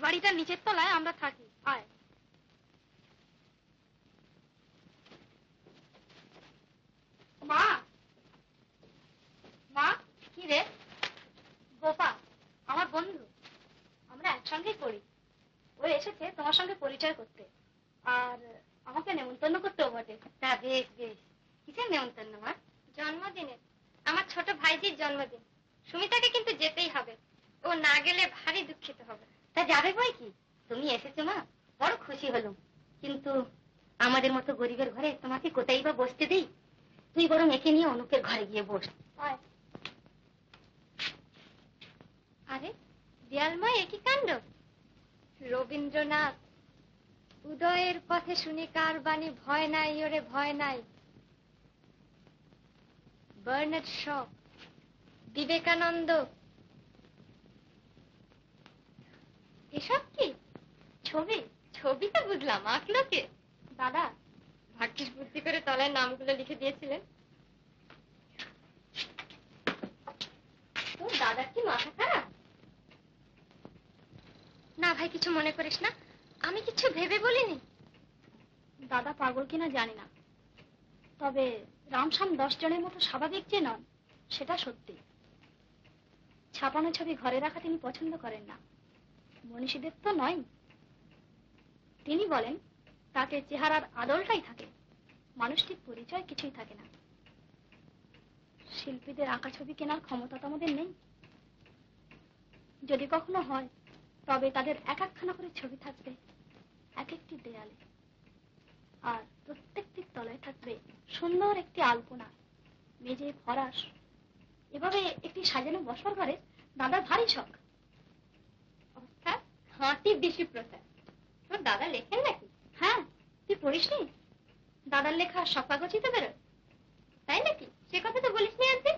বাড়িটার নিচের তলায় আমরা থাকি। আয়। মা, মা। কি রে? গোপা আমার বন্ধু, আমরা একসঙ্গেই পড়ি। ও এসেছে তোমার সঙ্গে পরিচয় করতে, আর আমাকে নেমন্তন্ন করতেও বটে। তা বেশ বেশ। কিসের নেমন্তন্ন মা? জন্মদিনে, আমার ছোট ভাইজির জন্মদিন। সুমিতাকে কিন্তু যেতেই হবে, ও না গেলে ভারী দুঃখিত হবে। তা যাবে বই কি, তুমি এসেছো মা, বড় খুশি হলাম। কিন্তু আমাদের মতো গরিবের ঘরে তোমাকে কোথায় বা বসতে দেই? তুই বরং একে নিয়ে অনুপের ঘরে গিয়ে বস। আরে দেয়ালমা, একই কাণ্ড। রবীন্দ্রনাথ, উদয়ের পথে শুনি কার বাণী, ভয় নাই ওরে ভয় নাই। বার্নার্ড শ, বিবেকানন্দ, এসব কি ছবি? ছবি তো বুঝলাম, আঁকলো কে? দাদা। ভাগ্যিস বুদ্ধি করে তলায় নামগুলো লিখে দিয়েছিলেন। তোর দাদার কি মাথা খারাপ? না ভাই, কিছু মনে করিস না, আমি কিছু ভেবে বলিনি। দাদা পাগল কিনা জানি না, তবে রামশ্যাম 10 জনের মতো স্বাভাবিক যে নন সেটা সত্যি। ছাপানো ছবি ঘরে রাখা তিনি পছন্দ করেন না, মনীষীদের তো নয়। তিনি বলেন তাতে চেহারার আদলটাই থাকে, মানুষটির পরিচয় কিছুই থাকে না। শিল্পীদের আঁকা ছবি কেনার ক্ষমতা তো আমাদের নেই। যদি কখনো হয় তবে তাদের এক একখানা করে ছবি থাকবে এক একটি দেয়ালে, আর প্রত্যেকটির তলায় থাকবে সুন্দর একটি আলপনা, মেঝে ফরাস। এভাবে একটি সাজানো বসবার ঘরে দাদার ভারী শখ। অর্থাৎ হাঁটি বেশি প্রচার। তোর দাদা লেখেন নাকি? হ্যাঁ, তুই পড়িসনি? দাদার লেখা সব কাগজই বেরোয়। তাই নাকি? সে কথা তো বলিসনি আজকে।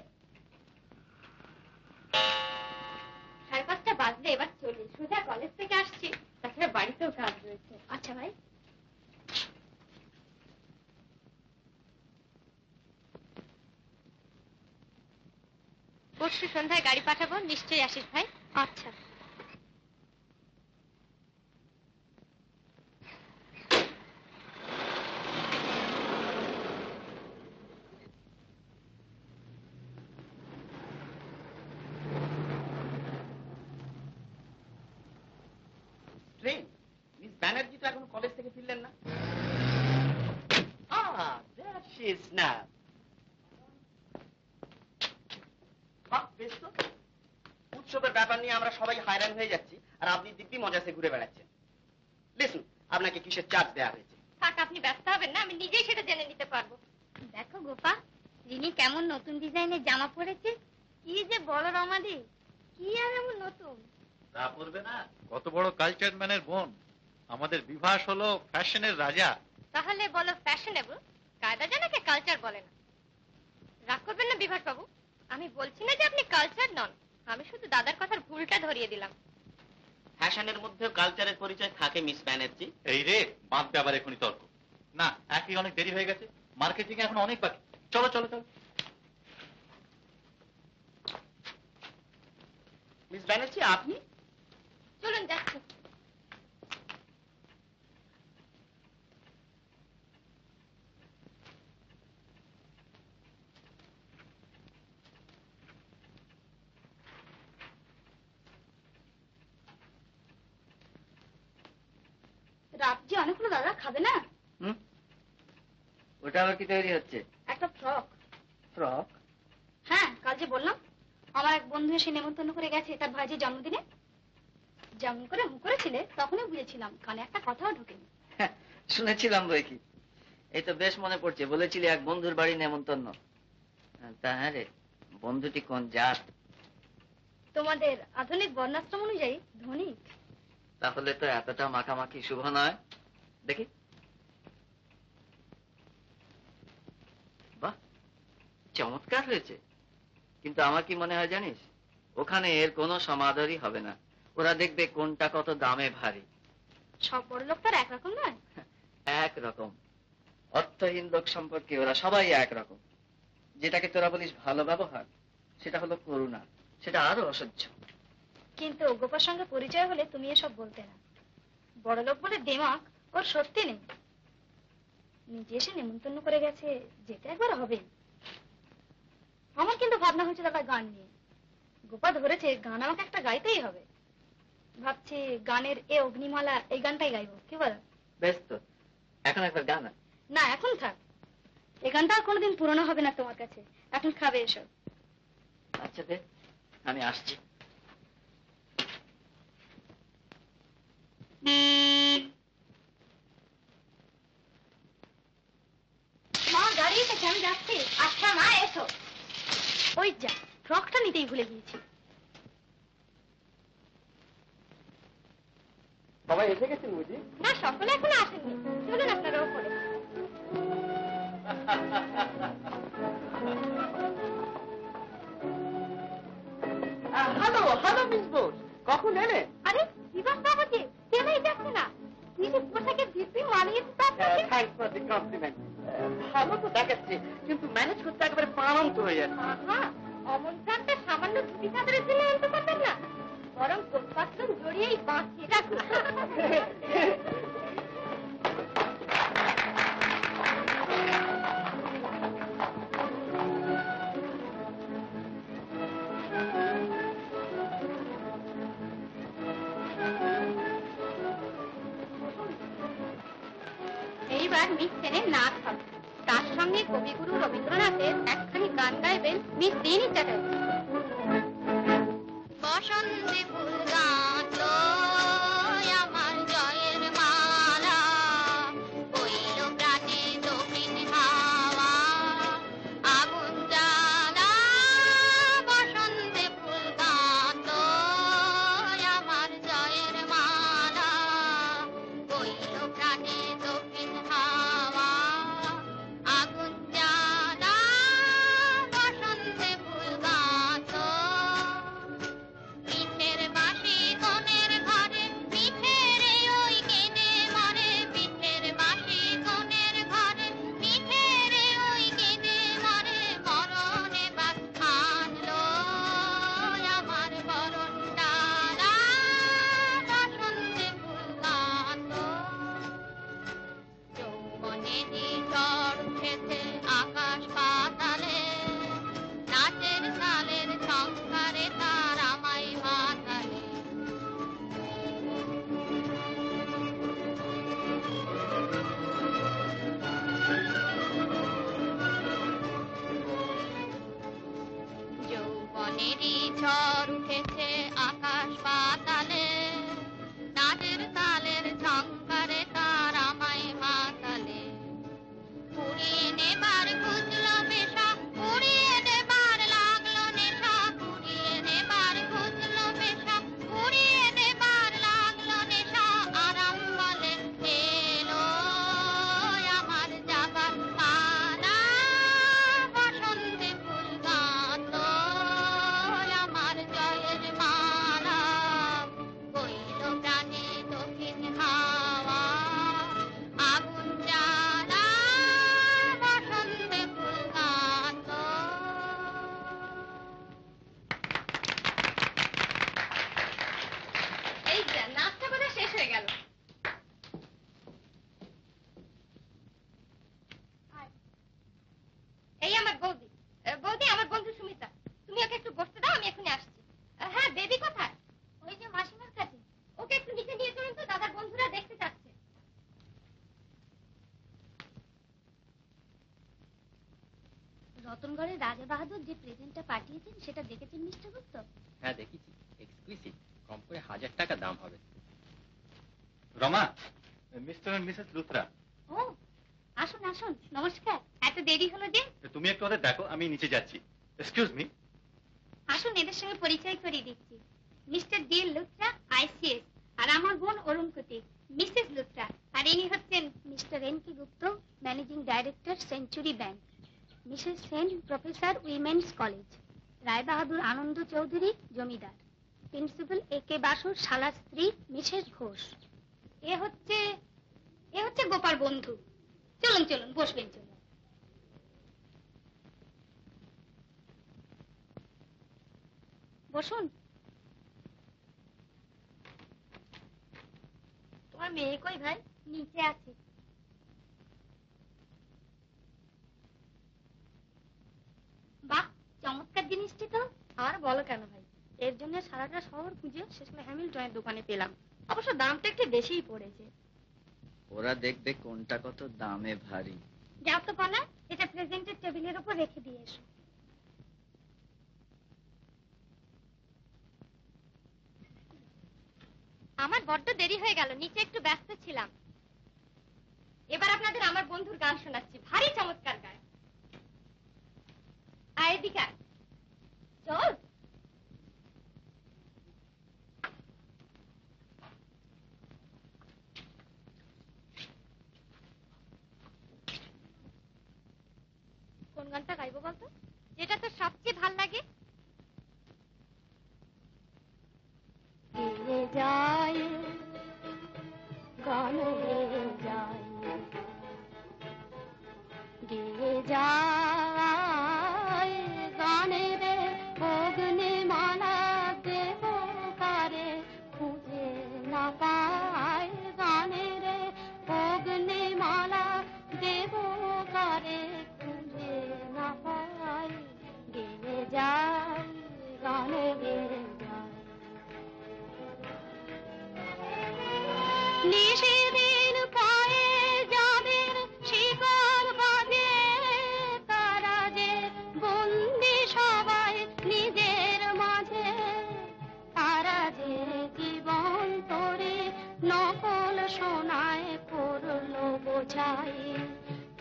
5:30 বাজলে এবার চলি, সোজা কলেজ থেকে আসছি, তাছাড়া বাড়িতেও কাজ রয়েছে। আচ্ছা ভাই। পরশু সন্ধ্যায় গাড়ি পাঠাবো, নিশ্চয়ই আসিস ভাই। আচ্ছা। মিস ব্যানার্জি তো এখন কলেজ থেকে ফিরলেন না। উৎসবের ব্যাপার নিয়ে আমরা সবাই হয়রান হয়ে যাচ্ছি, আর আপনি দিব্যি মজাসে ঘুরে বেড়াচ্ছেন। লিসুন, আপনাকে কিসের চার্জ দেওয়া হয়েছে? থাক, আপনি ব্যস্ত হবেন না, আমি নিজেই সেটা জেনে নিতে পারবো। দেখো গোপা, রিনি কেমন নতুন ডিজাইনের জামা পরেছে। কি যে বলো রমাদি, কি আর এমন নতুন? তা পড়বে না? কত বড় কালচার ম্যানের বোন, আমাদের বিভাস হলো ফ্যাশনের রাজা। তাহলে বলো ফ্যাশনেবল, কায়দা জানাকে কালচার বলে না। রাগ করবেন না বিভাস বাবু, আমি বলছি না যে আপনি কালচার নন, আমি শুধু দাদার কথার ভুলটা ধরিয়ে দিলাম। ফ্যাশনের মধ্যেও কালচারের পরিচয় থাকে মিস ব্যানার্জি। এই রে, বাঁধবে আবার এখনই তর্ক। না, একই অনেক দেরি হয়ে গেছে, মার্কেটিং এখন অনেক বাকি। চলো চলো চলো। মিস ব্যানার্জি, আপনি? চলুন যাচ্ছি। রাত যে অনেক হলো, দাদা খাবে না? ওটা আবার কি তৈরি হচ্ছে? একটা ফ্রক। ফ্রক? হ্যাঁ, কাল যে বললাম আমার এক বন্ধু এসে নেমন্তন্ন করে গেছে তার ভাইজির জন্মদিনে। যেমন করে হু করেছিলে তখনই বুঝেছিলাম, কানে একটা কথাও ঢোকেনি। শুনেছিলাম বই কি। এই তো বেশ মনে পড়ছে, বলেছিলি এক বন্ধুর বাড়ি নেমন্তন্ন। তা হ্যাঁ রে, বন্ধুটি কোন জাত? তোমাদের আধুনিক বর্ণাশ্রম অনুযায়ী ধনী। তাহলে তো এতটা মাখামাখি শুভ নয়। দেখি, বাহ, চমৎকার হয়েছে। কিন্তু আমার কি মনে হয় জানিস, ওখানে এর কোনো সমাদরই হবে না। ওরা দেখবে কোনটা কত দামে ভারী। সব বড় লোক তার একরকম নয়। একরকম। অর্থহীন লোক সম্পর্কে ওরা সবাই একরকম। যেটাকে তোরা বলিস ভালো ব্যবহার, সেটা হলো করুণা, সেটা আরো অসহ্য। কিন্তু গোপার সঙ্গে পরিচয় হলে তুমি এসব বলতে না। বড়লোক বলে দেমাক ওর সত্যি নেই। নিজে এসে নেমন্তন্ন করে গেছে, যেতে একবার হবে। আমার কিন্তু ভাবনা হয়েছে দাদা গান নিয়ে। গোপা ধরেছে গান আমাকে একটা গাইতেই হবে। ভাবছি গানের এ অগ্নিমালা এই গানটাই গাইবো, কি বলো? বেশ তো, এখন একবার গান। না এখন থাক, এই গানটা আর কোনোদিন পুরনো হবে না তোমার কাছে। এখন খাবে এসব। আচ্ছা দে, আমি আসছি। মা গাড়ি এসেছে, আমি যাচ্ছি। আচ্ছা মা এসো। ওই যা, ফ্রকটা নিতেই ভুলে গিয়েছি। সবাই এসে গেছেন বুঝি? না, সকলে এখনো আসেননি। চলুন আপনারাও করে। হ্যালো হ্যালো মিস বোস, কখন এলে? আরে বিভাস বাবুজি, চেনাই যাচ্ছে না। তিনি পোশাকের দিব্যি মানিয়েছে তো আপনাকে। Thanks for the compliment. ভালো তো দেখাচ্ছে, কিন্তু ম্যানেজ করতে একেবারে প্রাণান্ত হয়ে যাচ্ছে। আহা, অমন প্রান্তে সামান্য ধুতি চাদরের জন্য আনতে পারবেন না? বরং কোপাত্তন জড়িয়েই বাঁচিয়ে রাখুন। এইবার মিস সেনের নাচ হবে। তার সঙ্গে কবিগুরু রবীন্দ্রনাথের একখানি গান গাইবেন মিস দিনই চ্যাটার্জি। বসন্তে ফুল গাঁথলো আমার জয়ের মালা, বইল প্রাণে দক্ষিণ হাওয়া আগুন জ্বালা। বসন্তে ফুল গাঁথলো আমার জয়ের মালা, বইল প্রাণে দক্ষিণ হাওয়া আগুন জ্বালা। বসন্তে ফুল গাঁথলো পিঠের বাঁশি কোণের ঘরে, পিঠের ওই কেঁদে মরে। পিঠের বাঁশি কোণের ঘরে, পিঠের ওই কেঁদে মরে। মরণে বাদ আনলো আমার বরণ ডালা, বসন্তে ফুল গাঁথলো। যৌবনেরই ঝড় উঠেছে আকাশ পাতালে, নাচের তালের ঝংকারে তার আমায় মাতালে। যৌবনেরই ঝড় উঠেছে আকাশ পাতালে, নাচের তালের ঝংকারে তার আমায় মাতালে। পুড়িয়ে নেবার খুঁজলো পেশা, পুড়িয়ে নেবার লাগলো নেশা। পুড়িয়ে নেবার খুঁজলো পেশা, পুড়িয়ে নেবার লাগলো নেশা। আরাম বলে এলো আমার যাবার পালা, বসন্তে ফুল গাঁথলো আমার জয়ের মালা, বইল প্রাণে দক্ষিণ হাওয়া আগুন জ্বালা। বসন্তে ফুল গাঁথলো। এই যা, নাচটা বোধহয় শেষ হয়ে গেল। এই আমার বৌদি। বৌদি, আমার বন্ধু সুমিতা। তুমি ওকে একটু বসতে দাও, আমি এখনই আসছি। হ্যাঁ, বেবি কোথায়? ওই যে মাসিমার কাছে। ওকে একটু নিচে নিয়ে চলুন তো, দাদার বন্ধুরা দেখতে চাচ্ছে। রতনগড়ের রাজা বাহাদুর যে প্রেজেন্টটা পাঠিয়েছেন সেটা দেখেছেন মিস্টার গুপ্ত? হ্যাঁ দেখেছি, এক্সক্লুসিভ, কম করে 1000 টাকা দাম হবে। Roma, Mr and Mrs Luthra. ও, আসুন আসুন, নমস্কার। এত দেরি হলো যে? তুমি একটু ওদের দেখো, আমি নিচে যাচ্ছি। Excuse me. আসুন, এদের সঙ্গে পরিচয় করিয়ে দিচ্ছি। Mr D Luthra, ICS. আর আমার বোন অরুণকুতি, মিসেস লুথরা। আর ইনি হচ্ছেন Mr N K Gupta, managing director, century bank. Mrs Sen, professor, women's college. Rai Bahadur Anand Chowdhury, zamindar. Principal A K বাসুর শালা স্ত্রী মিসেস ঘোষ। এ হচ্ছে গোপার বন্ধু। চলুন চলুন, বসবেন চলুন। বসুন। তোমার মেয়ে কই ভাই? নিচে আছে। বাহ, চমৎকার জিনিসটি তো। আর বলো কেন ভাই, এর জন্য সারাটা শহর খুঁজে শেষমেশ হ্যামিল্টনের দোকানে পেলাম। অবশ্য দামটা একটু বেশিই পড়েছে। ওরা দেখবে কোনটা কত দামে ভারী। যাও তো পানা, এটা প্রেজেন্টের টেবিলের উপর রেখে দিয়ে এসো। আমার বড্ড দেরি হয়ে গেল, নিচে একটু ব্যস্ত ছিলাম। এবার আপনাদের আমার বন্ধুর গান শোনাচ্ছি, ভারী চমৎকার গায়। আয় এদিকে আয়। চল। কোন গানটা গাইবো বলতো? যেটা তোর সবচেয়ে ভাল লাগে। গেয়ে যায় গান গেয়ে যায়, গেয়ে যায় গানের অগ্নি মালা দেব কারে খুঁজে না পায়, গানের অগ্নি মালা দেব কারে খুঁজে না পায়, গেয়ে যায় গান গেয়ে যায়। নিশিদিন পায়ে যাদের শিকড় বাঁধে, তারা যে বন্দি সবাই নিজের মাঝে, তারা যে জীবন তোরে নকল সোনায় করলো বোঝাই,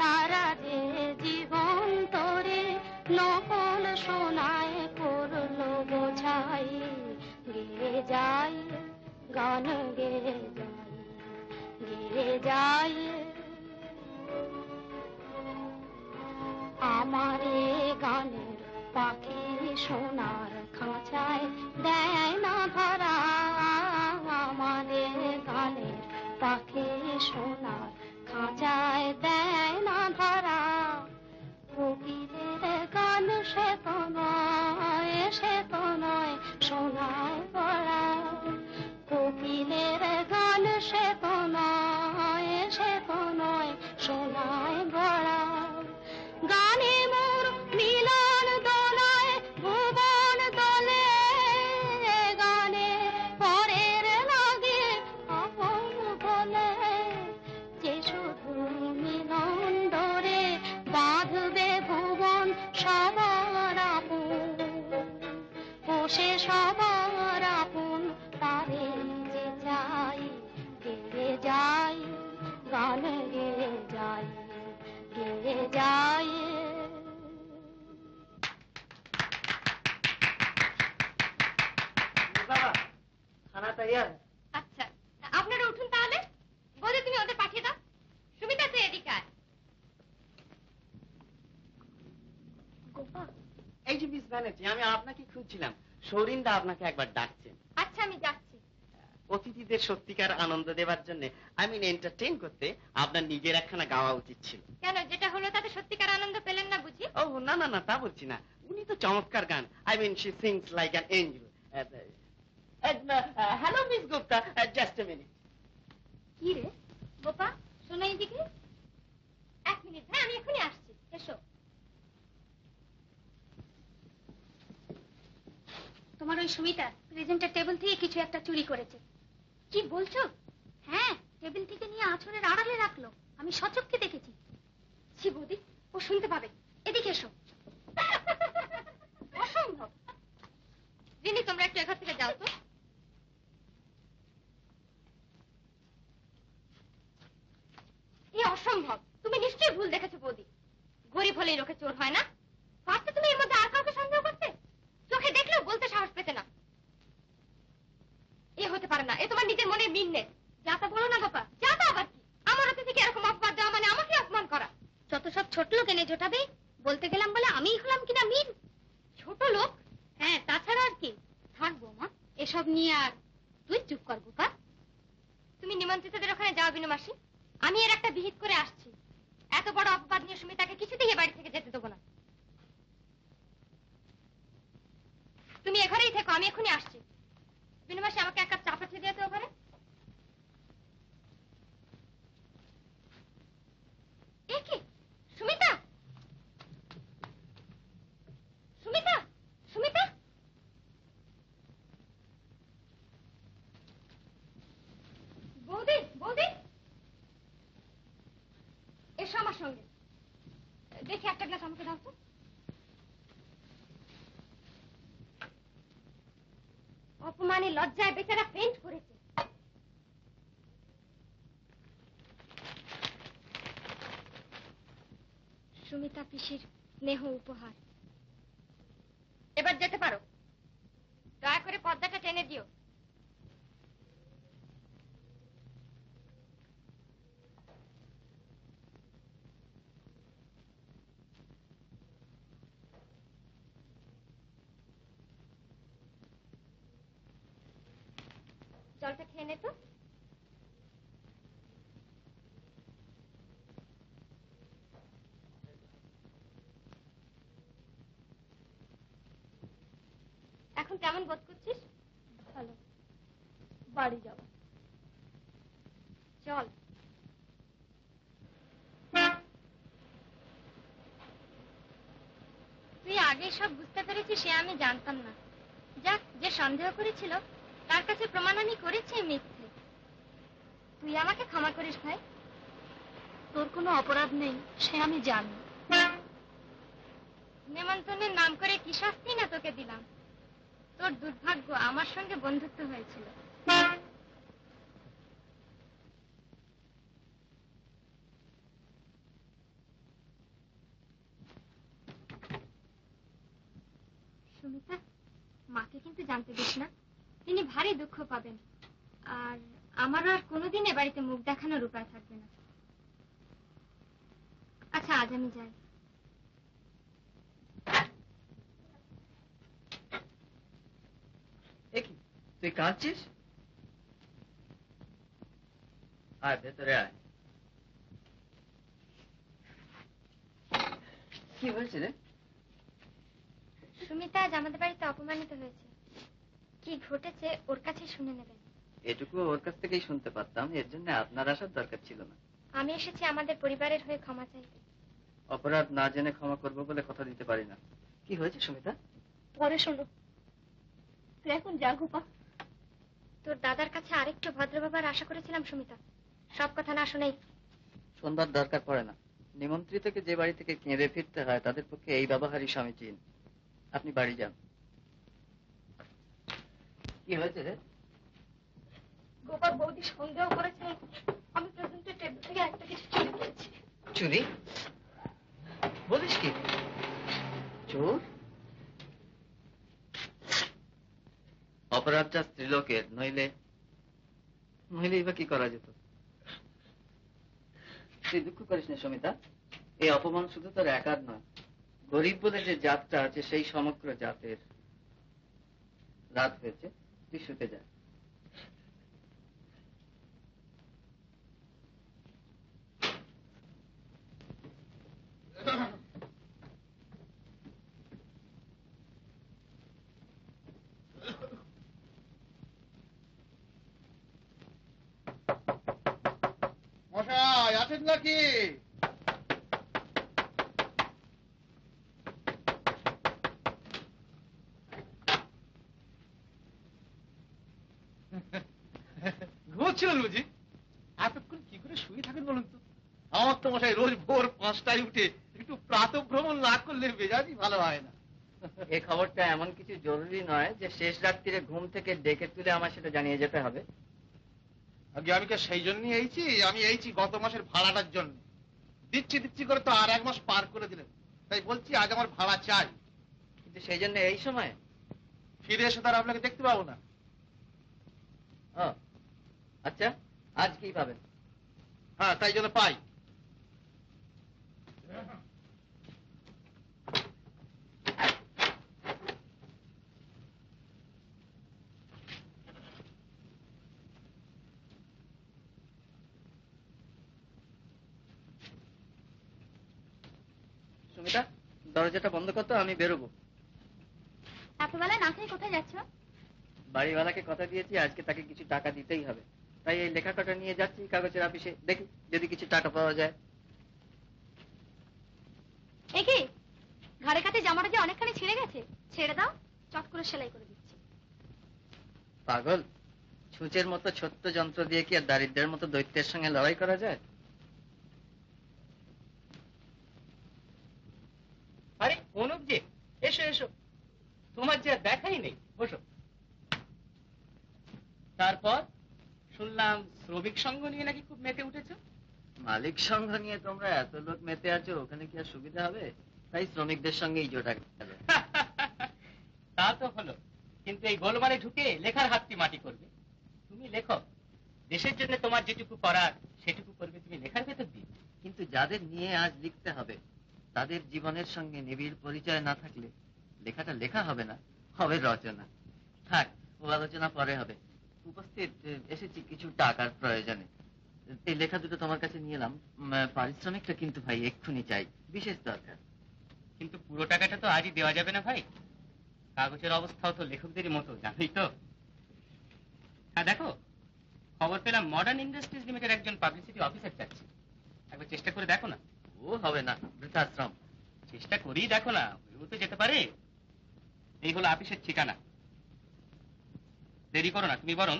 তারা যে জীবন তোরে নকল সোনায় করলো বোঝাই, গেয়ে যায় গান গেয়ে যায়, গেয়ে যায়। আমার গানের পাখি সোনার খাঁচায় দেয় না ধরা, আমার গানের পাখি সোনার খাঁচায় দেয় না ধরা, কোকিলের গান সে তো নয়, সে তো নয় সোনায় গড়া, কোকিলের গান সে তো নয়, সে তো নয় সোনায় গড়া, গানে মোর মিলন দোলায় ভুবন দোলে, গানে পরের লাগে আপন বলে, যে শুধু মিলন ডোরে বাঁধবে ভুবন সবার আপন, ও সে সবার আপন তারে যে যাই, গেয়ে যাই গান গেয়ে যাই, গেয়ে যাই। বাবা, খানা তৈয়ার। আচ্ছা, আপনারা উঠুন তাহলে। বলে তুমি ওদের পাঠিয়ে দাও। সুমিতা তুই এদিকে আয়। গোপা, এই যে মিস ব্যানার্জি, আমি আপনাকে খুঁজছিলাম। সৌরিন্দা আপনাকে একবার ডাকছেন। আচ্ছা আমি যাচ্ছি। অতিথিদের সত্যিকার আনন্দ দেওয়ার জন্য, এন্টারটেইন করতে আপনার নিজের একখানা গাওয়া উচিত ছিল। কেন, যেটা হলো তাতে সত্যিকার আনন্দ পেলেন না বুঝি? ও না না না, তা বলছি না। উনি তো চমৎকার গান, she sings like an Angel. Hello miss Gupta, just a minute. কি রে গোপা, শোনো এইদিকে। এক মিনিট, হ্যাঁ আমি এখনই আসছি, এসো। তোমার ওই সুমিতা প্রেজেন্টের টেবিল থেকে কিছু একটা চুরি করেছে। কি বলছো? হ্যাঁ, টেবিল থেকে নিয়ে আঁচলের আড়ালে রাখলো, আমি সচক্ষে দেখেছি। ছি বৌদি, ও শুনতে পাবে, এদিকে এসো। অসম্ভব। রিনি, তোমরা একটু এখান থেকে যাও তো। এ অসম্ভব, তুমি নিশ্চয়ই ভুল দেখেছো বৌদি। গরিব হলেই লোকে চোর হয় না। ফার্স্টে তুমি এর মধ্যে আর কাউকে সন্দেহ করতে, চোখে দেখলেও বলতে সাহস পেতে না। এ হতে পারে না, এ তোমার নিজের মনের মিন্নে। যা তা বলো না গোপা, যা তা আবার কি? আমার অতিথিকে এরকম অপবাদ দেওয়া মানে আমাকে অপমান করা। যত সব ছোট লোক এনে জোটাবে, বলতে গেলাম বলে আমিই হলাম কিনা মিন। ছোট লোক? হ্যাঁ, তাছাড়া আর কি। থাকবো মা, এসব নিয়ে আর তুই চুপ কর গোপা। তুমি নিমন্ত্রিতদের ওখানে যাও বিনু মাসি, আমি এর একটা বিহিত করে আসছি। এত বড় অপবাদ নিয়ে সুমিতাকে কিছুতেই এ বাড়ি থেকে যেতে দেবো না। তুমি এ ঘরেই থেকো, আমি এখনই আসছি। বিনু মাসি, আমাকে এক কাপ চা পাঠিয়ে দিও তো ওখানে। বৌদি বৌদি এসো আমার সঙ্গে। দেখি একটা গ্লাস আমাকে দাও তো। অপমানে লজ্জায় বেচারা ফেন্ট করেছে। সুমিতা পিসির স্নেহ উপহার। এবার যেতে পারো। দয়া করে পর্দাটা টেনে দিও। জলটা খেয়ে নে তো। এখন কেমন বোধ করছিস? ভালো। বাড়ি যাব। চল। তুই আগে সব বুঝতে পেরেছিস সে আমি জানতাম না। যাক, যে সন্দেহ করেছিল তার কাছে প্রমাণ আমি করেছি মিথ্যে। তুই আমাকে ক্ষমা করিস ভাই। তোর কোনো অপরাধ নেই সে আমি জানি। নেমন্তন্নের নাম করে কি শাস্তি না তোকে দিলাম। তোর দুর্ভাগ্য আমার সঙ্গে বন্ধুত্ব হয়েছিল। সুমিতা, মাকে কিন্তু জানতে দিস না, তিনি ভারী দুঃখ পাবেন। আর আমারও আর কোনোদিন এ বাড়িতে মুখ দেখানোর উপায় থাকবে না। আচ্ছা, আজ আমি যাই। কি তুই কাঁদছিস? আয় ভেতরে আয়। কি হয়েছে রে? সুমিতা আজ আমাদের বাড়িতে অপমানিত হয়েছে। কি ঘটেছে ওর কাছে শুনে নেবেন। এটুকু ওর কাছ থেকেই শুনতে পারতাম, এর জন্য আপনার আসার দরকার ছিল না। আমি এসেছি আমাদের পরিবারের হয়ে ক্ষমা চাইতে। অপরাধ না জেনে ক্ষমা করবো বলে কথা দিতে পারি না। কি হয়েছে সুমিতা? পরে শোনো। তুই এখন যা গোপা। তোর দাদার কাছে আরেকটু ভদ্র বাবার আশা করেছিলাম সুমিতা। সব কথা না শুনেই। সন্ধ্যার দরকার পড়ে না। নিমন্ত্রিতকে যে বাড়ি থেকে কেঁদে ফিরতে হয় তাদের পক্ষে এই ব্যবহারই সমীচীন। আপনি বাড়ি যান। কি হয়েছে রে? গোপাল বৌদি সন্দেহ করেছিলেন আমি প্রেজেন্টের টেবিল থেকে একটা কিছু চুরি করেছি। চুরি? বলিস কি? চোর? অপরাধটা স্ত্রীলোকের, নইলে বা কি করা যেত? তুই দুঃখ করিস না সুমিতা। এই অপমান শুধু তোর একার নয়, গরিব বলে যে জাতটা আছে সেই সমগ্র জাতের। রাত হয়েছে, তুই শুতে যা। মশাই আছেন নাকি? ঘুমোচ্ছিলেন বুঝি? এতক্ষণ কি করে শুয়ে থাকেন বলুন তো? আমার তো মশাই রোজ ভোর 5টায় উঠে একটু প্রাতঃভ্রমণ না করলে মেজাজই ভালো হয় না। এই খবরটা এমন কিছু জরুরি নয় যে শেষ রাত্রিরে ঘুম থেকে ডেকে তুলে আমার সেটা জানিয়ে যেতে হবে। আগে আমি সেই জন্যই আমি এইছি গত মাসের ভাড়াটার জন্য। দিচ্ছি করে তো আর 1 মাস পার করে দিলেন। তাই বলছি আজ আমার ভাড়া চাই। কিন্তু সেই জন্য এই সময় ফিরে এসে তার আপনাকে দেখতে পাবো না। ও আচ্ছা, আজ কি পাবেন? হ্যাঁ, তাই জন্য পাই। সুমিতা, দরজাটা বন্ধ করতো, আমি বেরোবো। এতবেলা না খেয়ে কোথায় যাচ্ছ? বাড়িওয়ালাকে কথা দিয়েছি আজকে তাকে কিছু টাকা দিতেই হবে, তাই এই লেখাটা নিয়ে যাচ্ছি কাগজের অফিসে। দেখি যদি কিছু টাকা পাওয়া যায়। এ কি, ঘরে কাছে জামাটা যে অনেকখানি ছিঁড়ে গেছে, ছেড়ে দাও, চট করে সেলাই করে দিচ্ছি। পাগল, সূচের মতো ছোট্ট যন্ত্র দিয়ে কি আর দারিদ্রের মতো দৈত্যের সঙ্গে লড়াই করা যায়? আরে অনুপ যে, এসো এসো, তোমার যে আর দেখাই নেই, বসো। তারপর শুনলাম শ্রমিক সংঘ নিয়ে নাকি খুব মেতে উঠেছো। মালিক সংঘ নিয়ে তোমরা এত লোক মেতে আছো, ওখানে কি আর সুবিধা হবে? তাই শ্রমিকদের সঙ্গেই জোটা গেল। তা তো হলো, কিন্তু এই গোলমালে ঢুকে লেখার হাতটি মাটি করবে। তুমি লেখো, দেশের জন্য তোমার যেটুকু করার সেটুকু করবে তুমি লেখার ভেতর দিয়ে। কিন্তু যাদের নিয়ে আজ লিখতে হবে, তাদের জীবনের সঙ্গে নিবিড় পরিচয় না থাকলে লেখাটা লেখা হবে না, হবে রচনা। থাক, ও আলোচনা পরে হবে। উপস্থিত এসেছি কিছু টাকার প্রয়োজনে। এই লেখা দুটো তোমার কাছে নিয়ে এলাম। পারিশ্রমিকটা কিন্তু ভাই এক্ষুনি চাই, বিশেষ দরকার। কিন্তু পুরো টাকাটা তো আজই দেওয়া যাবে না ভাই, কাগজের অবস্থাও তো লেখকদেরই মতো, জানোই তো। হ্যাঁ দেখো, খবর পেলাম মডার্ন ইন্ডাস্ট্রিজ লিমিটেড একজন পাবলিসিটি অফিসার চাচ্ছে। একবার চেষ্টা করে দেখো না। ও হবে না, বৃদ্ধাশ্রম। চেষ্টা করেই দেখো না, হয়েও তো যেতে পারে। এই হলো অফিসের ঠিকানা। দেরি করো না, তুমি বরং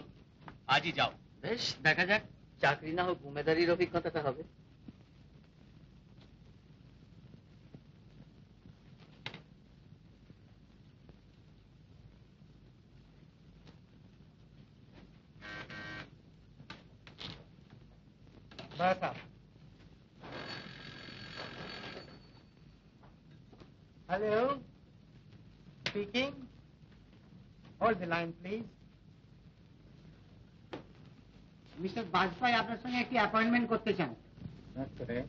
আজই যাও। বেশ, দেখা যাক, চাকরি না হোক উমেদারির অভিজ্ঞতাটা হবে। Hello. Speaking. Hold the line, please. Mr. Bajpai, আপনার সঙ্গে একটি অ্যাপয়েন্টমেন্ট করতে চান। Not today.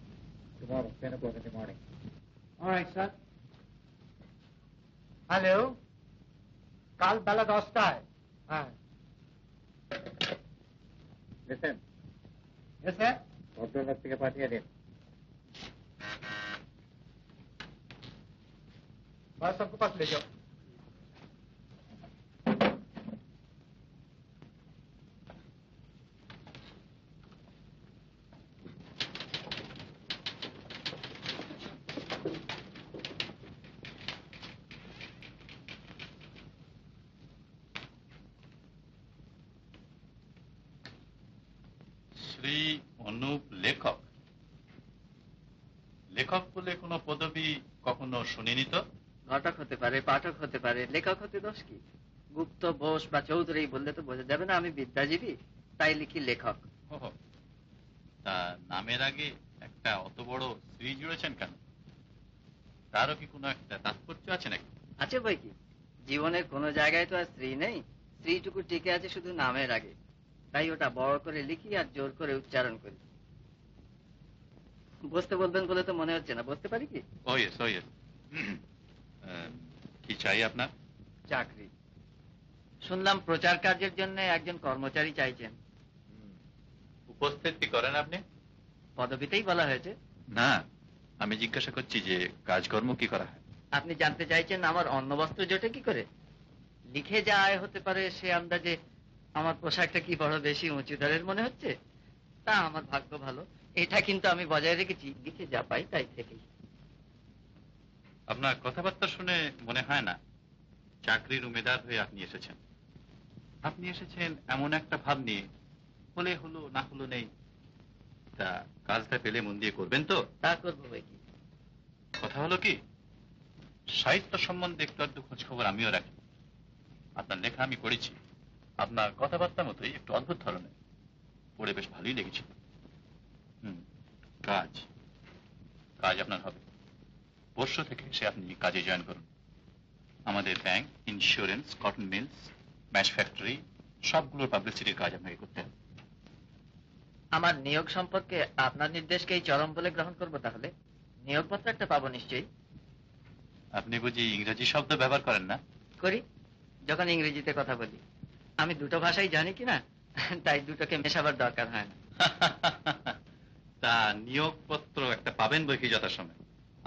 Tomorrow, 10 o'clock in the morning. All right, sir. Hello. কাল বেলা 10টায়। হ্যাঁ। Listen, Yes, sir. ভদ্রলোক থেকে পাঠিয়ে দিন। बस सबको पास ले जाओ। শ্রী অনুপ লেখক। লেখক বলে কোনো পদবি কখনো শুনিনি তো। ঘটক হতে পারে, পাঠক হতে পারে, লেখক হতে দোষ কি? গুপ্ত, বোস বা চৌধুরী বললে তো বোঝা যাবে না আমি বিদ্যাজীবী, তাই লিখি লেখক। ওহ, তা নামের আগে একটা অত বড় শ্রী জুড়েছেন কেন? তারও কি কোনো একটা তাৎপর্য আছে নাকি? আছে বই কি, জীবনের কোনো জায়গায় তো আর স্ত্রী নেই, স্ত্রীটুকু টিকে আছে শুধু নামের আগে, তাই ওটা বড় করে লিখি আর জোর করে উচ্চারণ করি। বসতে বলবেন বলে তো মনে হচ্ছে না, বসতে পারি কি? ও ইয়েস, ও ইয়েস। কি চাই আপনার? চাকরি। শুনলাম প্রচার কার্যের জন্য একজন কর্মচারী চাইছেন। উপস্থিত কি করেন আপনি? পদবিতেই বলা হয়েছে। না, আমি জিজ্ঞাসা করছি যে কাজকর্ম কি করা হয়। আপনি জানতে চাইছেন আমার অন্ন বস্ত্র জোটে কি করে? লিখে যা আয় হতে পারে সে আন্দাজে আমার পোশাকটা কি বড় বেশি উঁচু দরের মনে হচ্ছে? তা আমার ভাগ্য ভালো, এটা কিন্তু আমি বজায় রেখেছি, লিখে যা পাই তাই থেকেই। আপনার কথাবার্তা শুনে মনে হয় না চাকরির উমেদার হয়ে আপনি এসেছেন। আপনি এসেছেন এমন একটা ভাব নিয়ে, হলে হলো না হলো নেই। তা কাজটা পেলে মন দিয়ে করবেন তো? তা করবো বই কি। কথা হলো কি, সাহিত্য সম্বন্ধে একটু আধটু খোঁজ খবর আমিও রাখি। আপনার লেখা আমি পড়েছি, আপনার কথাবার্তার মতোই একটু অদ্ভুত ধরনের, পড়ে বেশ ভালোই লেগেছিল। কাজ কাজ আপনার হবে। পরশু থেকে এসে আপনি কাজে জয়েন করুন। আমাদের bank, insurance, cotton mills, match factory সবগুলোর পাবলিসিটির কাজ আপনাকে করতে হবে। আমার নিয়োগ সম্পর্কে আপনার নির্দেশকেই চরম বলে গ্রহণ করবো তাহলে? নিয়োগপত্র একটা পাবো নিশ্চয়ই। আপনি বুঝি ইংরেজি শব্দ ব্যবহার করেন না? করি, যখন ইংরেজিতে কথা বলি। আমি দুটো ভাষাই জানি কিনা, তাই দুটোকে মেশাবার দরকার হয় না। তা নিয়োগপত্র একটা পাবেন বই কি যথাসময়,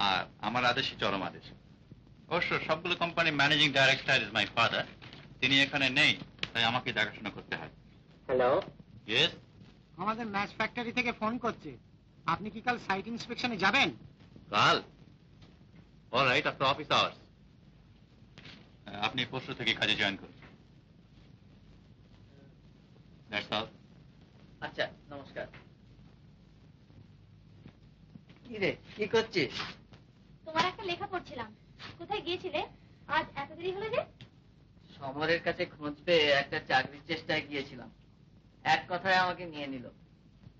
আর আমার আদেশই চরম আদেশ। অবশ্য সবগুলো কোম্পানির managing director is my father. তিনি এখানে নেই, তাই আমাকে দেখাশোনা করতে হয়। Hello, yes. আমাদের ম্যাচ ফ্যাক্টরি থেকে ফোন করছে, আপনি কি কাল সাইট ইন্সপেকশনে যাবেন? কাল? Alright, after office hours. আপনি পরশু থেকে কাজে জয়েন করুন। That's all. আচ্ছা, নমস্কার। কি রে, কি করছিস? তোমার একটা লেখা পড়ছিলাম। কোথায় গিয়েছিলে আজ এত দেরি হলো যে? সমরের কাছে খোঁজ পেয়ে একটা চাকরির চেষ্টায় গিয়েছিলাম, এক কথায় আমাকে নিয়ে নিল,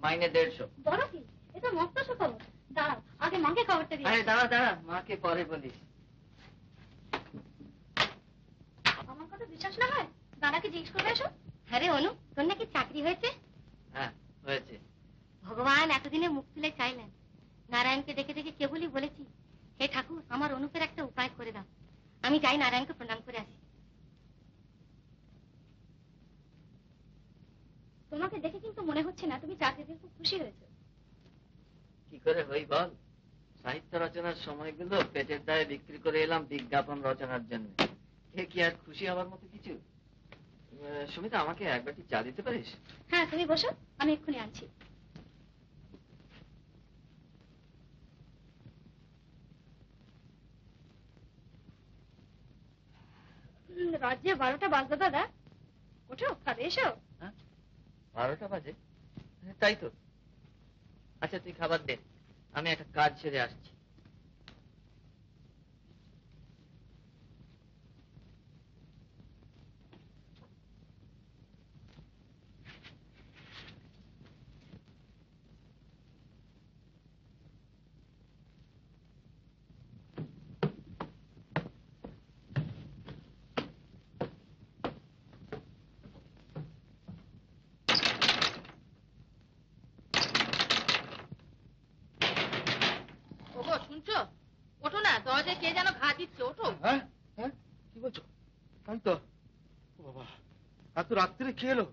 মাইনে 150। বলো কি, এ তো মস্ত সুখবর। দাঁড়াও, আগে মাকে খবরটা আরে দিয়ে। দাঁড়া দাঁড়া, মাকে পরে বলিস। আমার কথা বিশ্বাস না হয় দাদাকে জিজ্ঞেস করে এসো। হ্যাঁ রে অনু, তোর নাকি চাকরি হয়েছে? হ্যাঁ, হয়েছে। ভগবান এতদিনে মুখ তুলে চাইলেন। নারায়ণকে দেখে দেখে কেবলই বলেছি, হে ঠাকুর, আমার অনুপের একটা উপায় করে দাও। আমি যাই নারায়ণকে প্রণাম করে আসি। তোমাকে দেখে কিন্তু মনে হচ্ছে না তুমি চাকরিতে খুব খুশি হয়েছে। কি করে হই বল? সাহিত্য রচনার সময়গুলো পেটের দায়ে বিক্রি করে এলাম বিজ্ঞাপন রচনার জন্য। এ কি আর খুশি হওয়ার মতো কিছু? সুমিতা, আমাকে এক বাটি চা দিতে পারিস? হ্যাঁ, তুমি বসো, আমি এক্ষুনি আনছি। রাজ্যে 12টা বাজলো দাদা। ওঠো, খাবে এসো। 12টা বাজে? তাই তো। আচ্ছা, তুই খাবার দে, আমি একটা কাজ সেরে আসছি। ওগো, শুনছো? ওঠো না, দরজায় কে যেন ঘা দিচ্ছে, ওঠো। হ্যাঁ হ্যাঁ, কি বলছো? তাই তো। ও বাবা, এত রাত্রে কে এলো?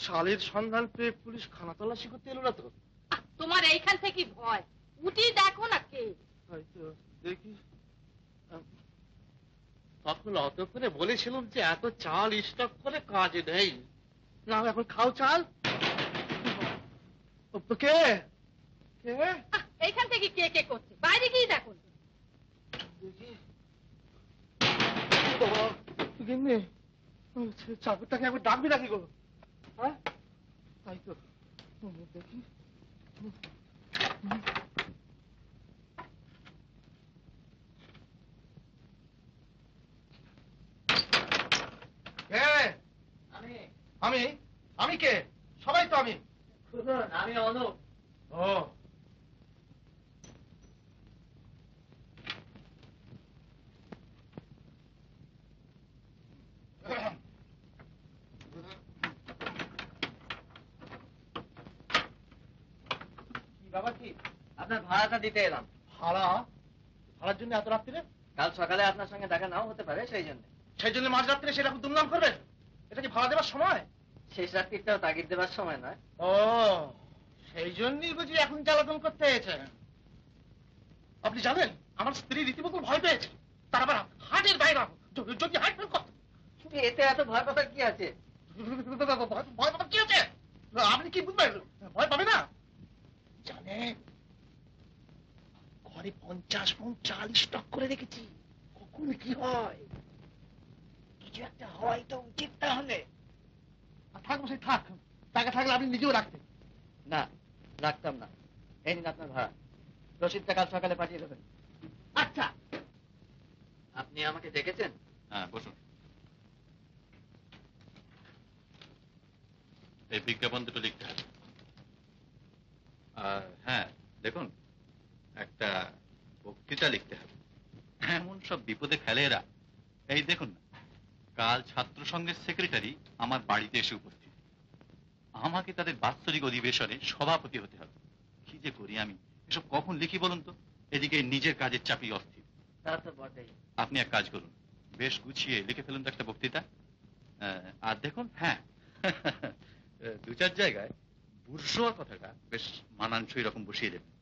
শালের সন্ধান পেয়ে পুলিশ খানা তল্লাশি করতে এলো না তো? তোমার এইখান থেকে ভয়, উঠি দেখো না কে। তাই তো, দেখি। তখন অতক্ষণে বলেছিলাম যে এত চাল স্টক করে কাজে নেই। না, এখন খাও চাল। কে কে? এইখান থেকে কে কে করছে, বাইরে গিয়ে দেখো। দেখি। বাবা, গিন্নি, চাকরটাকে একবার ডাকবি নাকি গো? হ্যাঁ, তাই তো, দেখি। আমি আমি কে? সবাই তো আমি। আমি অনুপ। ও, ব্যাপার কি? আপনার ভাড়াটা দিতে এলাম। ভাড়া? ভাড়ার জন্য এত রাত্রিরে? কাল সকালে আপনার সঙ্গে দেখা নাও হতে পারে, সেই জন্য। সেই জন্য মাঝ রাত্রে সেরকম দুমদাম করবেন? এটা কি ভাড়া দেওয়ার সময়? শেষ রাত্রিটাও তাগিদ দেবার সময় নয়। ও, সেই জন্যই বুঝি এখন জ্বালাতন করতে হয়েছে। আপনি জানেন, আমার স্ত্রী রীতিমতো ভয় পেয়েছে। তার আবার হার্টের ভাইরাস, যদি হার্ট ফেল করত। এতে এত ভয় পাবার কি আছে? ভয় পাবার কি আছে? আপনি কি বুঝবেন? ভয় পাবে না? জানেন, ঘরে 50 মণ চাল স্টক করে রেখেছি। কখন কি হয়? কিছু একটা হয় তো উচিত তাহলে। থাক বসে থাক, টাকা থাকলে আপনি নিজেও রাখতেন। না, রাখতাম না। এই নিন আপনার ভাড়া, রসিদটা কাল সকালে পাঠিয়ে দেবেন। আচ্ছা। আপনি আমাকে দেখেছেন? হ্যাঁ, বসুন। এই বিজ্ঞাপন দুটো লিখতে হবে। আর হ্যাঁ, দেখুন, একটা বক্তৃতা লিখতে হবে। এমন সব বিপদে ফেলে এরা। এই দেখুন না, কাল ছাত্র সংঘের সেক্রেটারি আমার বাড়িতে এসে উপস্থিত। আমাকে তাদের বাৎসরিক অধিবেশনে সভাপতি হতে হবে। কি যে করি আমি, এসব কখন লিখি বলুন তো? এদিকে নিজের কাজের চাপই অস্থির। তা তো বটেই। আপনি এক কাজ করুন, বেশ গুছিয়ে লিখে ফেলুন তো একটা বক্তৃতা। আর দেখুন, হ্যাঁ, 2-4 জায়গায় বুর্জোয়া কথাটা বেশ মানানসই রকম বসিয়ে দেবেন।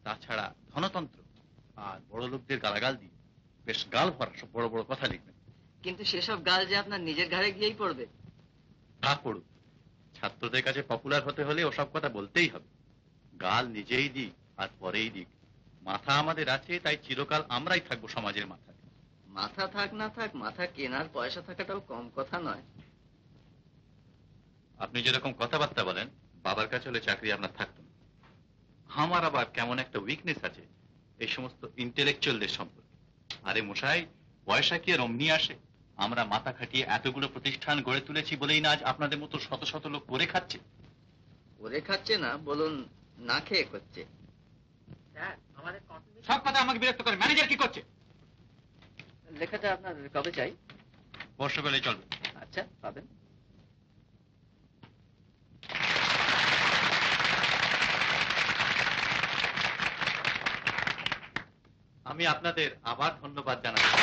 তাছাড়া ধনতন্ত্র আর বড় লোকদের গালাগাল দিয়ে বেশ গাল ভরা সব বড় বড় কথা লিখবেন। কিন্তু সেসব গাল যে আপনার নিজের ঘাড়ে গিয়েই পড়বে। তা পড়ুক, ছাত্রদের কাছে পপুলার হতে হলে ওসব কথা বলতেই হবে। গাল নিজেই দিক আর পরেই দিক, মাথা আমাদের আছে, তাই চিরকাল আমরাই থাকবো সমাজের মাথায়। মাথা থাক না থাক, মাথা কেনার পয়সা থাকাটাও কম কথা নয়। আপনি যেরকম কথাবার্তা বলেন, বাবার কাছে হলে চাকরি আপনার থাকতো না। আমার আবার কেমন একটা উইকনেস আছে এই সমস্ত ইন্টেলেকচুয়ালদের সম্পর্কে। আরে মশাই, পয়সা কি আর অমনি আসে? আমরা মাথা খাটিয়ে এতগুলো প্রতিষ্ঠান গড়ে তুলেছি বলেই না আজ আপনাদের মতো শত শত লোক করে খাচ্ছে। করে খাচ্ছে না, বলুন না খেয়ে করছে। সব কথা আমাকে বিরক্ত করে। ম্যানেজার কি করছে? লেখাটা আপনার কবে চাই? বর্ষাকালে চলবে। আচ্ছা, পাবেন। আমি আপনাদের আবার ধন্যবাদ জানাচ্ছি।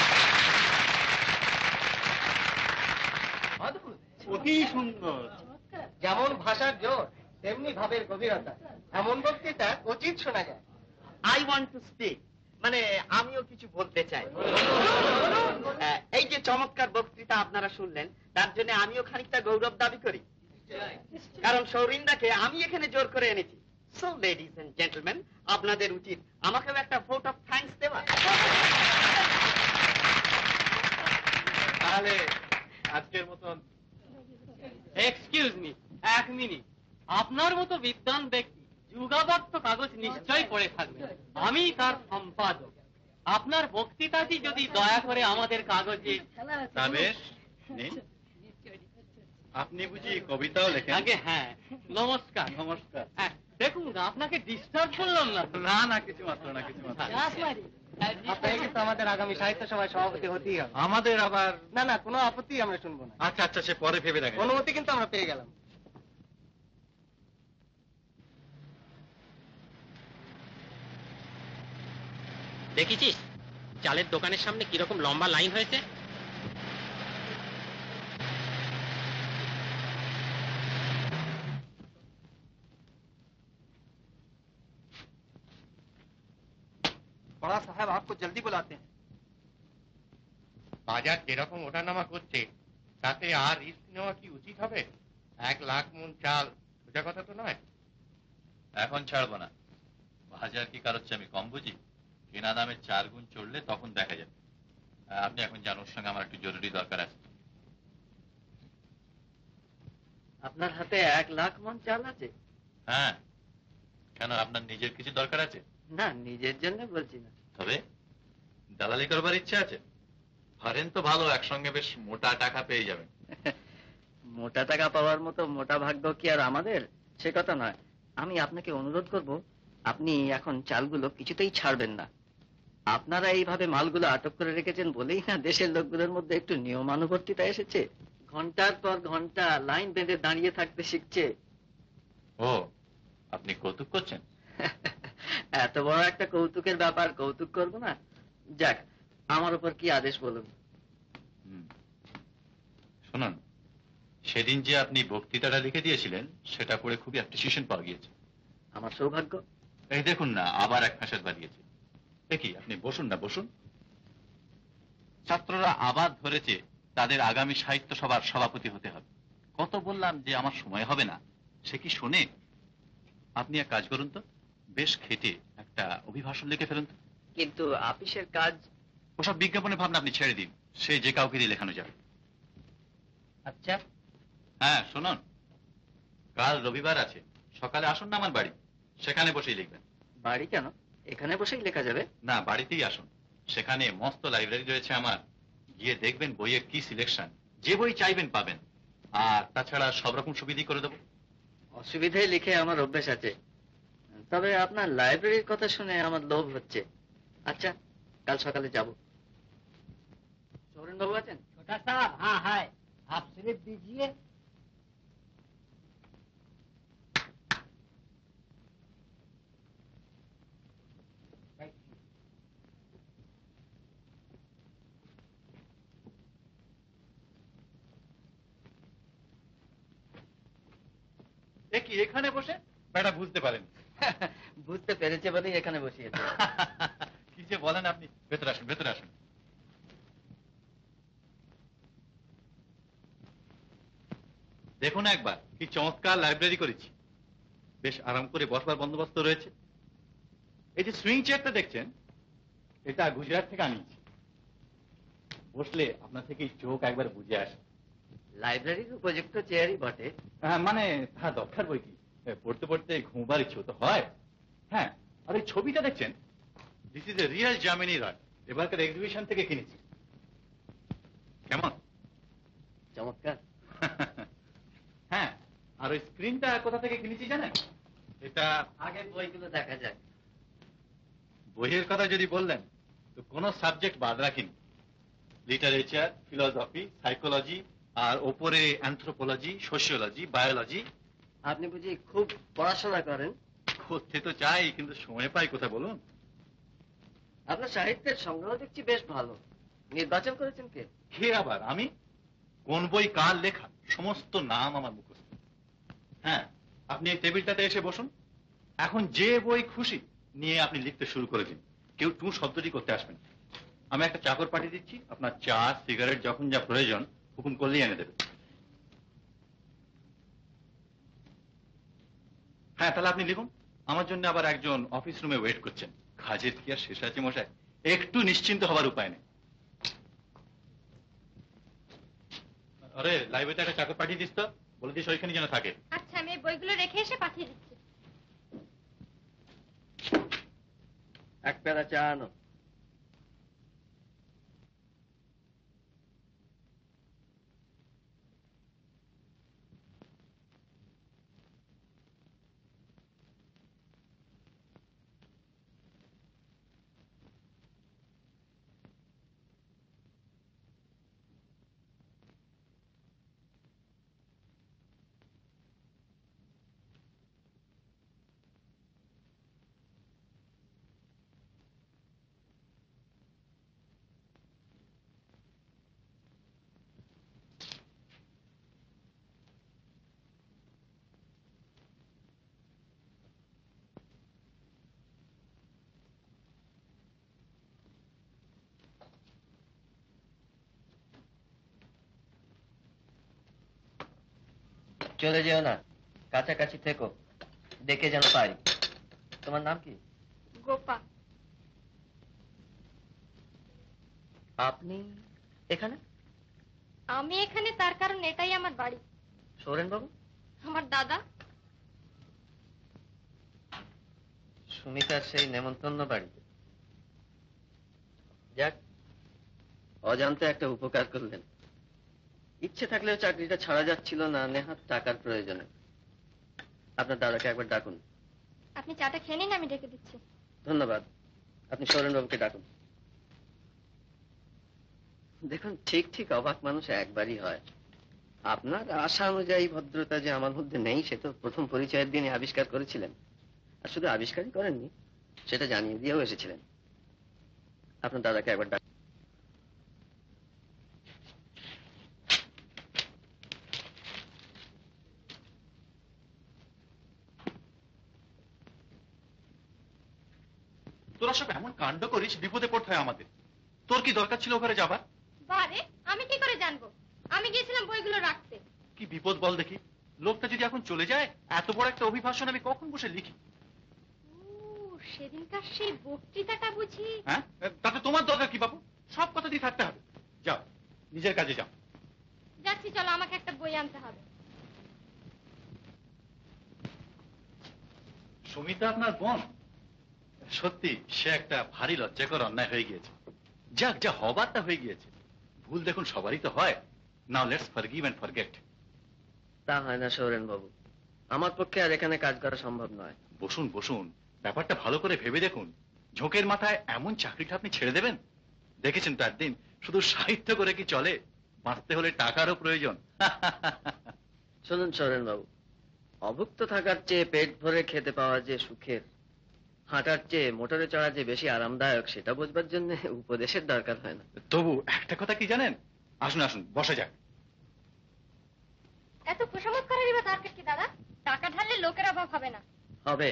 অতি সুন্দর। যেমন ভাষার জোর তেমনি ভাবের গভীরতা, এমন বক্তৃতা উচিত শোনা যায়। আই ওয়ান্ট টু স্পিক, মানে আমিও কিছু বলতে চাই। এই যে চমৎকার বক্তৃতা আপনারা শুনলেন, তার জন্য আমিও খানিকটা গৌরব দাবি করি, কারণ সৌরিন্দাকে আমি এখানে জোর করে এনেছি। সো লেডিজ এন্ড জেন্টলম্যান, আপনাদের উচিত আমাকেও একটা ভোট অফ থ্যাঙ্কস দেওয়া। তাহলে আজকের মতন। Excuse me, 1 minute. আপনার মতো বিদ্বান ব্যক্তি যুগাবর্ত কাগজ নিশ্চয়ই পড়ে থাকবেন। আমি তার সম্পাদক। আপনার বক্তৃতাটি যদি দয়া করে আমাদের কাগজে। তা বেশ, নিন। আপনি বুঝি কবিতাও লেখেন? আগে হ্যাঁ, নমস্কার। নমস্কার। দেখুন, আপনাকে ডিস্টার্ব করলাম না তো? না না, কিছু মাত্র না, কিছু মাত্র না। আপনাকে কিন্তু আমাদের আগামী সাহিত্য সভায় সভাপতি হতেই হবে। আমাদের আবার। না না, কোনো আপত্তি আমরা শুনবো না। আচ্ছা আচ্ছা, সে পরে ভেবে দেখেন। অনুমতি কিন্তু আমরা পেয়ে গেলাম। দেখেছিস চালের দোকানের সামনে কিরকম লম্বা লাইন হয়েছে? बड़ा साहब आपको जल्दी बुलाते हैं। বাজার যেরকম ওঠানামা করছে তাতে আর রিস্ক নেওয়া কি উচিত হবে? 1 লাখ মন চাল সোজা কথা তো নয়। এখন ছাড়বো না। বাজার কি কারোর চেয়ে আমি কম বুঝি? কেনা দামে 4 গুণ চড়লে তখন দেখা যাবে। আপনি এখন যান, ওর সঙ্গে আমার একটু জরুরি দরকার আছে। আপনার হাতে 1 লাখ মন চাল আছে? হ্যাঁ, কেন আপনার নিজের কিছু দরকার আছে? না, নিজের জন্য বলছি না। তবে দালালি করবার ইচ্ছে আছে? ধরেন তো ভালো, একসঙ্গে বেশ মোটা টাকা পেয়ে যাবেন। মোটা টাকা পাওয়ার মতো মোটা ভাগ্য কি আর আমাদের? সে কথা নয়, আমি আপনাকে অনুরোধ করব, আপনি এখন চালগুলো কিছুতেই ছাড়বেন না। আপনারা এইভাবে মালগুলো আটক করে রেখেছেন বলেই না দেশের লোকগুলোর মধ্যে একটু নিয়মানুবর্তিতা এসেছে। ঘন্টার পর ঘন্টা লাইন বেঁধে দাঁড়িয়ে থাকতে শিখছে। ও, আপনি কৌতুক করছেন? এত বড় একটা কৌতুকের ব্যাপার কৌতুক করব না? যাক, আমার উপর কি আদেশ বলুন। শুনুন, সেদিন যে আপনি বক্তৃতাটা লিখে দিয়েছিলেন সেটা পড়ে খুবই অ্যাপ্রিসিয়েশন পাওয়া গিয়েছে। আমার সৌভাগ্য। এই দেখুন না, আবার এক ফ্যাসাদ বাড়িয়েছে। দেখি, আপনি বসুন না, বসুন। ছাত্ররা আবার ধরেছে তাদের আগামী সাহিত্য সভার সভাপতি হতে হবে। কত বললাম যে আমার সময় হবে না, সে কি শোনে? আপনি এক কাজ করুন তো, বেশ খেটে একটা অভিভাষণ লিখে ফেলুন তো। কিন্তু আপিসের কাজ। ওসব বিজ্ঞাপনের ভাবনা আপনি ছেড়ে দিন, সে যে কাউকে দিয়ে লেখানো যাবে। আচ্ছা। হ্যাঁ শুনুন, কাল রবিবার আছে, সকালে আসুন না আমার বাড়ি, সেখানে বসেই লিখবেন। বাড়ি কেন? এখানে বসেই লেখা যাবে? না, বাড়িতেই আসুন। সেখানে মস্ত লাইব্রেরি রয়েছে আমার, গিয়ে দেখবেন বইয়ের কি সিলেকশন, যে বই চাইবেন পাবেন। আর তাছাড়া সব রকম সুবিধা করে দেবো। অসুবিধায় লিখে আমার অভ্যেস আছে, তবে আপনার লাইব্রেরির কথা শুনে আমার লোভ হচ্ছে। আচ্ছা, কাল সকালে যাব। সৌরেন বাবু আছেন? छोटा साहब हाँ है, आप स्लिप दीजिए। এ কি এখানে বসে? বেটা বুঝতে পারেন। বুঝতে পেরেছে বলেই এখানে বসিয়েছে। কি যে বলেন আপনি। ভেতরে আসুন, ভেতরে আসুন। দেখুন একবার কি চমৎকার লাইব্রেরি করেছি। বেশ আরাম করে বসবার বন্দোবস্ত রয়েছে। এই যে সুইং চেয়ারটা দেখছেন, এটা গুজরাট থেকে আনিয়েছি। বসলে আপনার থেকে চোখ একবার বুঝে আসে। লাইব্রেরির উপযুক্ত চেয়ারই বটে। মানে তা দরকার বই কি, পড়তে পড়তে ঘুমবার ইচ্ছে তো হয়। হ্যাঁ, আর এই ছবিটা দেখছেন, this is a real Jamini Roy, এবারকার এক্সিবিশন থেকে কিনেছি। কেমন? চমৎকার। হ্যাঁ, আর ওই স্ক্রিনটা কোথা থেকে কিনেছি জানেন? এটা আগে বইগুলো দেখা যাক। বইয়ের কথা যদি বললেন তো কোনো সাবজেক্ট বাদ রাখিনি। লিটারেচার, ফিলোসফি, সাইকোলজি, আর ওপরে অ্যানথ্রোপোলজি, সোশিওলজি, বায়োলজি। আপনি বুঝি খুব পড়াশোনা করেন? করতে তো চাই, কিন্তু সময় পাই কোথায় বলুন। আপনার সাহিত্যের সংগ্রহ দেখছি বেশ ভালো। নির্বাচন করেছেন কে? কে আবার? আমি? কোন বই কার লেখা সমস্ত নাম আমার মুখস্থ। হ্যাঁ, আপনি এই টেবিলটাতে এসে বসুন, এখন যে বই খুশি নিয়ে আপনি লিখতে শুরু করে দিন, কেউ টু শব্দটি করতে আসবেন। আমি একটা চাকর পাঠিয়ে দিচ্ছি, আপনার চা সিগারেট যখন যা প্রয়োজন হুকুম করলেই এনে দেবে। হ্যাঁ, তাহলে আপনি লিখুন। আমার জন্য আবার একজন অফিস রুমে ওয়েট করছেন। কাজের কি আর শেষ আছে মশাই, একটু নিশ্চিন্ত হবার উপায় নেই। আরে লাইব্রেরিতে একটা চাকর পাঠিয়ে দিস তো, বলে দিস ওইখানে যেন থাকে। আচ্ছা, আমি এই বইগুলো রেখে এসে পাঠিয়ে দিচ্ছি। এক পেয়ালা চা আনো। চলে যেও না, কাছাকাছি থেকো, দেখে যেন পাই। তোমার নাম কি? গোপা। আপনি এখানে? আমি এখানে তার কারণ এটাই আমার বাড়ি। সৌরেন বাবু? আমার দাদা। সুমিতার সেই নেমন্তন্ন বাড়ি। যাক, অজান্তে একটা উপকার করলেন। ইচ্ছে থাকলেও চাকরিটা ছাড়া যাচ্ছিল না, নেহাত টাকার প্রয়োজনে। আপনার দাদাকে একবার ডাকুন। আপনি চাটা খেয়ে নিন, আমি ডেকে দিচ্ছি। ধন্যবাদ। আপনি সৌরেন বাবুকে ডাকুন। দেখুন, ঠিক ঠিক অবাক মানুষ একবারই হয়। আপনার আশা অনুযায়ী ভদ্রতা যে আমার মধ্যে নেই, সে তো প্রথম পরিচয়ের দিনে আবিষ্কার করেছিলেন। আর শুধু আবিষ্কারই করেননি, সেটা জানিয়ে দিয়েও এসেছিলেন। আপনার দাদাকে একবার ডাকুন। তোরা সব এমন কাণ্ড করিস, বিপদে পড়তে হয় আমাদের। তোর কি দরকার ছিল ওখানে যাবার? বারে, আমি কি করে জানবো? আমি গিয়েছিলাম বইগুলো রাখতে। কি বিপদ বল দেখি। লোকটা যদি এখন চলে যায়, এত বড় একটা অভিভাষণ আমি কখন বসে লিখি? সেদিনকার সেই বক্তৃতাটা বুঝি? হ্যাঁ, তাতে তোমার দরকার কি বাবু? সব কথা দিয়ে থাকতে হবে। যাও, নিজের কাজে যাও। যাচ্ছি, চলো, আমাকে একটা বই আনতে হবে। সুমিতা আপনার বোন? সত্যি সে একটা ভারী লজ্জাকর অন্যায় হয়ে গিয়েছে। যাক, যা হবার তা হয়ে গিয়েছে। ভুল দেখুন সবারই তো হয়। Now let's forgive and forget. তা হয় না সৌরেন বাবু, আমার পক্ষে আর এখানে কাজ করা সম্ভব নয়। বসুন বসুন, ব্যাপারটা ভালো করে ভেবে দেখুন। ঝোঁকের মাথায় এমন চাকরিটা আপনি ছেড়ে দেবেন? দেখেছেন তো একদিন, শুধু সাহিত্য করে কি চলে? বাঁচতে হলে টাকারও প্রয়োজন। শুনুন সৌরেন বাবু, অভুক্ত থাকার চেয়ে পেট ভরে খেতে পাওয়া যে সুখের, হাঁটার চেয়ে মোটরে চড়া যে বেশি আরামদায়ক, সেটা বোঝবার জন্য উপদেশের দরকার হয় না। তবু একটা কথা কি জানেন? আসুন আসুন, বসা যাক। এত খুশামত করারই বা দরকার কি দাদা? টাকা ঢাললে লোকের অভাব হবে না। হবে।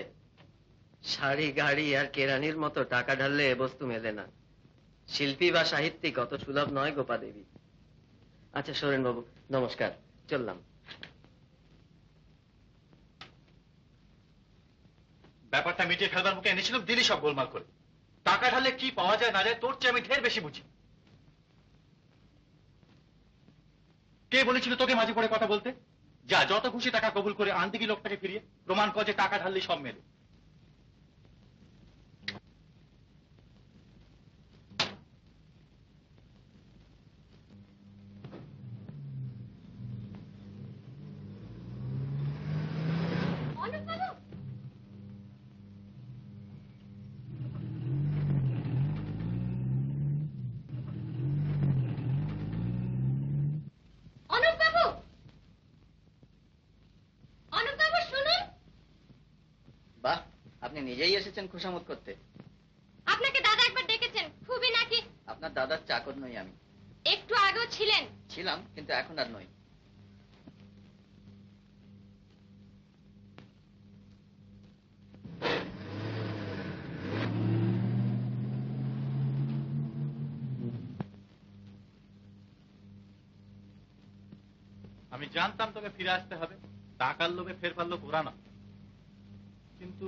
শাড়ি গাড়ি আর কেরানির মতো টাকা ঢাললে এ বস্তু মেলে না। শিল্পী বা সাহিত্যিক অত সুলভ নয় গোপা দেবী। আচ্ছা সৌরেন বাবু, নমস্কার, চললাম। ব্যাপারটা মিটিয়ে ফেলবার মুখে এনেছিলাম, দিলি সব গোলমাল করে। টাকা ঢাললে কি পাওয়া যায় না যায় তোর চেয়ে আমি ঢের বেশি বুঝি। কে বলেছিল তোকে মাঝে পড়ে কথা বলতে? যা, যত খুশি টাকা কবুল করে আনতে কি লোকটাকে ফিরিয়ে, প্রমাণ কর যে টাকা ঢাললেই সব মেলে। বাহ, আপনি নিজেই এসেছেন খুশামত করতে। আপনাকে দাদা একবার ডেকেছেন, খুবই নাকি? আপনার দাদার চাকর নই আমি। একটু আগেও ছিলেন। ছিলাম, কিন্তু এখন আর নই। আমি জানতাম তোকে ফিরে আসতে হবে, টাকার লোভে ফের পারলো পুরানো। কিন্তু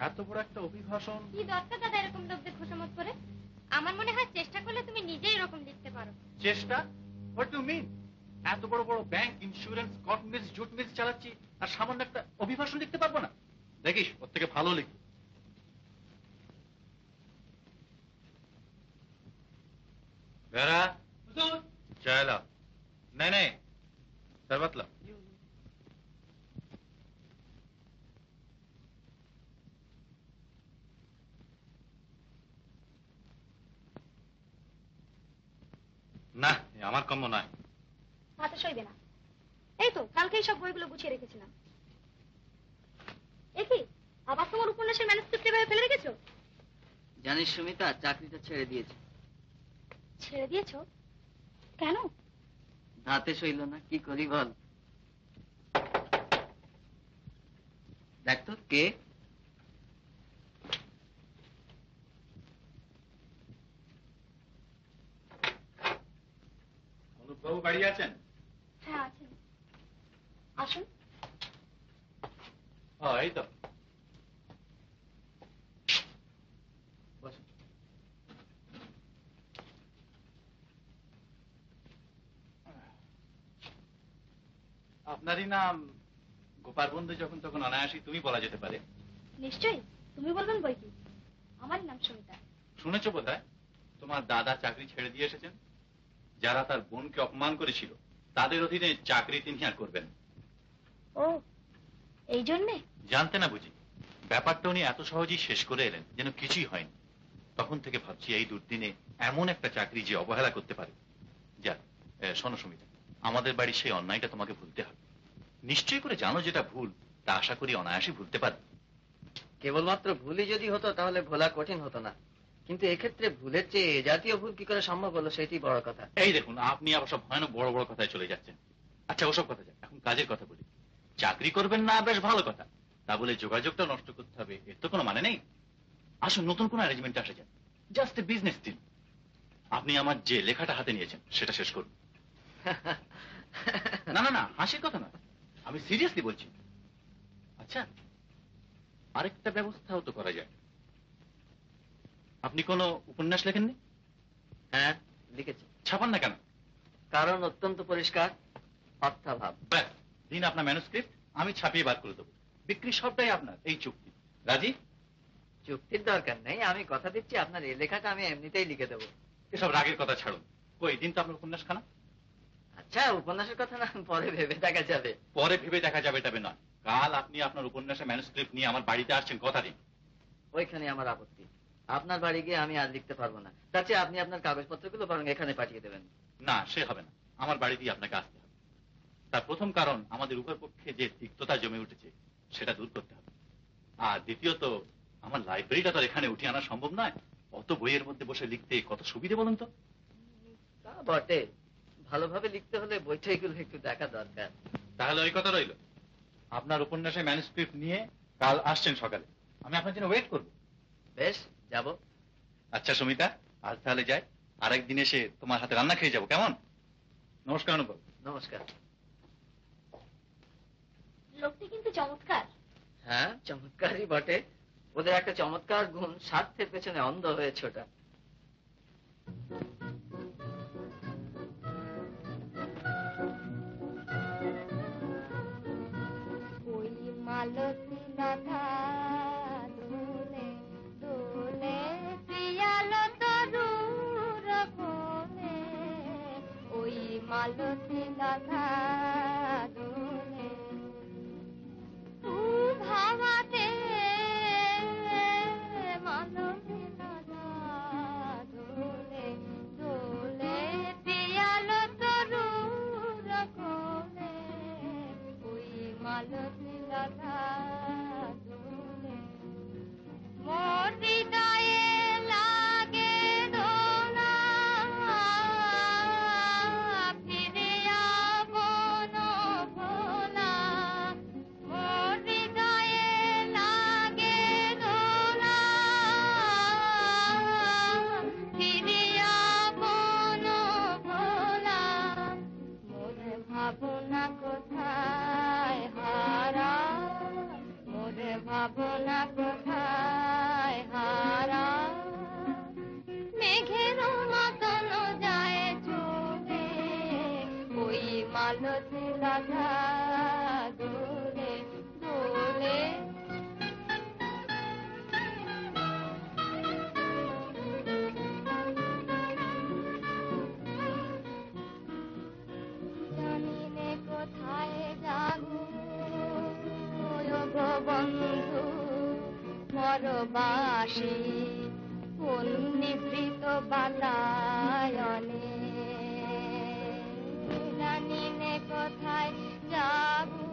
এত বড় একটা অভিভাষণ। কি দরকার দাদা এরকম লোকদের খুশামত করে? আমার মনে হয় চেষ্টা করলে তুমি নিজেই এরকম লিখতে পারো। চেষ্টা? What do mean? এত বড় বড় bank, insurance, cotton mills, jute mills চালাচ্ছি, আর সামান্য একটা অভিভাষণ লিখতে পারবো না? দেখিস ওর থেকে ভালো লিখবো। বেরা চায় লাও। नहीं नहीं, शरबत लाओ। না, আমার কম্য নয়। মাথা সইবে না। এই তো কালকেই সব বইগুলো গুছিয়ে রেখেছিলাম। কি আবার তোমার উপন্যাসের ম্যানুস্ক্রিপ্ট এভাবে ফেলে রেখেছো? জানিস সুমিতা, চাকরিটা ছেড়ে দিয়েছে। ছেড়ে দিয়েছো? কেন? হাতে সইল না, কি করি বল। দেখ তো কে। অনুপবাবু বাড়ি আছেন? হ্যাঁ আছেন, আসুন। এই তো। আপনারই নাম গোপাল বন্ধু, যখন তখন অনায়াসী তুমি বলা যেতে পারে। নিশ্চয়ই, তুমি বলবেন বই কি। আমার নাম সমিতা। শুনেছো বোধহয় তোমার দাদা চাকরি ছেড়ে দিয়ে এসেছেন। যারা তার বোনকে অপমান করেছিল তাদের অধীনে চাকরি তিনি আর করবেন। ও, এই জন্যে? জানতে না বুঝি, ব্যাপারটা উনি এত সহজেই শেষ করে এলেন যেন কিছুই হয়নি। তখন থেকে ভাবছি এই দুর্দিনে এমন একটা চাকরি যে অবহেলা করতে পারে। যা, শোনো সুমিতা, আমাদের বাড়ির সেই অন্যায়টা তোমাকে ভুলতে হবে। নিশ্চয় করে জানো যেটা ভুল, তা আশা করি অনায়াসে ভুলতে পারবে। কেবলমাত্র ভুলই যদি হতো তাহলে ভোলা কঠিন হতো না, কিন্তু এক্ষেত্রে ভুলের চেয়ে এ জাতীয় ভুল কি করে সম্ভব হলো সেটি বড় কথা। এই দেখুন, আপনি আবার সব ভয়ানক বড় বড় কথায় চলে যাচ্ছেন। আচ্ছা ওসব কথা যাক, এখন কাজের কথা বলি। চাকরি করবেন না বেশ ভালো কথা, তা বলে যোগাযোগটা নষ্ট করতে হবে এর তো কোনো মানে নেই। আসুন নতুন কোন অ্যারেঞ্জমেন্টে আসা যায়, জাস্ট এ বিজনেস ডিল। আপনি আমার যে লেখাটা হাতে নিয়েছেন সেটা শেষ করুন। না না না, হাসির কথা নয়, আমি সিরিয়াসলি বলছি। আচ্ছা, আরেকটা ব্যবস্থাও তো করা যায়। আপনি কোনো উপন্যাস লেখেননি? হ্যাঁ লিখেছি। ছাপান না কেন? কারণ অত্যন্ত পরিষ্কার, অর্থাভাব। ব্যাস, দিন আপনার ম্যানুস্ক্রিপ্ট, আমি ছাপিয়ে বার করে দেবো। বিক্রি সবটাই আপনার, এই চুক্তি। রাজি? চুক্তির দরকার নেই, আমি কথা দিচ্ছি আপনার এই লেখাটা আমি এমনিতেই লিখে দেবো। এসব রাগের কথা ছাড়ুন। কই দিন তো আপনার উপন্যাস খানা। আচ্ছা, উপন্যাসের কথা না পরে ভেবে দেখা যাবে। পরে ভেবে দেখা যাবে তবে নয়, কাল আপনি আপনার উপন্যাসের ম্যানুস্ক্রিপ্ট নিয়ে আমার বাড়িতে আসছেন, কথা দিন। ওইখানে আমার আপত্তি। আপনার বাড়ি গিয়ে আমি আর লিখতে পারবো না, তার চেয়ে আপনি আপনার কাগজপত্রগুলো বরং এখানে পাঠিয়ে দেবেন। না, সে হবে না, আমার বাড়ি দিয়ে আপনাকে আসতে হবে। তার প্রথম কারণ, আমাদের উভয় পক্ষে যে তিক্ততা জমে উঠেছে সেটা দূর করতে হবে। আর দ্বিতীয়ত, আমার লাইব্রেরিটা তো এখানে উঠিয়ে আনা সম্ভব নয়। অত বইয়ের মধ্যে বসে লিখতে কত সুবিধে বলুন তো। তা বটে, ভালোভাবে লিখতে হলে বইটাইগুলো একটু দেখা দরকার। তাহলে ওই কথা রইল, আপনার উপন্যাসের ম্যানুস্ক্রিপ্ট নিয়ে কাল আসছেন সকালে, আমি আপনার জন্য ওয়েট করব। বেশ, যাব। আচ্ছা সুমিতা, আজ তাহলে যাই, আরেকদিন এসে তোমার হাতে রান্না খেয়ে যাবো, কেমন? নমস্কার অনুভব। নমস্কার। লোকটি কিন্তু চমৎকার। হ্যাঁ, চমৎকারই বটে। ওদের একটা চমৎকার গুণ, স্বার্থের পেছনে অন্ধ হয়েছে ওটা। মালতী লতা দোলে দোলে পিয়ালো তরুর কোলে ওই মালতী লতা দোলে ভাবাতে মালতী লতা দোলে দোলে পিয়ালো তরুর কোলে ওই মালতী লতা দোলে মোর হৃদয়ে লাগে দোলা ফিরে আপন ভোলা মোর হৃদয়ে লাগে দোলা ফিরে আপন ভোলা মোর ভাবনা কোথায় হারা মোর ভাবনা কোথায় হারা মেঘের মতন যায় চলে ওই মালতী লতা দোলে দোলে জানিনে কোথায় যাবো গো বন্ধু পরবাসী কোন নিভৃত বাতায়নে জানিনে কোথায় যাবো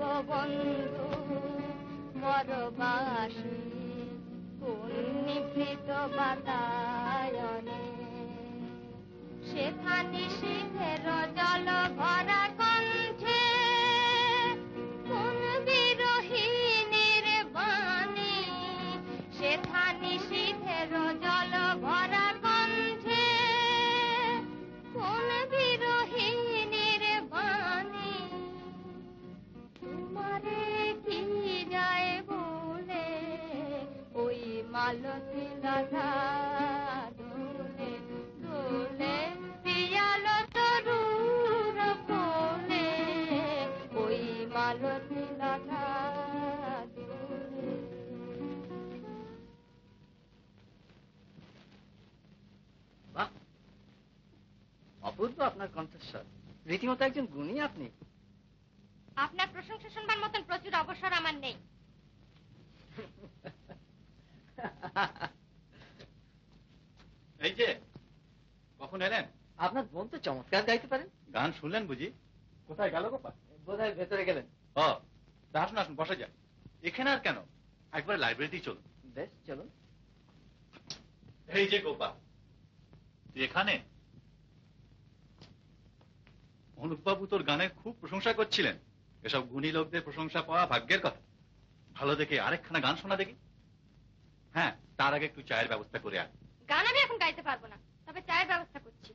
গো বন্ধু পরবাসী কোন নিভৃত বাতায়নে সেখানে শীতের জল ভরা কণ্ঠে কোন বিরহীনের বাণী সেখানে শীতের জল ভরা কণ্ঠে কোন বিরহীনের বাণী তোমারে কি যায় বলে ওই মালতী লতা দোলে দোলে পিয়ালো তরুর কোলে ওই মালতী লতা দোলে বাহ, অপূর্ব আপনার কণ্ঠস্বর। রীতিমতো একজন গুণী আপনি। আপনার প্রশংসা শুনবার মতন প্রচুর অবসর আমার নেই। এই যে কখন এলেন? আপনার বোন তো চমৎকার গাইতে পারেন। গান শুনলেন বুঝি? কোথায় গেল গোপাল? বোধহয় ভেতরে গেলেন। ও তা আসুন আসুন, বসে যান। এখানে আর কেন, একবার লাইব্রেরিতেই চলুন। বেশ, চলুন। এই যে গোপাল, তুই এখানে? অনুপবাবু তোর গানের খুব প্রশংসা করছিলেন। এসব গুণী লোকদের প্রশংসা পাওয়া ভাগ্যের কথা। ভালো দেখে আরেকখানা গান শোনা দেখি। হ্যাঁ, তার আগে একটু চায়ের ব্যবস্থা করে আন। গান আমি এখন গাইতে পারবো না, তবে চায়ের ব্যবস্থা করছি।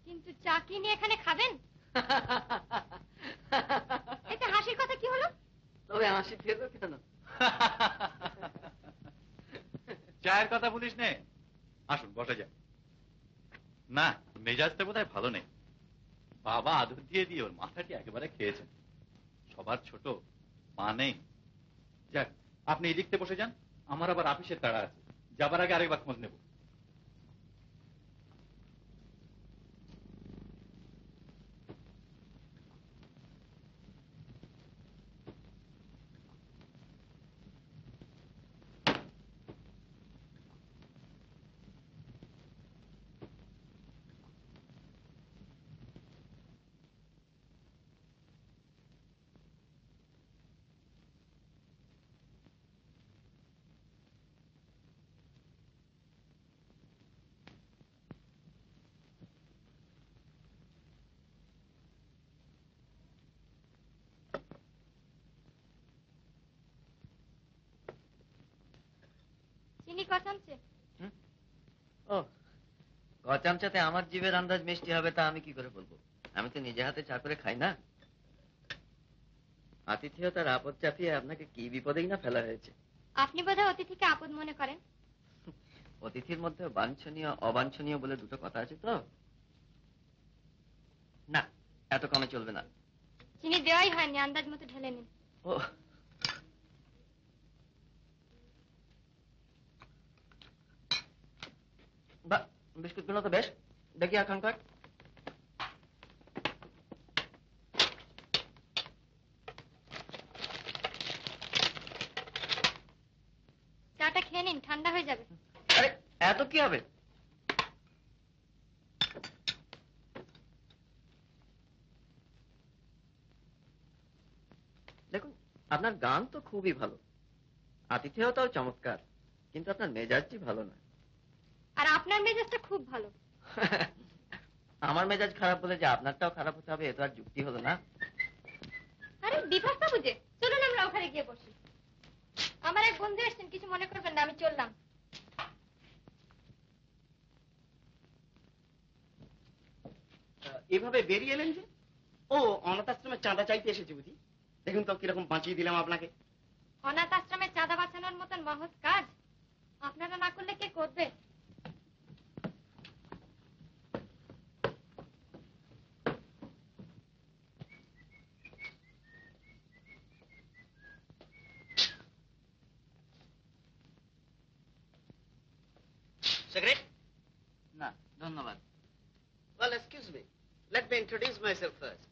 কিন্তু চা কি নিয়ে এখানে খাবেন? এটা হাসির কথা কি হলো? তবে হাসি পেল কেন? চায়ের কথা বলিস নে। আসুন বসে যান। না, মেজাজটা বোধহয় ভালো নেই। বাবা আদর দিয়ে দিয়ে ওর মাথাটি একেবারে খেয়েছেন। সবার ছোট, মা নেই। যাক, আপনি এই দিকতে বসে যান। আমার আবার অফিসের তাড়া আছে, যাবার আগে আরেকবার খোঁজ নেব। চিনি ক চামচে? ও, ক চামচাতে আমার জিভের আন্দাজ মিষ্টি হবে তা আমি কি করে বলবো? আমি তো নিজে হাতে চা করে খাই না। আতিথেয়তার আপদ চাপিয়ে আপনাকে কি বিপদেই না ফেলা হয়েছে। আপনি বোধহয় অতিথিকে আপদ মনে করেন। অতিথির মধ্যে বাঞ্ছনীয় অবাঞ্ছনীয় বলে দুটো কথা আছে তো। না, এত কমে চলবে না। চিনি দেওয়াই হয়নি, আন্দাজ মতো ঢেলে নিন। ও বাহ, বিস্কুটগুলো তো বেশ, দেখি আর খান কয়েক। চাটা খেয়ে নিন, ঠান্ডা হয়ে যাবে। আরে এত কি হবে? দেখুন, আপনার গান তো খুবই ভালো, আতিথেয়তাও চমৎকার, কিন্তু আপনার মেজাজই ভালো না। আর আপনার মেজাজটা খুব ভালো। আমার মেজাজ খারাপ বলে যে আপনারটাও খারাপ হতে হবে, এ তো আর যুক্তি হলো না। আরে বিভাস বাবু যে, চলুন আমরা ওখানে গিয়ে বসি। আমার এক বন্ধু এসেছেন, কিছু মনে করবেন না, আমি চললাম। এভাবে বেরিয়ে এলেন যে? ও অনাথ আশ্রমের চাঁদা চাইতে এসেছে বুঝি? দেখুন তো কিরকম বাঁচিয়ে দিলাম আপনাকে। অনাথ আশ্রমে চাঁদা বাঁচানোর মতন মহৎ কাজ আপনারা না করলে কে করবে? সিগারেট? না ধন্যবাদ। Well, excuse me. Let me introduce myself first.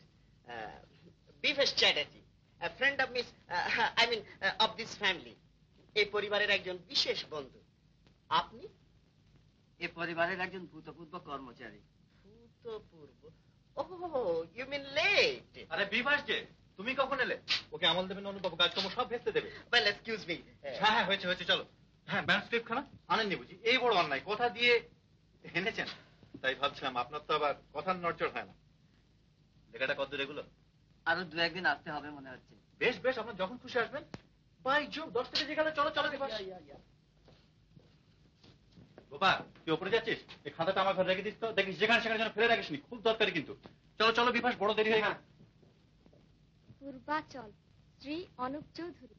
Bifesh Chatterjee, a friend of Miss, of this family. এই পরিবারের একজন বিশেষ বন্ধু। আপনি? এ পরিবারের একজন ভূতপূর্ব কর্মচারী। ভূতপূর্ব? Oh, you mean late? আরে বিভাস যে, তুমি কখন এলে? ওকে আমল দেবেন অনুবাবু, কাজকর্ম সব ভেস্তে দেবে। Well, excuse me. হ্যাঁ হ্যাঁ, হয়েছে হয়েছে, চলো। হ্যাঁ, ম্যানস্ক্রিপ্ট খানা আনেননি বুঝি? এই বড় অন্যায়, কথা দিয়ে এনেছেন। তাই ভাবছিলাম আপনার তো আবার কথার নড়চড় হয় না। লেখাটা কত এগুলো? আরো দু একদিন আসতে হবে মনে হচ্ছে। বেশ বেশ, আপনার যখন খুশি আসবেন। বাই জোর, 10 থেকে যে গেলে চলো চলো বিভাস। গোপাল, তুই ওপরে যাচ্ছিস? এই খাতাটা আমার ঘরে রেখে দিস তো, দেখিস যেখানে সেখানে যেন ফেলে রাখিস নি, খুব দরকারি কিন্তু। চলো চলো বিভাস, বড় দেরি হয়ে গেল। পূর্বাচল, শ্রী অনুপ চৌধুরী।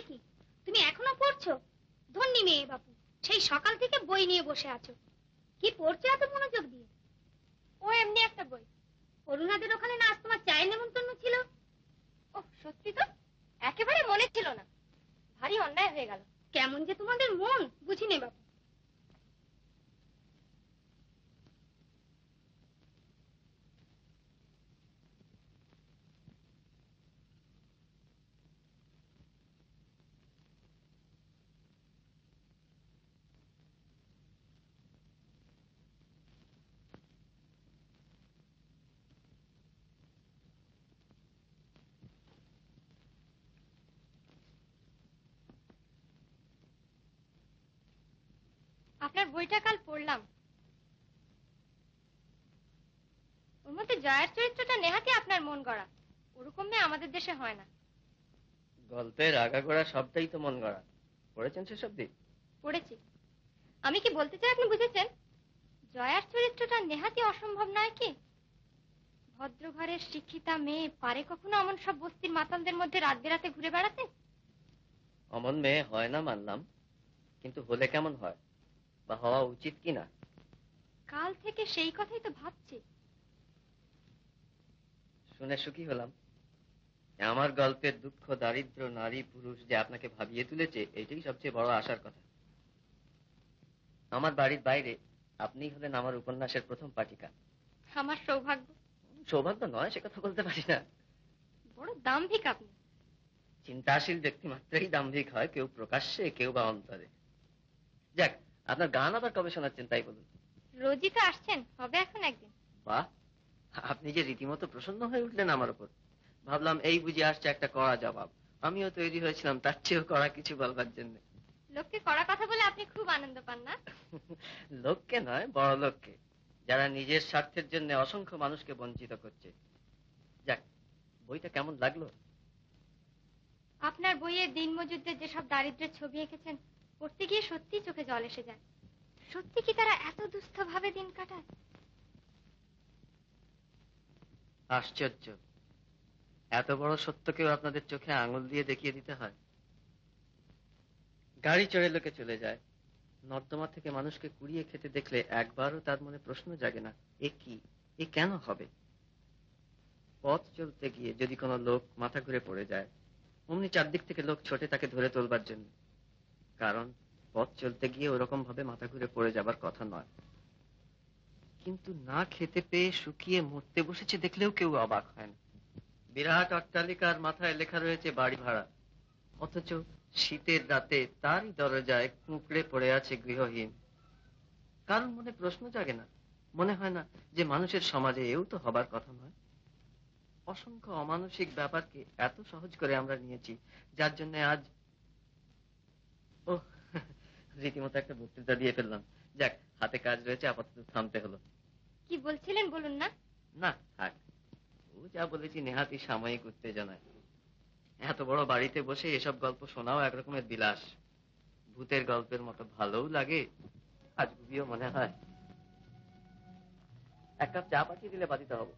কি তুমি এখনো পড়ছো? ধন্যী মেয়ে বাপু, সেই সকাল থেকে বই নিয়ে বসে আছো। কি পড়ছো এত মনোযোগ দিয়ে? ও এমনি একটা বই। অরুণাদের ওখানে না আজ তোমার চায়ের নেমন্তন্ন ছিল? ও সত্যি তো, একেবারে মনে ছিল না। ভারী অন্যায় হয়ে গেল। কেমন যে তোমাদের মন বুঝি নে বাপু। আপনার বইটা কাল পড়লাম, ওর মধ্যে জয়ার চরিত্রটা নেহাতি আপনার মন গড়া। ওরকম মেয়ে আমাদের দেশে হয় না। গল্পের আগাগোড়া সবটাই তো মন গড়া। পড়েছেন সেসব দিক? পড়েছি। আমি কি বলতে চাই আপনি বুঝেছেন? জয়ার চরিত্রটা নেহাতি অসম্ভব নয় কি? ভদ্র ঘরের শিক্ষিতা মেয়ে পারে কখনো অমন সব বস্তির মাতালদের মধ্যে রাত বেরাতে ঘুরে বেড়াতে? অমন মেয়ে হয় না মানলাম, কিন্তু হলে কেমন হয় বা হওয়া উচিত কিনা কাল থেকে সেই কথাই তো ভাবছি। শুনে সুখী হলাম। আমার গল্পের দুঃখ দারিদ্র নারী পুরুষ যে আপনাকে ভাবিয়ে তুলেছে, এটাই সবচেয়ে বড় আশার কথা। আমার বাড়ির বাইরে আপনি হলেন আমার উপন্যাসের প্রথম পাঠিকা। আমার সৌভাগ্য। সৌভাগ্য নয় সে কথা বলতে পারি না। বড় দাম্ভিক আপনি। চিন্তাশীল ব্যক্তি মাত্রই দাম্ভিক হয়, কেউ প্রকাশ্যে কেউ বা অন্তরে। যাক, আপনার গান আবার কবে শোনাচ্ছেন তাই বলুন। রোজই তো আসছেন, হবে এখন একদিন। বাহ, নিজে রীতিমতো প্রসন্ন হয়ে উঠলেন আমার উপর। ভাবলাম এই বুঝে আসছে একটা কড়া জবাব। আমিও তৈরি হয়েছিলাম তার চেয়েও কড়া কিছু বলবার জন্য। লোককে কড়া কথা বলে আপনি খুব আনন্দ পান না? লোককে নয়, বড় লোককে, যারা নিজের স্বার্থের জন্য অসংখ্য মানুষকে বঞ্চিত করছে। যাক, বইটা কেমন লাগলো? আপনার বইয়ে দিনমজুরদের যেসব দারিদ্র্যের ছবি এঁকেছেন, পড়তে গিয়ে সত্যি চোখে জল এসে যায়। সত্যি কি তারা এত দুস্থ ভাবে দিন কাটায়? আশ্চর্য, এত বড় সত্যকেও আপনাদের চোখে আঙুল দিয়ে দেখিয়ে দিতে হয়। গাড়ি চড়ে লোকে চলে যায়, নর্দমা থেকে মানুষকে কুড়িয়ে খেতে দেখলে একবারও তার মনে প্রশ্ন জাগে না, এ কি, এ কেন হবে? পথ চলতে গিয়ে যদি কোনো লোক মাথা ঘুরে পড়ে যায়, অমনি চারদিক থেকে লোক ছোটে তাকে ধরে তোলবার জন্য। কারণ পথ চলতে গিয়ে ওরকম ভাবে মাথা ঘুরে পড়ে যাবার কথা নয়। কিন্তু না খেতে পেয়ে শুকিয়ে মরতে বসেছে দেখলেও কেউ অবাক হয় না। বিরাট অট্টালিকার মাথায় লেখা রয়েছে বাড়ি ভাড়া, অথচ শীতের রাতে তারই দরজায় কুঁকড়ে পড়ে আছে গৃহহীন। কারণ মনে প্রশ্ন জাগে না, মনে হয় না যে মানুষের সমাজে এও তো হবার কথা নয়। অসংখ্য অমানসিক ব্যাপারকে এত সহজ করে আমরা নিয়েছি, যার জন্য আজ ও রীতিমতো একটা বক্তৃতা দিয়ে ফেললাম। যাক, হাতে কাজ রয়েছে, আপাতত থামতে হলো। কি বলছিলেন বলুন না? না থাক, ও যা বলেছি নেহাতি সাময়িক উত্তেজনায়। এত বড় বাড়িতে বসে এসব গল্প শোনাও একরকমের বিলাস। ভূতের গল্পের মতো ভালোও লাগে, আজগুবিও মনে হয়। এক কাপ চা পাঠিয়ে দিলে বাধিতে হবে।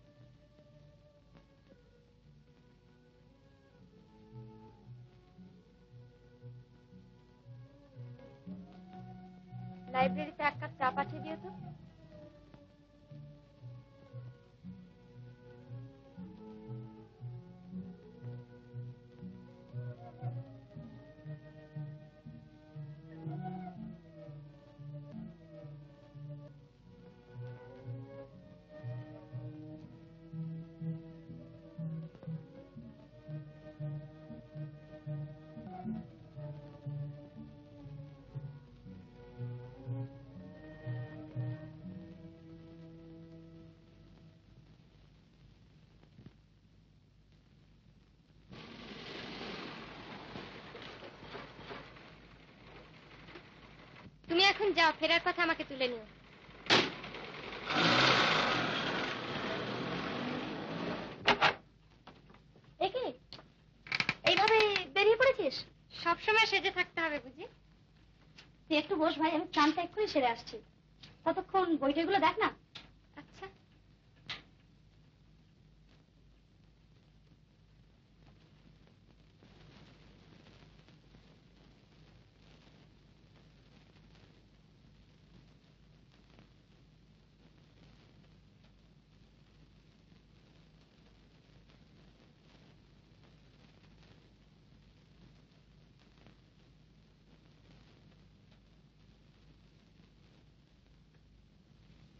লাইব্রেরিতে এক কাপ চা পাঠিয়ে দিও তো। তুমি এখন যাও, ফেরার কথা আমাকে তুলে নিও। একে এইভাবে বেরিয়ে পড়েছিস? সবসময় সেজে থাকতে হবে বুঝি? তুই একটু বস ভাই, আমি চানটা এক্ষুনি সেরে আসছি। ততক্ষণ বইটাগুলো দেখ না। আচ্ছা।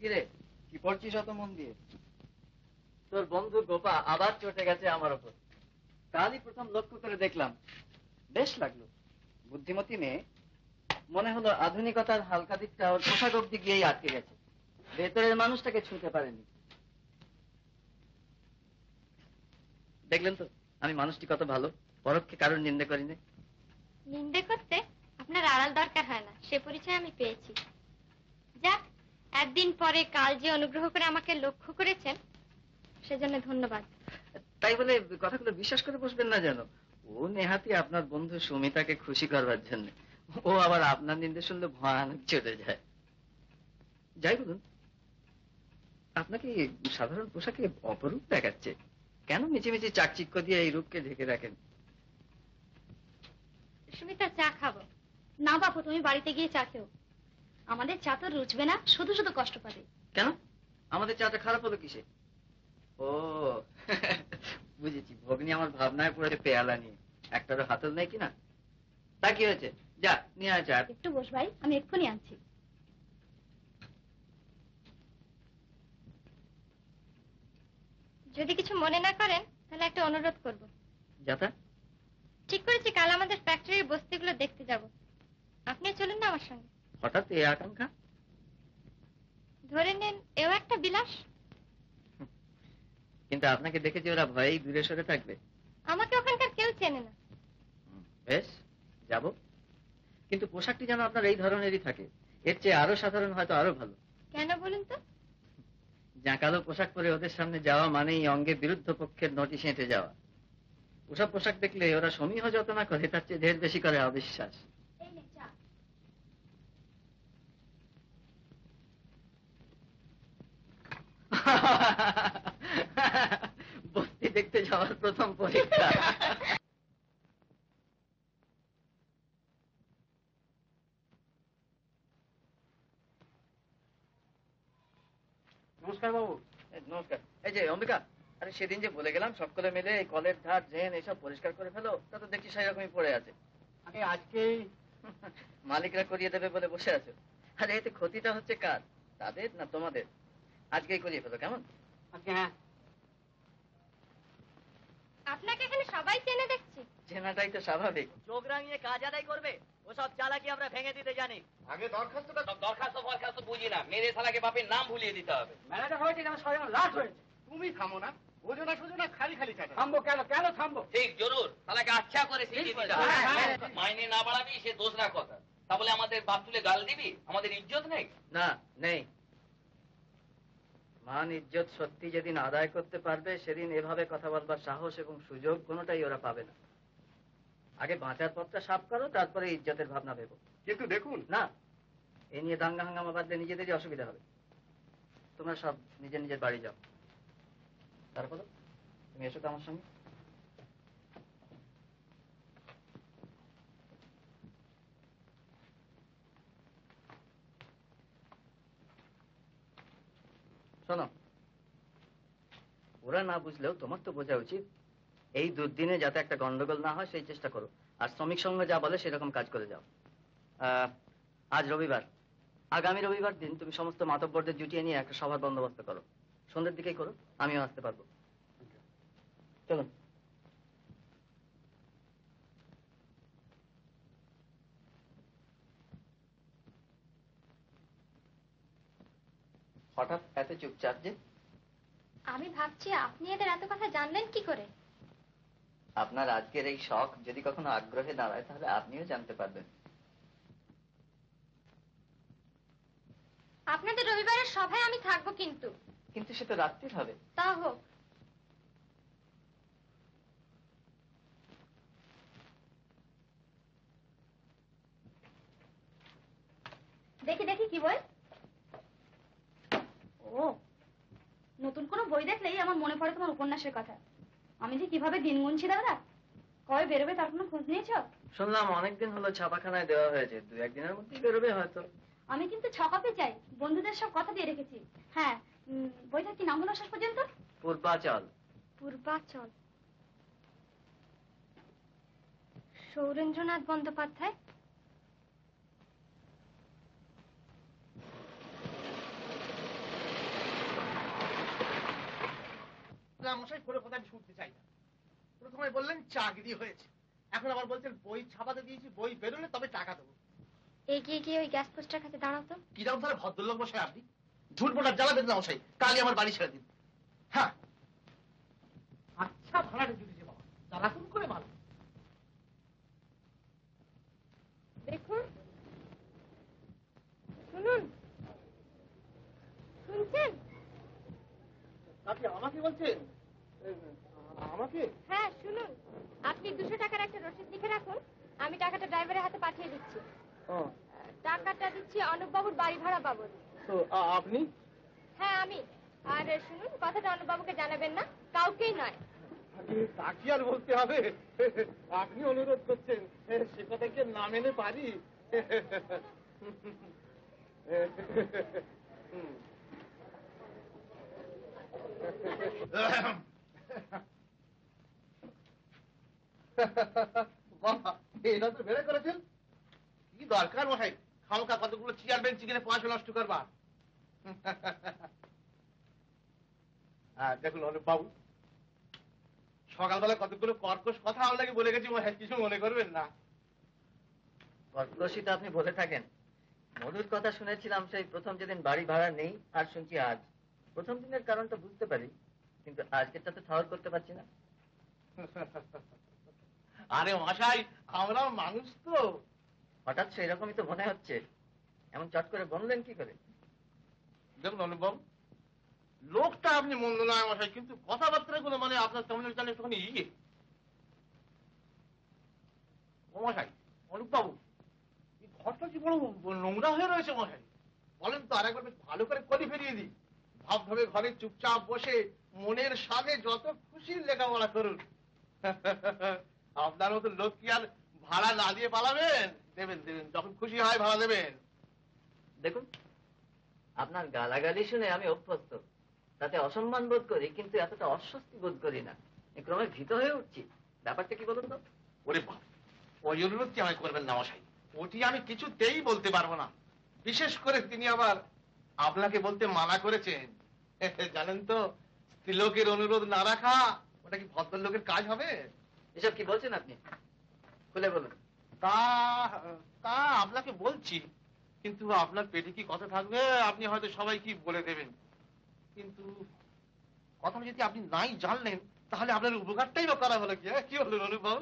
কিরে, কি পড়ছিস অত মন দিয়ে? তোর বন্ধু গোপা আবার চটে গেছে আমার ওপর। কালই প্রথম লক্ষ্য করে দেখলাম, বেশ লাগলো। বুদ্ধিমতী মেয়ে, মনে হলো আধুনিকতার হালকা দিকটা ওর পোশাক অব্দি গিয়েই আটকে গেছে, ভেতরের মানুষটাকে ছুঁতে পারেনি। দেখলেন তো আমি মানুষটি কত ভালো, পরোক্ষে কারোর নিন্দে করি না। নিন্দে করতে আপনার আড়াল দরকার হয় না, সে পরিচয় আমি পেয়েছি। যাক, একদিন পরে কাল যে অনুগ্রহ করে আমাকে লক্ষ্য করেছেন, সেজন্য ধন্যবাদ। তাই বলে কথাগুলো বিশ্বাস করে বসবেন না যেন। ও নেহাতি আপনার বন্ধু সুমিতাকে খুশি করবার জন্য। ও আবার আপনার নিন্দে শুনলে ভয়ানক চলে যায়। যাই বলুন, আপনাকে সাধারণ পোশাকে অপরূপ দেখাচ্ছে। কেন মিছিমিছি চাকচিক্য দিয়ে এই রূপকে ঢেকে রাখেন? সুমিতা, চা খাবো না? বাপু, তুমি বাড়িতে গিয়ে চা খেও। আমাদের চা তো রুচবে না, শুধু শুধু কষ্ট পাবে। কেন? আমাদের চাটা খারাপ হলো কিসে? ও বুঝেছি, ভগ্নী আমার ভাবনায় পড়েছে পেয়ালা নিয়ে। একটারও হাতল নেই কিনা? তা কি হয়েছে, যা নিয়ে আয় চা। একটু বস ভাই, আমি এক্ষুনি আনছি। যদি কিছু মনে না করেন তাহলে একটা অনুরোধ করব। যাতা? ঠিক করেছি কাল আমাদের ফ্যাক্টরির বস্তিগুলো দেখতে যাব। আপনি চলুন না আমার সঙ্গে। হঠাৎ এই আকাঙ্ক্ষা? ধরে নেন এও একটা বিলাস। কিন্তু আপনাকে দেখে যে ওরা ভয়েই দূরে সরে থাকবে। আমাকে ওখানকার কেউ চেনে না। বেশ, যাব, কিন্তু পোশাকটি যেন আপনার এই ধরনেরই থাকে, এর চেয়ে আরো সাধারণ, হয়তো আরো ভালো। কেন বলুন তো? জাঁকালো পোশাক পরে ওদের সামনে যাওয়া মানেই অঙ্গে বিরুদ্ধ পক্ষের নোটিশ এঁটে যাওয়া। ওসব পোশাক দেখলে ওরা সমীহ যত না করে তার চেয়ে ঢের বেশি করে অবিশ্বাস। বস্তি দেখতে যাওয়ার প্রথম পরীক্ষা। নমস্কার বাবু। নমস্কার। এই যে অম্বিকা, আরে সেদিন যে বলে গেলাম সকলে মিলে এই কলের ধার ড্রেন এসব পরিষ্কার করে ফেলো, তা তো দেখছি সেই রকমই পড়ে আছে। আরে আজকেই মালিকরা করিয়ে দেবে বলে বসে আছো। আরে এতে ক্ষতিটা হচ্ছে কার, তাদের না তোমাদের? আজকেই করিয়ে ফেলো, কেমন? আজকে হ্যাঁ। আপনাকে এখানে সবাই চেনে দেখছি। চেনাটাই তো স্বাভাবিক। চোখ রাঙিয়ে কাজ আদায় করবে, ওসব চালাকি আমরা ভেঙে দিতে জানি। আগে দরখাস্তটা দরখাস্ত বুঝি না, মেরে শালাকে বাপের নাম ভুলিয়ে দিতে হবে। ম্যানেজার হয়েছে কেন, সবাই লাট হয়েছে। তুমি থামো না, বোঝো না সোজো না, খালি খালি চাটা। থামবো কেন, কেন থামবো? ঠিক জরুর, শালাকে আচ্ছা করে শিখিয়ে দিতে হবে। হ্যাঁ, হ্যাঁ। মাইনে না বাড়াবি সে দোসরা কথা, তা বলে আমাদের বাপ তুলে গাল দিবি? আমাদের ইজ্জত নেই? না, নেই। মান ইজ্জত সত্যি যেদিন আদায় করতে পারবে সেদিন এভাবে কথা বলবার সাহস এবং সুযোগ কোনোটাই ওরা পাবে না। আগে বাঁচার পথটা সাফ করো, তারপরে ইজ্জতের ভাবনা ভেবো। কিন্তু দেখুন না, এই নিয়ে দাঙ্গা হাঙ্গামা বাঁধলে নিজেদেরই অসুবিধা হবে। তোমরা সব নিজের নিজের বাড়ি যাও। তারপরে তুমি এসো তো আমার সঙ্গে। শোনো, ওরা না বুঝলেও তোমার তো বোঝা উচিত। এই দুর্দিনে যাতে একটা গন্ডগোল না হয় সেই চেষ্টা করো। আর শ্রমিক সংঘ যা বলে সেরকম কাজ করে যাও। আজ রবিবার, আগামী রবিবার দিন তুমি সমস্ত মাতব্বরদের জুটিয়ে নিয়ে একটা সভার বন্দোবস্ত করো। সন্ধ্যের দিকেই করো, আমিও আসতে পারবো। চলুন। হঠাৎ এত চুপচাপ যে? আমি ভাবছি আপনি এদের এত কথা জানলেন কি করে? আপনার আজকের এই শখ যদি কখনো আগ্রহে দাঁড়ায় তাহলে আপনিও জানতে পারবেন। আপনাদের রবিবারের সভায় আমি থাকবো, কিন্তু কিন্তু সে তো রাত্রির হবে। তা হোক। দেখি দেখি কি বই। ও, নতুন কোনো বই দেখলেই আমার মনে পড়ে তোমার উপন্যাসের কথা। আমি যে কিভাবে দিন গুনছি দাদা, কবে বেরোবে তার কোনো খোঁজ নিয়েছ? শুনলাম অনেকদিন হলো ছাপাখানায় দেওয়া হয়েছে, 2-1 দিনের মধ্যেই বেরোবে হয়তো। আমি কিন্তু 6 কপি চাই, বন্ধুদের সব কথা দিয়ে রেখেছি। হ্যাঁ, বইটার কি নাম হলো শেষ পর্যন্ত? পূর্বাচল। পূর্বাচল, সৌরেন্দ্রনাথ বন্দ্যোপাধ্যায়। মশাই কোনো কথা আমি শুনতে চাই না। প্রথমে বললেন চাকরি হয়েছে, এখন আবার বলছেন বই ছাপাতে দিয়েছি, বই বেরোলে তবে টাকা দেবো। এগিয়ে গিয়ে ওই গ্যাস পোস্টার কাছে দাঁড়াও তো। কি দাম তাহলে ভদ্রলোক মশাই আপনি? ঝুট বোটার জ্বালা দেন না মশাই, কালই আমার বাড়ি ছেড়ে দিন। হ্যাঁ, আচ্ছা ভাড়াটা জুটেছে বাবা, জ্বালাতুন করে ভালো। দেখুন, শুনুন, শুনছেন? আপনি আমাকে বলছেন? আমাকে? হ্যাঁ শুনুন, আপনি 200 টাকার একটা রসিদ লিখে রাখুন, আমি টাকাটা ড্রাইভারের হাতে পাঠিয়ে দিচ্ছি। টাকাটা দিচ্ছি অনুপবাবুর বাড়ি ভাড়া বাবদ। তো আপনি? হ্যাঁ আমি। আর শুনুন, কথাটা অনুপবাবুকে জানাবেন না, কাউকেই নয়। তা কি আর বলতে হবে, আপনি অনুরোধ করছেন, সে কথা কি না মেনে পারি? এটা তো বেড়ে করেছেন। কি দরকার মশাই খামোখা কতগুলো চেয়ার বেঞ্চ কিনে পয়সা নষ্ট করবা? দেখুন অনুপ বাবু, সকালবেলা কতগুলো কর্কশ কথা আপনাকে বলে গেছি মশাই, কিছু মনে করবেন না। কর্কশই তো আপনি বলে থাকেন। মধুর কথা শুনেছিলাম সেই প্রথম যেদিন বাড়ি ভাড়া নেই, আর শুনছি আজ। প্রথম দিনের কারণটা বুঝতে পারি, কিন্তু আজকেরটা তো ঠাওর করতে পারছি না। আরে মশাই, আমরা মানুষ তো। হঠাৎ সেরকমই তো মনে হচ্ছে। এমন চট করে বললেন কি করে? দেখুন অনুপম, লোকটা আপনি মন্দ নয় মশাই, কিন্তু কথাবার্তা গুলো মানে আপনার কেমন জানে একটুখানি ইয়ে। ও মশাই, অনুপবাবু, এই ঘরটা কি বড় নোংরা হয়ে রয়েছে মশাই। বলেন তো আরেকবার বেশ ভালো করে কলি ফেরিয়ে দিই। ভাব ভাবে ঘরে চুপচাপ বসে মনের স্বাদে যত খুশি লেখাপড়া করুন। আপনার মতো লোক কি আর ভাড়া না দিয়ে পালাবেন? দেবেন দেবেন, যখন খুশি হয় ভাড়া দেবেন। দেখুন, আপনার গালাগালি শুনে আমি অভ্যস্ত, তাতে অসম্মান বোধ করি, কিন্তু এতটা অস্বস্তি বোধ করি না। ক্রমে ভীত হয়ে উঠছি। ব্যাপারটা কি বলুন তো? ওরে বাপ, ওই অনুরোধ কি আমায় করবেন না মশাই। ওটি আমি কিছুতেই বলতে পারবো না। বিশেষ করে তিনি আবার আপনাকে বলতে মানা করেছেন। জানেন তো, স্ত্রীলোকের অনুরোধ না রাখা ওটা কি ভদ্রলোকের কাজ হবে? এসব কি বলছেন আপনি? খুলে বলুন। তা তা আপনাকে বলছি, কিন্তু আপনার পেটে কি কথা থাকবে? আপনি হয়তো সবাই কি বলে দেবেন। কিন্তু কথা যদি আপনি নাই জানলেন, তাহলে আপনার উপকারটাই বা করা হলো কি? কি হলো অনুভব?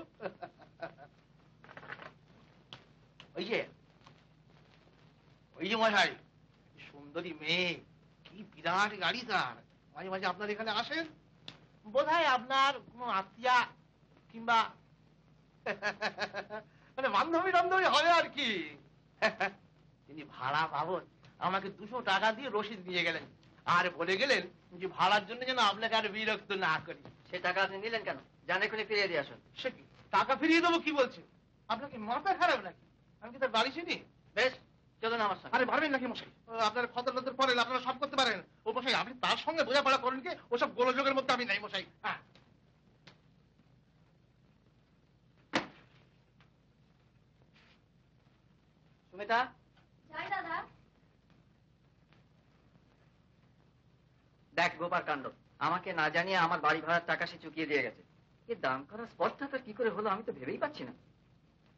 ওই যে মশাই, সুন্দরী মেয়ে, কি বিরাট গাড়ি তার। মাঝে মাঝে আপনার এখানে আসেন, বোধহয় আপনার কোনো আত্মীয়া কিংবা মানে বান্ধবী টান্ধবী হবে আর কি। তিনি ভাড়া বাবদ আমাকে 200 টাকা দিয়ে রসিদ দিয়ে গেলেন, আর বলে গেলেন যে ভাড়ার জন্য যেন আপনাকে আর বিরক্ত না করি। সে টাকা আপনি নিলেন কেন? জানে খুলে ফিরিয়ে দিয়ে আসুন। সে কি টাকা ফিরিয়ে দেবো কি বলছে? আপনাকে মাথা খারাপ নাকি? আমি কি তার বাড়ি চিনি? বেশ, চলুন আমার সঙ্গে। আরে পারবেন নাকি মশাই? আপনার খতর নতর পড়েন, আপনারা সব করতে পারেন। ও মশাই, আপনি তার সঙ্গে বোঝাপড়া করেন কি? ওসব গোলযোগের মধ্যে আমি নাই মশাই। হ্যাঁ, সুমিতা, যাই দাদা। দেখ গোপার কাণ্ড। আমাকে না জানিয়ে আমার বাড়ি ভাড়ার টাকা সে চুকিয়ে দিয়ে গেছে। এ দাম করা স্পর্ধা তার কি করে হলো আমি তো ভেবেই পাচ্ছি না।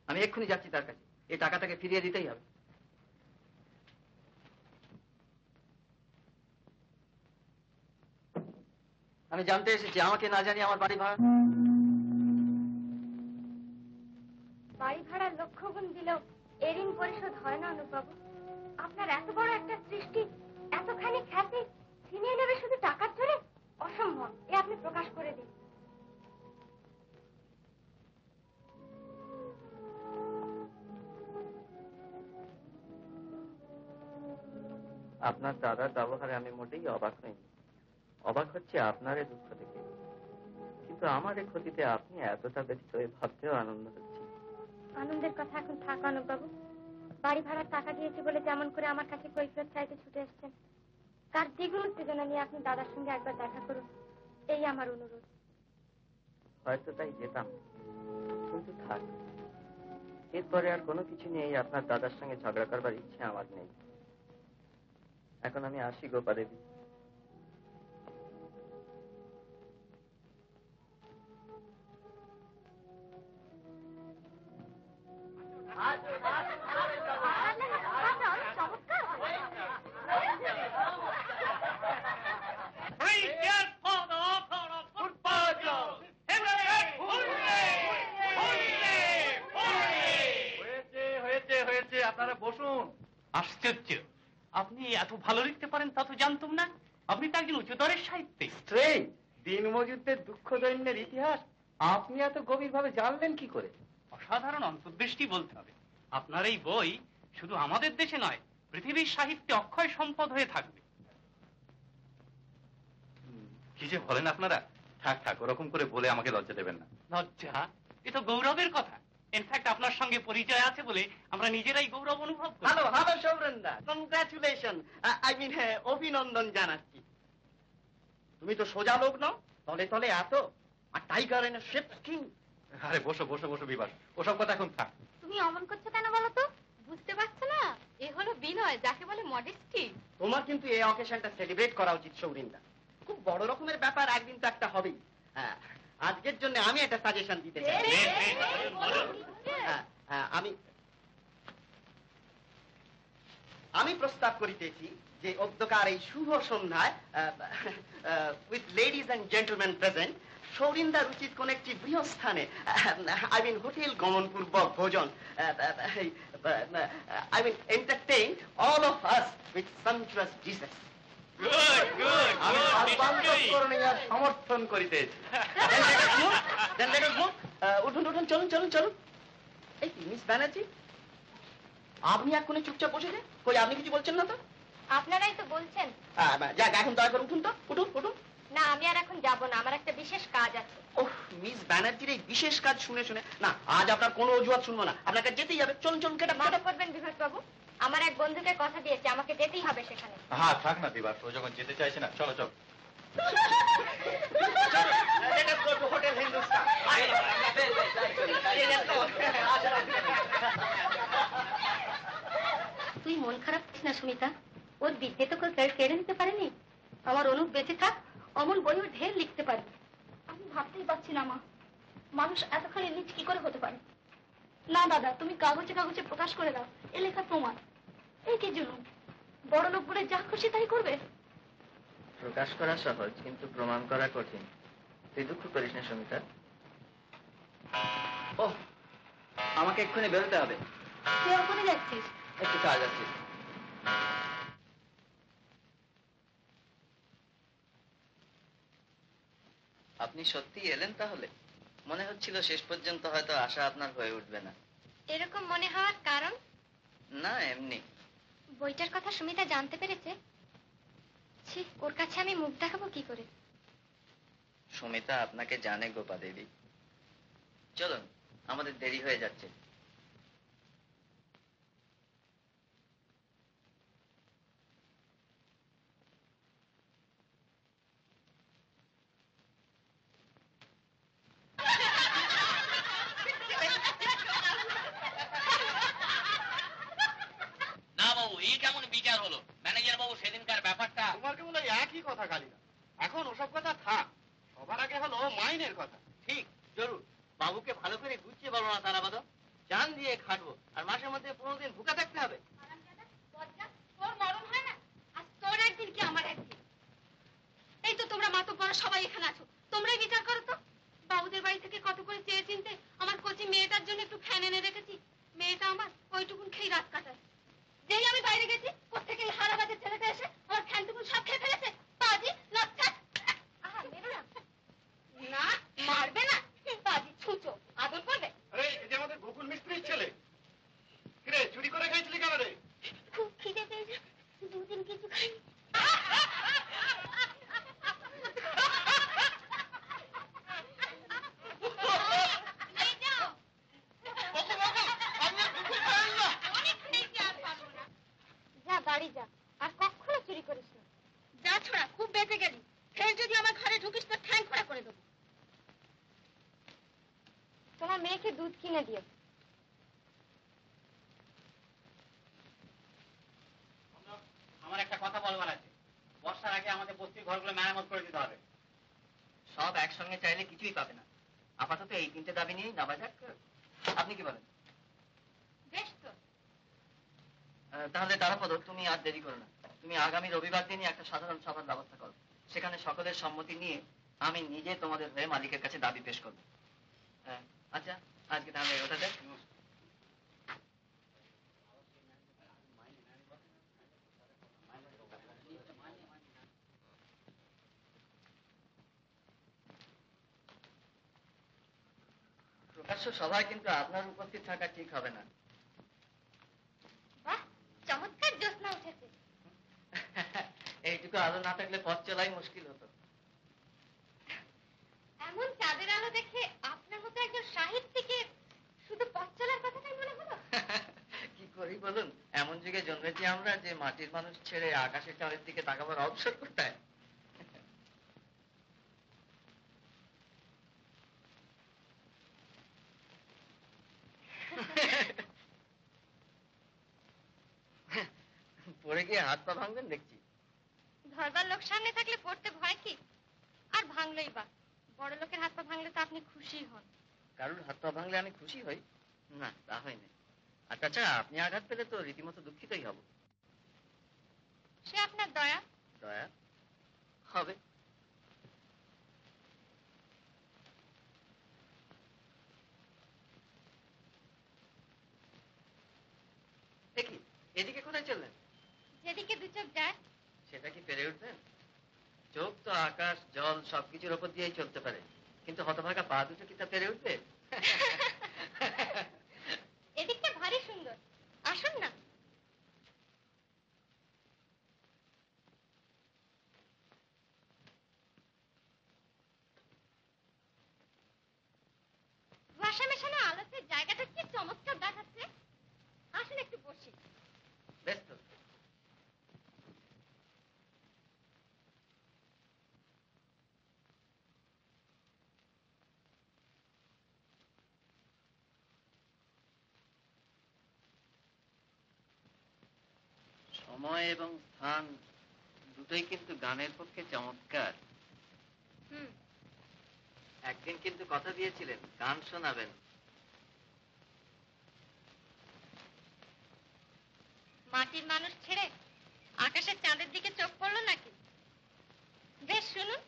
আমি এক্ষুনি যাচ্ছি তার কাছে। এই টাকা তাকে ফিরিয়ে দিতেই হবে। আমি জানতে এসেছি, আমাকে না জানিয়ে আমার বাড়ি ভাড়া। বাড়ি ভাড়ার লক্ষ গুণ দিলেও এ ঋণ পরিশোধ হয় না অনুবাবু। আপনার এত বড় একটা সৃষ্টি, এতখানি খ্যাতি ছিনিয়ে নেবে শুধু টাকার জোরে? অসম্ভব। এ আপনি প্রকাশ করে দিন। আপনার দাদার ব্যবহারে আমি মোটেই অবাক হইনি। অবাক হচ্ছে আপনার এ দুঃখ দেখে। কিন্তু আমার এই ক্ষতিতে আপনি এতটা ব্যথিত হয়ে ভাবতেও আনন্দ হচ্ছে। আনন্দের কথা এখন থাক অনুবাবু। বাড়ি ভাড়ার টাকা দিয়েছি বলে যেমন করে আমার কাছে কৈফিয়ত চাইতে ছুটে এসছেন, তার দ্বিগুণ উত্তেজনা নিয়ে আপনি দাদার সঙ্গে একবার দেখা করুন, এই আমার অনুরোধ। হয়তো তাই যেতাম, কিন্তু থাক, এরপরে আর কোনো কিছু নিয়েই আপনার দাদার সঙ্গে ঝগড়া করবার ইচ্ছে আমার নেই। এখন আমি আসি গোপা দেবী। আপনারা বসুন। আশ্চর্য, আপনি এত ভালো লিখতে পারেন তা তো জানতাম না। আপনি তো একজন উচ্চতরের সাহিত্যিক। দিনমজুরদের দুঃখ দৈন্যের ইতিহাস আপনি এত গভীর ভাবে জানলেন কি করে? অসাধারণ অন্তর্দৃষ্টি বলতে হবে। আপনার এই বই শুধু আমাদের দেশে নয়, পৃথিবীর সাহিত্যে অক্ষয় সম্পদ হয়ে থাকবে। কি যে বলেন আপনারা! থাক থাক, ওরকম করে বলে আমাকে লজ্জা দেবেন না। লজ্জা? এ তো গৌরবের কথা। ইনফ্যাক্ট আপনার সঙ্গে পরিচয় আছে বলে আমরা নিজেরাই গৌরব অনুভব করি। হ্যালো হ্যালো সৌরেন্দা, কংগ্রাচুলেশন, আই মিন অভিনন্দন জানাচ্ছি। তুমি তো সোজা লোক নও, তলে তলে এত, আর টাইগার এনে শেপ স্কিন। আরে বসো বসো বসো বিভাস, ওসব কথা এখন থাক। তুমি অমন করছো কেন বলো তো? বুঝতে পারছো না? এ হলো বিনয়, যাকে বলে মডেস্টি। তোমার কিন্তু এই অকেশনটা সেলিব্রেট করা উচিত সৌরিন্দা। খুব বড় রকমের ব্যাপার, একদিন তো একটা হবেই। হ্যাঁ, আজকের জন্য আমি একটা সাজেশন দিতে চাই। আমি প্রস্তাব করিতেছি যে অধ্যকার এই শুভ সন্ধ্যায় with ladies and gentleman present সৌরিন্দার উচিত কোন একটি বৃহস্থানে আই মিন হোটেল গমনপূর্বক ভোজন I mean entertain all of us with sumptuous dishes. আমি সর্বান্তঃকরণে ইহার সমর্থন করিতেছি। উঠুন উঠুন, চলুন চলুন চলুন। এই কি মিস ব্যানার্জি, আপনি এক্ষুনি চুপচাপ বসে যে, কই আপনি কিছু বলছেন না তো? আপনারাই তো বলছেন। যাক, এখন দয়া করে উঠুন তো, উঠুন উঠুন। না, আমি আর এখন যাব না, আমার একটা বিশেষ কাজ আছে। ওহ, মিস ব্যানার্জির এই বিশেষ কাজ শুনে শুনে না, আজ আপনার কোনো অজুহাত শুনবো না, আপনাকে যেতেই হবে। চলুন চলুন, কেটে মাফ করবেন বিভাস বাবু, আমার এক বন্ধুকে কথা দিয়েছে আমাকে যেতেই হবে সেখানে। হ্যাঁ থাক না দিবা, ও যখন যেতে চাইছে না, চলো চলো। হোটেল হিন্দুস্তান। তুই মন খারাপ করিস না সুমিতা, ওর বিদ্যে তো কেউ কেড়ে নিতে পারেনি। আমার অনুপ বেঁচে থাক, অমল বইও ঢের লিখতে পারবে। আমি ভাবতেই পারছি না মা, মানুষ এতখানি নিচ কি করে হতে পারে। না দাদা, তুমি কাগজে কাগজে প্রকাশ করে দাও, এ লেখা প্রমাণ। এই কি জুলুম, বড় লোক বলে যা খুশি তাই করবে। প্রকাশ করা সহজ, কিন্তু প্রমাণ করা কঠিন। তুই দুঃখ করিস না সুমিতা। ও, আমাকে এক্ষুনি বেরোতে হবে। তুই ওখানে যাচ্ছিস? একটু কাজ আছে। আপনি সত্যি এলেন তাহলে? মনে হচ্ছিল শেষ পর্যন্ত হয়তো আশা আপনার হয়ে উঠবে না। এরকম মনে হওয়ার কারণ? না, এমনি। বইটার কথা সুমিতা জানতে পেরেছে? ছি, ওর কাছে আমি মুখ দেখাবো কি করে? সুমিতা আপনাকে জানে গোপা দেবী। চলুন, আমাদের দেরি হয়ে যাচ্ছে। না বাবু, এই কেমন বিচার হলো? ম্যানেজার বাবু সেদিনকার ব্যাপারটা। তোমার কেবল ওই একই কথা কালিদা। এখন ওসব কথা থাক, সবার আগে হলো মাইনের কথা। ঠিক, জরুর। বাবুকে ভালো করে গুছিয়ে বলো না তারাবাদ। জান দিয়ে খাটবো, আর মাসের মধ্যে 15 দিন ভুকা থাকতে হবে। তোর মরণ হয় না, আজ তোর একদিন কি আমার একদিন। এই তো তোমরা মাতব্বর সবাই এখানে আছো, তোমরাই বিচার করো তো। বাবুদের বাড়ি থেকে কত করে চেয়ে চিনতে আমার কচি মেয়েটার জন্য একটু ফ্যান এনে রেখেছি। মেয়েটা আমার ওইটুকুন খেয়ে রাত কাটায়। যেই আমি বাইরে গেছি, কোত্থেকে এই হারাবাজের ছেলেটা এসে আমার ফ্যানটুকুন সব খেয়ে ফেলেছে। পাজি লজ্জা। আহা, মেরো না। না, মারবে না। পাজি ছুঁচো, আদর করবে। আরে, এই যে আমাদের গোকুল মিস্ত্রির ছেলে। কিরে, চুরি করে খাইছিলি কেন রে? খুব খিদে পেয়েছে, দুদিন কিছু খাইনি। যা বাড়ি যা, আর কখনো চুরি করিস না। যা ছোড়া, খুব বেঁচে গেলি। ফের যদি আমার ঘরে ঢুকিস তো ঠ্যাং খোড়া করে দেবো। তোমার মেয়েকে দুধ কিনে দিও। আমার একটা কথা বলবার আছে, বর্ষার আগে আমাদের বস্তির ঘরগুলো মেরামত করে দিতে হবে। সব একসঙ্গে চাইলে কিছুই পাবে না। আপাতত এই 3টে দাবি নিয়েই নামা যাক। আপনি কি বলেন? বেশ তো। তাহলে তারাপদ, তুমি আর দেরি করো না। তুমি আগামী রবিবার দিনই একটা সাধারণ সভার ব্যবস্থা করো। সেখানে সকলের সম্মতি নিয়ে আমি নিজে তোমাদের হয়ে মালিকের কাছে দাবি পেশ করবো। আচ্ছা, আজকে তাহলে ওটা দেখ। প্রকাশ্য সভায় কিন্তু আপনার উপস্থিত থাকা ঠিক হবে না। বাহ, চমৎকার জ্যোৎস্না উঠেছে। এইটুকু আলো না থাকলে পথ চলাই মুশকিল হতো। এমন চাঁদের আলো দেখে আপনার মতো একজন সাহিত্যিকের শুধু পথ চলার কথাটাই মনে হলো। কি করি বলুন, এমন যুগে জন্মেছি আমরা যে মাটির মানুষ ছেড়ে আকাশের চাঁদের দিকে তাকাবার অবসর কোথায়। পড়ে গিয়ে হাত পা ভাঙবেন দেখছি। ধরবার লোক সামনে থাকলে পড়তে ভয় কি? আর ভাঙলেই বা, বড় লোকের হাত পা ভাঙলে তো আপনি খুশি হন। কারুর হাত পা ভাঙলে আমি খুশি হই না, তা হয় না। আর তাছাড়া আপনি আঘাত পেলে তো রীতিমতো দুঃখিতই হব। সে আপনার দয়া। দয়া হবে। দেখি এদিকে কোথায় চললেন? যেদিকে দু চোখ যায়। সেটা কি পেরে উঠবেন? চোখ তো আকাশ জল সবকিছুর ওপর দিয়েই চলতে পারে, কিন্তু হতভাগা পা দুটো কি তা পেরে উঠবে? এদিকটা ভারী সুন্দর, আসুন না। কুয়াশা মেশানো আলোতে জায়গাটা কি চমৎকার দেখাচ্ছে। আসুন একটু বসি। বেশ তো। সময় এবং স্থান দুটোই কিন্তু গানের পক্ষে চমৎকার। একদিন কিন্তু কথা দিয়েছিলেন গান শোনাবেন। মাটির মানুষ ছেড়ে আকাশের চাঁদের দিকে চোখ পড়লো নাকি? বেশ শুনুন।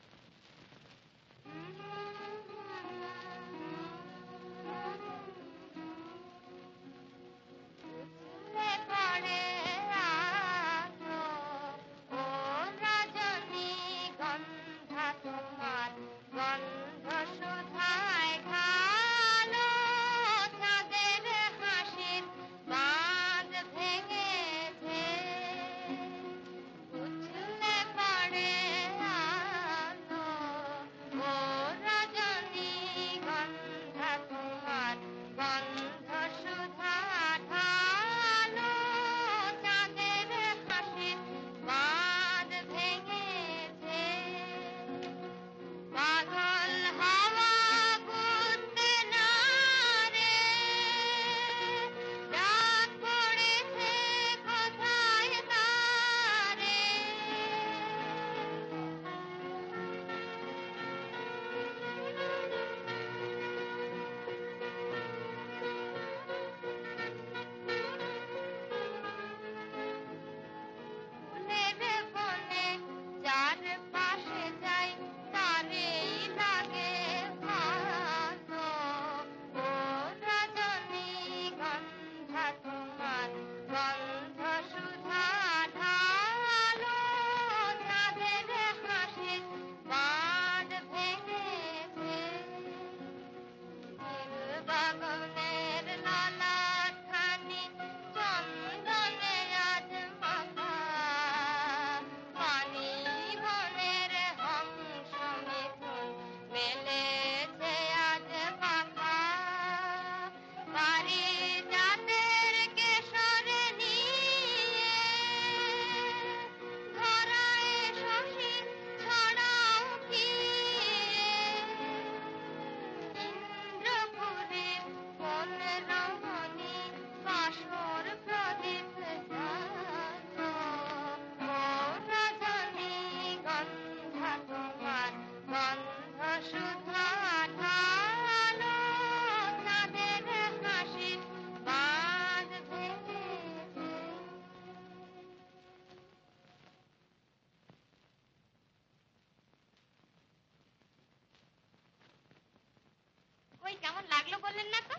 কেমন লাগলো বললেন না তো?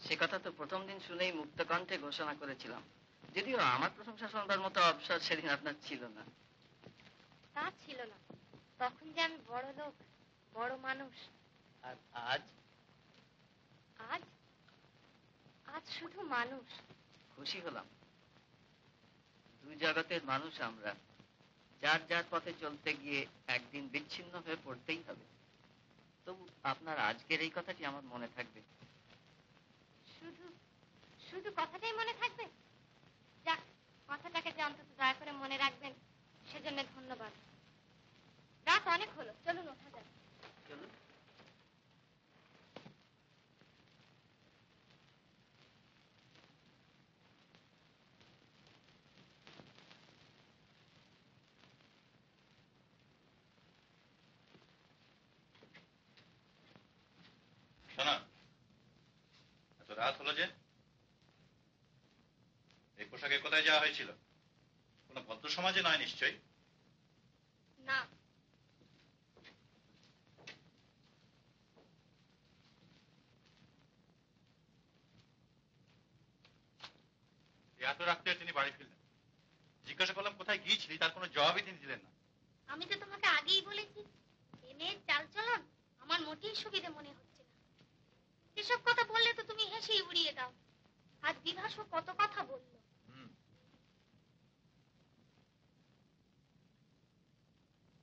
সে কথা তো প্রথম দিন শুনেই মুক্ত কণ্ঠে ঘোষণা করেছিলাম, যদিও আমার প্রশংসা শোনবার মতো অবসর সেদিন আপনার ছিল না। তা ছিল না, তখন যে আমি বড় লোক, বড় মানুষ। আর আজ? আজ আজ শুধু মানুষ। খুশি হলাম। দুই জগতের মানুষ আমরা, যার যার পথে চলতে গিয়ে একদিন বিচ্ছিন্ন হয়ে পড়তেই হবে। তবু আপনার আজকের এই কথাটি আমার মনে থাকবে। শুধু শুধু কথাটাই মনে থাকবে? যাক, কথাটাকে যে অন্তত দয়া করে মনে রাখবেন সেজন্য ধন্যবাদ। রাত অনেক হলো, চলুন ওঠা যাক। চলুন। শোনা, এত রাত হলো যে? এই পোশাকে কোথায় যাওয়া হয়েছিল? কোনো ভদ্র সমাজে নয় নিশ্চয়ই? না, এত রাত্রে তিনি বাড়ি ফিরলেন। জিজ্ঞাসা করলাম কোথায় গিয়েছিলি, তার কোনো জবাবই তিনি দিলেন না। আমি তো তোমাকে আগেই বলেছি এ মেয়ের চালচলন আমার মোটেই সুবিধে মনে হচ্ছে না। এসব কথা বললে তো তুমি হেসেই উড়িয়ে দাও। আজ বিভাসও কত কথা বললো।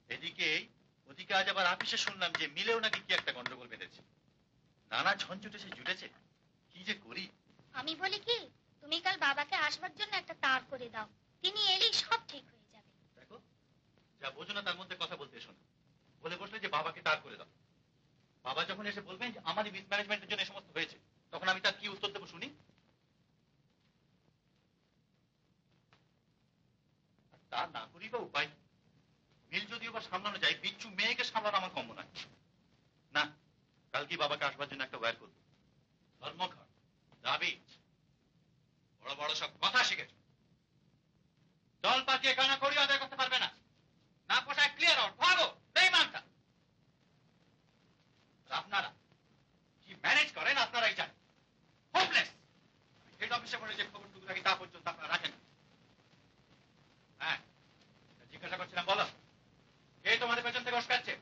এদিকে ওদিকে আজ আবার আপিসে শুনলাম যে মিলেও নাকি কি একটা গন্ডগোল বেঁধেছে। নানা ঝঞ্ঝুটে সে জুটেছে, কি যে করি। আমি বলি কি, তুমি কাল বাবাকে আসবার জন্য একটা তার করে দাও, তিনি এলেই সব ঠিক হয়ে যাবে। দেখো, যা বোঝো না তার মধ্যে কথা বলতে এসো না। বলে বসলে যে বাবাকে তার করে দাও। বাবা যখন এসে বলবেন যে আমারই মিসম্যানেজমেন্টের জন্য এই সমস্ত হয়েছে, তখন আমি তার কি উত্তর দেবো শুনি? আর তা না করি বা উপায় কি? মিল যদিও বা সামলানো যায়, বিচ্ছু মেয়েকে সামলানো আমার কম্য নয়। না, কালকে বাবাকে আসবার জন্য একটা ওয়্যার করবো। ধর্মঘট, দাবি, বড় বড় সব কথা শিখেছ। দল পাকিয়ে কানা করি আদায় করতে পারবে না। না পোষায় ক্লিয়ার আউট, ভাগো বেঈমানটা। আপনারা কি ম্যানেজ করেন আপনারাই জানেন। হোপলেস। হেড অফিসে বলে যে খবরটুকু রাখি তা পর্যন্ত আপনারা রাখেন। হ্যাঁ, জিজ্ঞাসা করছিলাম, বলো কে তোমাদের পেছন থেকে উস্কাচ্ছে?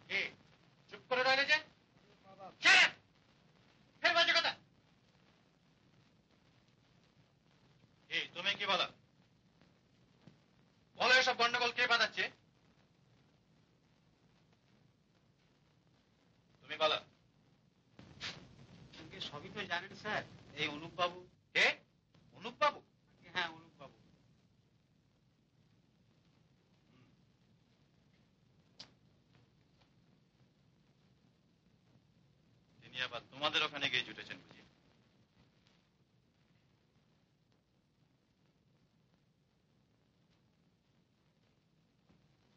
কে? চুপ করে রইলে যে? ফের বাজে কথা। তুমি কি বলো? বলো এসব গন্ডগোল কে বাঁধাচ্ছে? তুমি বলো। সবই তো জানেন স্যার, এই অনুপ বাবু। কে? অনুপ বাবু? হ্যাঁ, অনুপ বাবু। তিনি আবার তোমাদের ওখানে গিয়ে জুটেছেন বুঝি?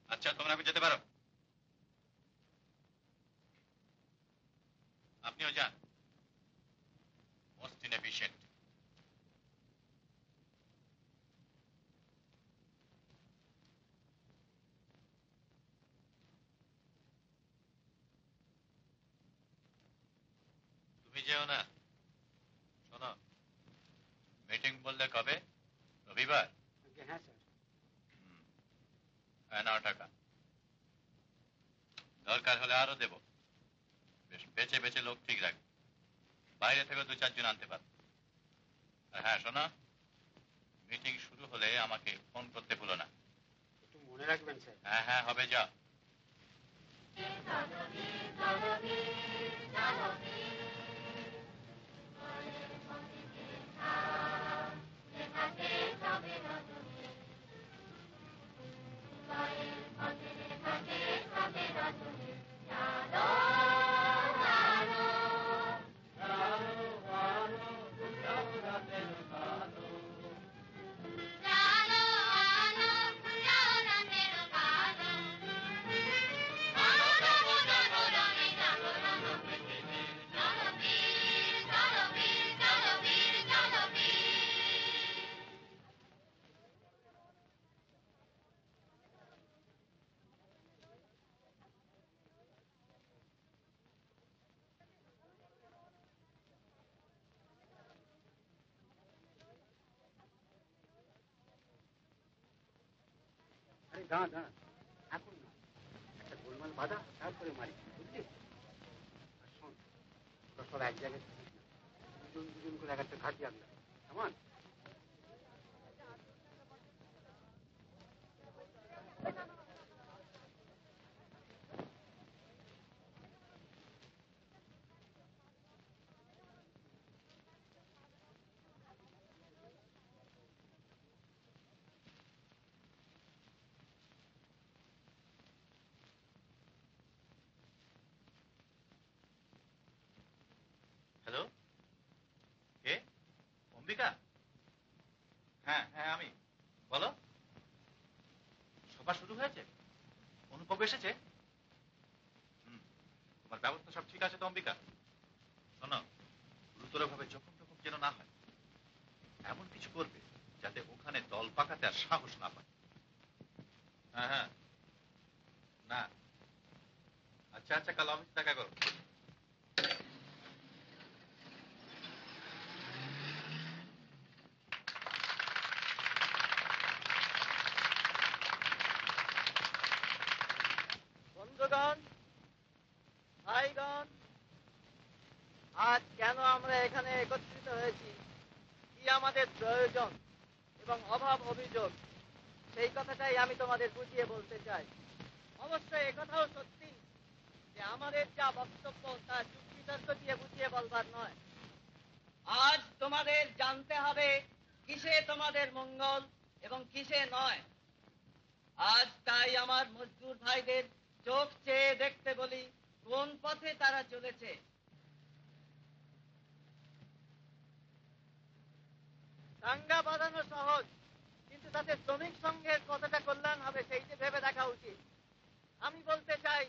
আচ্ছা, তোমরা এখন যেতে পারো। আপনিও যান। Most inefficient. তুমি যেও না। শোনো, মিটিং বললে কবে? রবিবার? হ্যাঁ স্যার। নাও টাকা। দরকার হলে আরো দেব। বেশ বেছে বেছে লোক ঠিক রাখবে। বাইরে থেকে 2-4 জন আনতে পারো। আর হ্যাঁ শোনো, মিটিং শুরু হলে আমাকে ফোন করতে ভুলো না। একটু মনে রাখবেন স্যার। হ্যাঁ হ্যাঁ, হবে, যাও। আরে দাঁড়া দাঁড়া, এখন না, একটা গোলমাল বাঁধা, তারপরে মারি, বুঝলি? আর শোন, তোরা সব এক জায়গায় থাকিস না, দুজন দুজন করে এক একটা ঘাটি আনবে, কেমন? হ্যালো, কে? অম্বিকা? হ্যাঁ হ্যাঁ, আমি। বলো। সভা শুরু হয়েছে? অনুপবাবু এসেছে? তোমার ব্যবস্থা সব ঠিক আছে তো অম্বিকা? শোনো, গুরুতরভাবে যখন তখন যেন না হয়। এমন কিছু করবে যাতে ওখানে দল পাকাতে আর সাহস না পায়। হ্যাঁ হ্যাঁ, না আচ্ছা আচ্ছা, কাল অফিসে দেখা করো। বন্ধুগণ, ভাইগণ, আজ কেন আমরা এখানে একত্রিত হয়েছি, কি আমাদের প্রয়োজন এবং অভাব অভিযোগ, সেই কথাটাই আমি তোমাদের বুঝিয়ে বলতে চাই। অবশ্যই একথাও সত্যি যে আমাদের যা বক্তব্য তা যুক্তিতর্ক দিয়ে বুঝিয়ে বলবার নয়। আজ তোমাদের জানতে হবে কিসে তোমাদের মঙ্গল এবং কিসে নয়। আজ তাই আমার মজদুর ভাইদের চোখ চেয়ে দেখতে বলি কোন পথে তারা চলেছে। দাঙ্গা বাঁধানো সহজ, কিন্তু তাতে শ্রমিক সংঘের কতটা কল্যাণ হবে সেইটি ভেবে দেখা উচিত। আমি বলতে চাই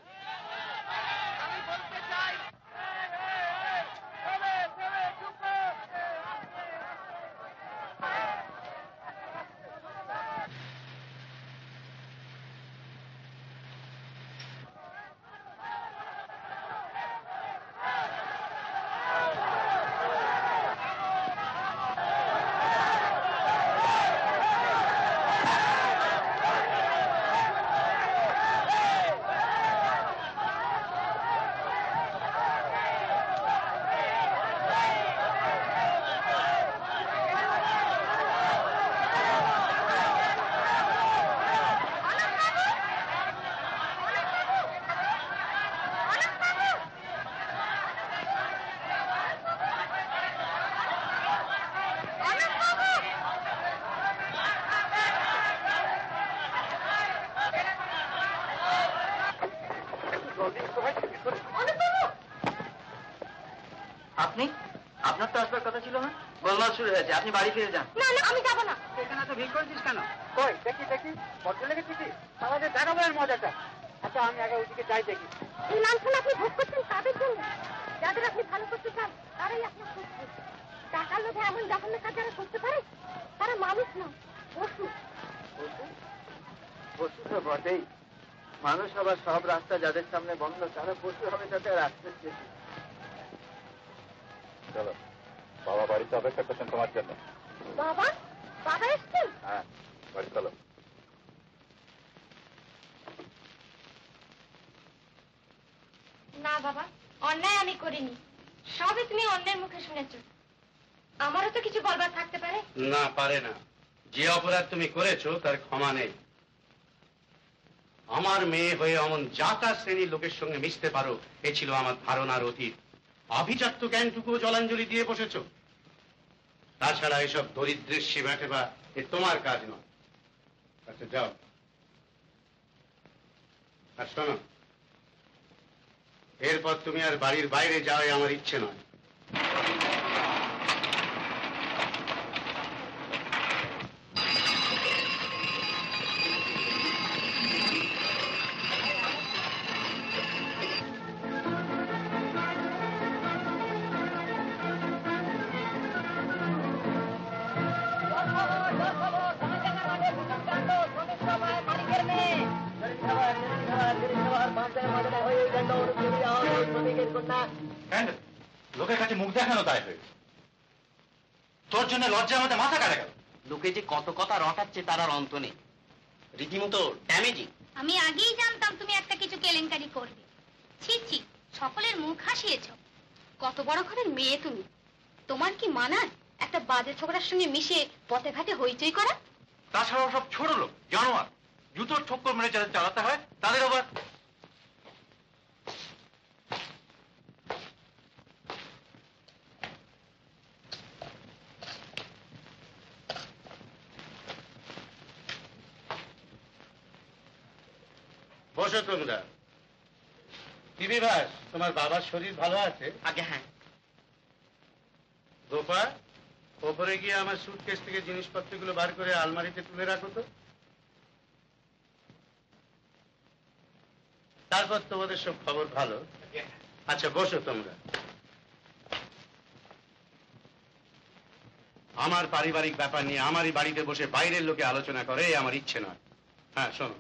আপনি, আপনার তো আসবার কথা ছিল না। গোলমাল শুরু হয়েছে, আপনি বাড়ি ফিরে যান। না না, আমি যাবো না। এখানে তো ভিড় করেছিস কেন? কই দেখি দেখি, বদলে লেগেছি কি? আমাদের দেখাবো এর মজাটা। আচ্ছা আমি আগে ওইদিকে যাই দেখি। এই লাঞ্ছনা আপনি ভোগ করছেন তাদের জন্য, যাদের আপনি ভালো করতে চান তারাই আপনার শত্রু। টাকার লোভে এমন জঘন্য কাজ যারা করতে পারে তারা মানুষ না, পশু। পশু তো বটেই। মানুষ আবার সব রাস্তা যাদের সামনে বন্ধ, তারা পশু হবে তাতে রাস্তার চেয়ে। চলো, বাবা বাড়িতে অপেক্ষা করছেন তোমার জন্য। বাবা, বাবা এসছেন? হ্যাঁ, বাড়ি চলো। না বাবা, অন্যায় আমি করিনি, সবই তুমি অন্যের মুখে শুনেছো। আমারও তো কিছু বলবার থাকতে পারে। না, পারে না। যে অপরাধ তুমি করেছো তার ক্ষমা নেই। আমার মেয়ে হয়ে অমন জাতা শ্রেণীর লোকের সঙ্গে মিশতে পারো, এ ছিল আমার ধারণার অতীত। অভিজাত্য জ্ঞানটুকুও জলাঞ্জলি দিয়ে বসেছ। তাছাড়া এসব দরিদ্রের সেবা টেবা এ তোমার কাজ নয়। আচ্ছা যাও। আর শোনো, এরপর তুমি আর বাড়ির বাইরে যাওয়াই আমার ইচ্ছে নয়। লোকের কাছে মুখ দেখানো তাই হয়েছে। তোর জন্য লজ্জা আমাদের মাথা কাটা গেল। লোকে যে কত কথা রটাচ্ছে তার আর অন্ত নেই, রীতিমতো ড্যামেজিং। আমি আগেই জানতাম তুমি একটা কিছু কেলেঙ্কারি করবে। ছি ছি, সকলের মুখ হাসিয়েছ। কত বড় ঘরের মেয়ে তুমি, তোমার কি মানায় একটা বাজে ছোকরার সঙ্গে মিশে পথে ঘাটে হইচই করা? তাছাড়াও সব ছোট লোক, জানোয়ার। জুতোর ঠক্কর মেরে যাদের চালাতে হয় তাদের আবার বসো তোমরা। কি বিভাস, তোমার বাবার শরীর ভালো আছে? আগে হ্যাঁ। গোপা, ওপরে গিয়ে আমার সুটকেস থেকে জিনিসপত্রগুলো বার করে আলমারিতে তুলে রাখো তো। তারপর তোমাদের সব খবর ভালো। আচ্ছা বসো তোমরা। আমার পারিবারিক ব্যাপার নিয়ে আমারই বাড়িতে বসে বাইরের লোকে আলোচনা করে আমার ইচ্ছে নয়। হ্যাঁ শোনো,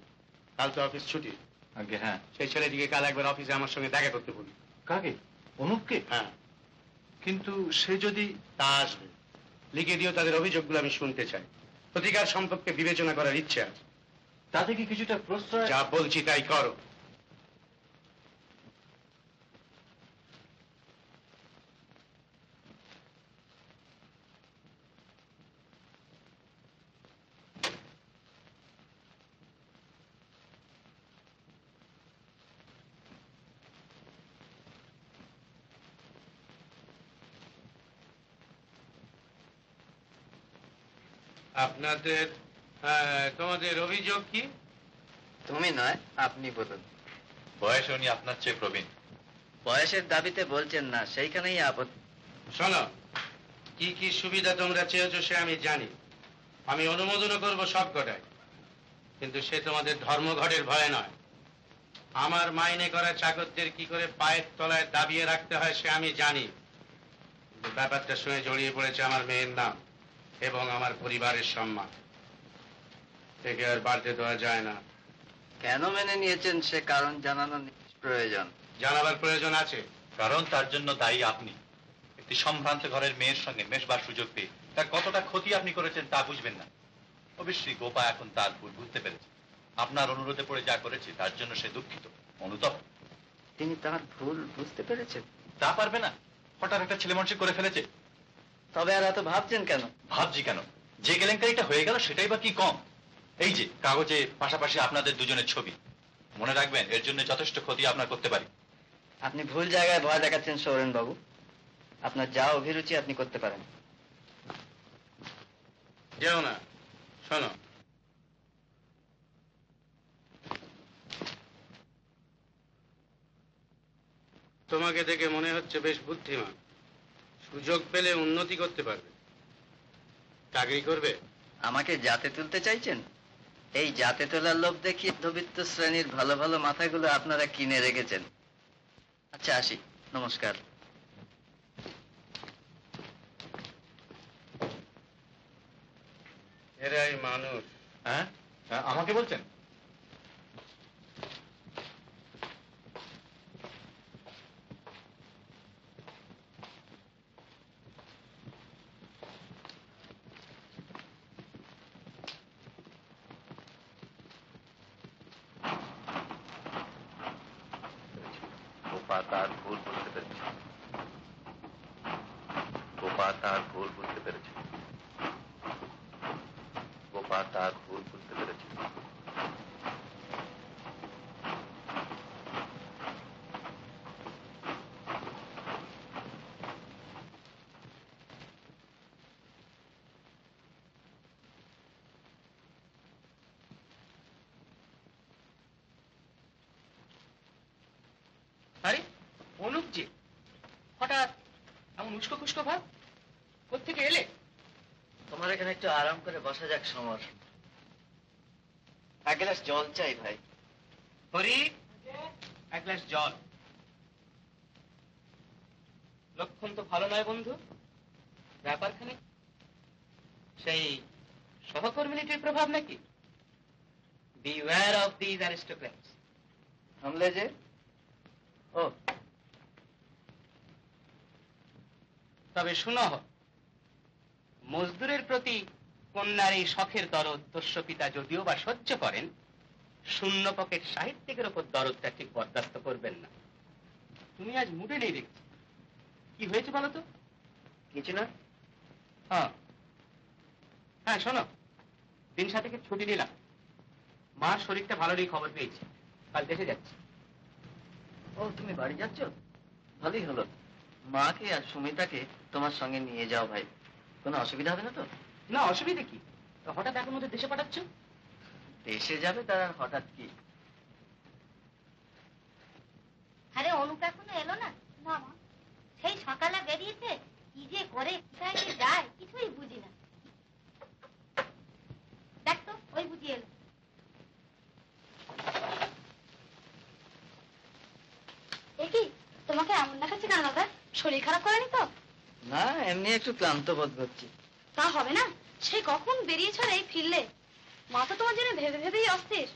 কাল তো অফিস ছুটি। আগে হ্যাঁ। সেই ছেলেটিকে কাল একবার অফিসে আমার সঙ্গে দেখা করতে বলি। কাকে? অনুপকে? হ্যাঁ। কিন্তু সে যদি... তা আসবে, লিখে দিও তাদের অভিযোগগুলো আমি শুনতে চাই। প্রতিকার সম্পর্কে বিবেচনা করার ইচ্ছে আছে। তাতে কি কিছুটা প্রশ্রয়? যা বলছি তাই করো। আপনাদের তোমাদের অভিযোগ কি? তুমি নয়, আপনি বলুন। বয়স উনি আপনার চেয়ে প্রবীণ। বয়সের দাবিতে বলছেন না, সেইখানেই আপত্তি। শোনো, কি কি সুবিধা তোমরা চেয়েছো সে আমি জানি, আমি অনুমোদনও করবো সব কটাই, কিন্তু সে তোমাদের ধর্মঘটের ভয়ে নয়। আমার মাইনে করা চাকরদের কি করে পায়ের তলায় দাবিয়ে রাখতে হয় সে আমি জানি। কিন্তু ব্যাপারটা শুনে জড়িয়ে পড়েছে আমার মেয়ের নাম এবং আমার পরিবারের সম্মান, থেকে আর বাড়তে দেওয়া যায় না। কেন মেনে নিয়েছেন সে কারণ জানানো প্রয়োজন। জানাবার প্রয়োজন আছে। কারণ তার জন্য দায়ী আপনি। একটি সম্ভ্রান্ত ঘরের মেয়ের সঙ্গে মেশবার সুযোগ পেয়ে তার কতটা ক্ষতি আপনি করেছেন তা বুঝবেন না। অবশ্যই গোপা এখন তার ভুল বুঝতে পেরেছে। আপনার অনুরোধে পড়ে যা করেছে তার জন্য সে দুঃখিত, অনুতপ্ত। তিনি তার ভুল বুঝতে পেরেছেন? তা পারবে না, হঠাৎ একটা ছেলে মানুষ করে ফেলেছে। তবে আর এত ভাবছেন কেন? ভাবছি কেন, যে কেলেঙ্কারিটা হয়ে গেল সেটাই বা কি কম। এই যে কাগজে পাশাপাশি আপনাদের দুজনের ছবি, মনে রাখবেন এর জন্য যথেষ্ট ক্ষতি আপনার করতে পারি। আপনি ভুল জায়গায় ভয় দেখাচ্ছেন সৌরেন বাবু। আপনার যা অভিরুচি আপনি করতে পারেন। যেও না, শোনো, তোমাকে দেখে মনে হচ্ছে বেশ বুদ্ধিমান, সুযোগ পেলে উন্নতি করতে পারবে। চাকরি করবে? আমাকে জাতে তুলতে চাইছেন? এই জাতে তোলার লোভ দেখিয়ে মধ্যবিত্ত শ্রেণীর ভালো ভালো মাথাগুলো আপনারা কিনে রেখেছেন। আচ্ছা আসি, নমস্কার। এরাই মানুষ। হ্যাঁ, আমাকে বলছেন? গোপা তার ভুল বুঝতে পেরেছে। গোপা তার ভুল বুঝতে পেরেছে। গোপা তার ভুল বুঝতে পেরেছে। আরে অনুপ যে, হঠাৎ এমন উস্কো খুস্কো ভাব, কোত্থেকে এলে? তোমার এখানে একটু আরাম করে বসা যাক সমর। এক গ্লাস জল চাই ভাই। হরি, এক গ্লাস জল। লক্ষণ তো ভালো নয় বন্ধু। ব্যাপারখানে সেই সহকর্মিনীটির প্রভাব নাকি? Beware of these aristocrats. থামলে যে? ও, তবে শুনো, মজদুরের প্রতি কন্যার এই শখের দরদ দস্যু পিতা যদিও বা সহ্য করেন, শূন্য পকেট সাহিত্যিকের ওপর দরদটা ঠিক বরদাস্ত করবেন না। তুমি আজ মুডে নেই দেখছি, কি হয়েছে বলো তো? কিছু না। হ্যাঁ হ্যাঁ, শোনো, দিন সাথে ছুটি নিলাম। মার শরীরটা ভালো নেই, খবর পেয়েছি, কাল দেশে যাচ্ছি। ও, তুমি বাড়ি যাচ্ছ? ভালোই হলো। মাকে আর সুমিতাকে তোমার সঙ্গে নিয়ে যাও ভাই। কোনো অসুবিধা হবে না তো? না, অসুবিধা কি? হঠাৎ এখন ওদের দেশে পাঠাচ্ছ? দেশে যাবে তার আর হঠাৎ কি? আরে অনুপ এখনো এলো না? না মা, সেই সকালে বেরিয়েছে, কি যে করে কোথায় যে যায় কিছুই বুঝি না। দেখ তো, ওই বুঝি এলো। এ কি, তোমাকে হচ্ছে কেন দাদা? শরীর খারাপ করেনি তো? না, এমনি একটু ক্লান্ত বোধ করছি। তা হবে না, সে কখন বেরিয়েছ রে ফিরলে? মা তো তোমার জন্য ভেবে ভেবেই অস্থির।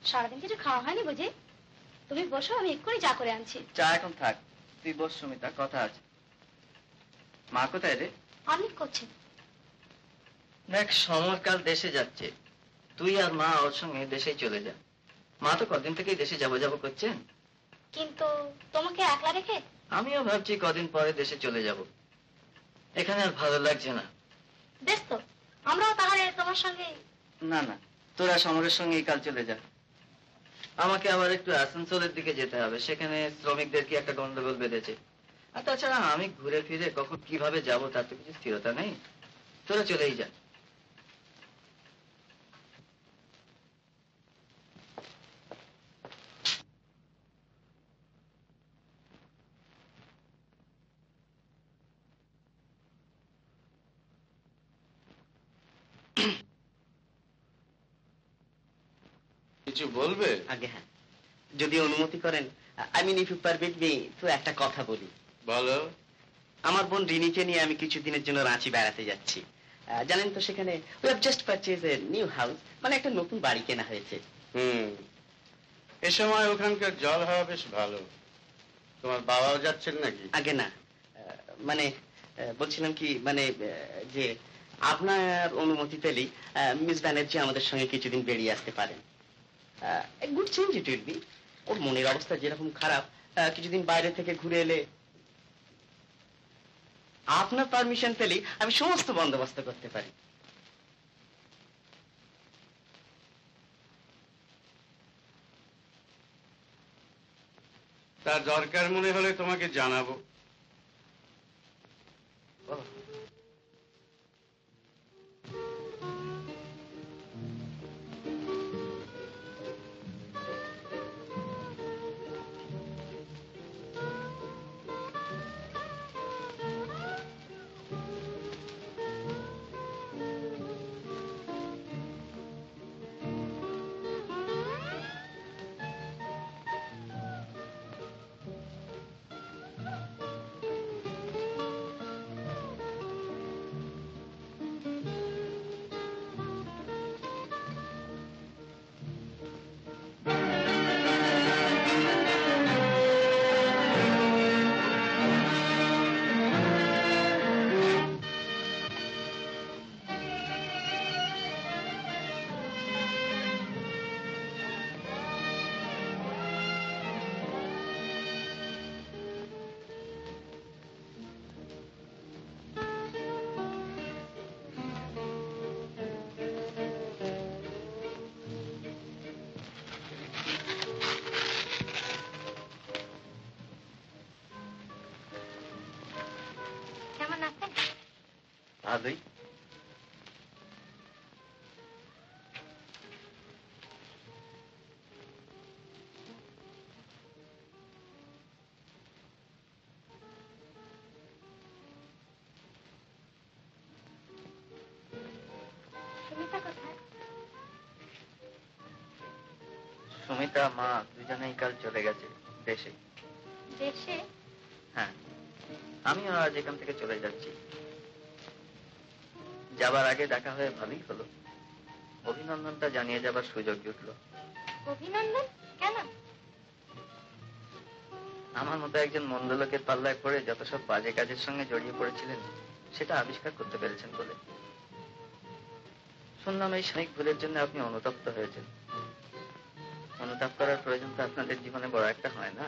সারাদিন কিছু খাওয়া হয়নি বুঝি? তুমি বসো, আমি এক্ষুনি চা করে আনছি। চা এখন থাক, তুই বস সুমিতা, কথা আছে। মা কোথায় রে? অনেক করছেন। দেখ, সমরকাল দেশে যাচ্ছে, তুই আর মা ওর সঙ্গে দেশে চলে যা। মা তো কদিন থেকেই দেশে যাবো যাবো করছেন। কিন্তু তোমাকে একলা রেখে? আমিও ভাবছি কদিন পরে দেশে চলে যাব, এখানে আর ভালো লাগছে না। বেশ তো, আমরাও তাহলে তোমার সঙ্গে। না না, তোরা সমরের সঙ্গেই কাল চলে যা। আমাকে আবার একটু আসানসোলের দিকে যেতে হবে, সেখানে শ্রমিকদের কি একটা গন্ডগোল বেঁধেছে। আর তাছাড়া আমি ঘুরে ফিরে কখন কিভাবে যাব তার তো কিছু স্থিরতা নেই। তোরা চলেই যা। কিছু বলবে? আগে হ্যাঁ, যদি অনুমতি করেন, I mean if you permit me, তো একটা কথা বলি। বলো। আমার বোন রিনিকে নিয়ে আমি কিছুদিনের জন্য রাঁচি বেড়াতে যাচ্ছি। জানেন তো, সেখানে we have just purchase a new house, মানে একটা নতুন বাড়ি কেনা হয়েছে। এ সময় ওখানকার জল হাওয়া বেশ ভালো। তোমার বাবাও যাচ্ছেন নাকি? আগে না, মানে বলছিলাম কি, মানে যে আপনার অনুমতি পেলেই মিস ব্যানার্জি আমাদের সঙ্গে কিছুদিন বেরিয়ে আসতে পারেন। Good change it will be. ওর মনের অবস্থা যেরকম খারাপ, কিছুদিন বাইরে থেকে ঘুরে এলে আপনার পারমিশন পেলেই আমি সমস্ত বন্দোবস্ত করতে পারি। তার দরকার মনে হলে তোমাকে জানাবো। কেমন আছেন? ভালোই। সুমিতা কোথায়? সুমিতা মা দুজনেই কাল চলে গেছে দেশে। দেশে? হ্যাঁ, আমিও আজ এখান থেকে চলে যাচ্ছি। যাবার আগে দেখা হয়ে ভালোই হলো, অভিনন্দনটা জানিয়ে যাবার সুযোগ জুটলো। অভিনন্দন? কেন? আমার মতো একজন মন্দ লোকের পাল্লায় পড়ে যত সব বাজে কাজের সঙ্গে জড়িয়ে পড়েছিলেন সেটা আবিষ্কার করতে পেরেছেন বলে। শুনলাম এই সাময়িক ভুলের জন্য আপনি অনুতপ্ত হয়েছেন। অনুতাপ করার প্রয়োজন তো আপনাদের জীবনে বড় একটা হয় না।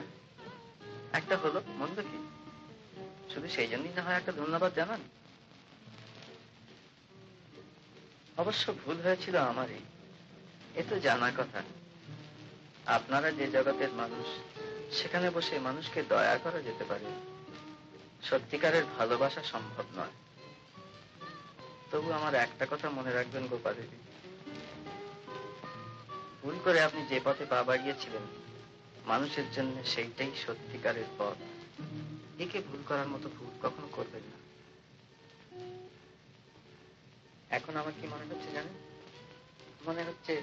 একটা হলো, মন্দ কি? শুধু সেই জন্যই না হয় একটা ধন্যবাদ জানান। অবশ্য ভুল হয়েছিল আমারই, এ তো জানা কথা। আপনারা যে জগতের মানুষ, সেখানে বসে মানুষকে দয়া করা যেতে পারে, সত্যিকারের ভালোবাসা সম্ভব নয়। তবু আমার একটা কথা মনে রাখবেন গোপা দেবী, ভুল করে আপনি যে পথে পা বাড়িয়েছিলেন মানুষের জন্য সেইটাই সত্যিকারের পথ। একে ভুল করার মতো ভুল কখনো করবেন না। এখন আমার কি মনে হচ্ছে জানেন? মনে হচ্ছে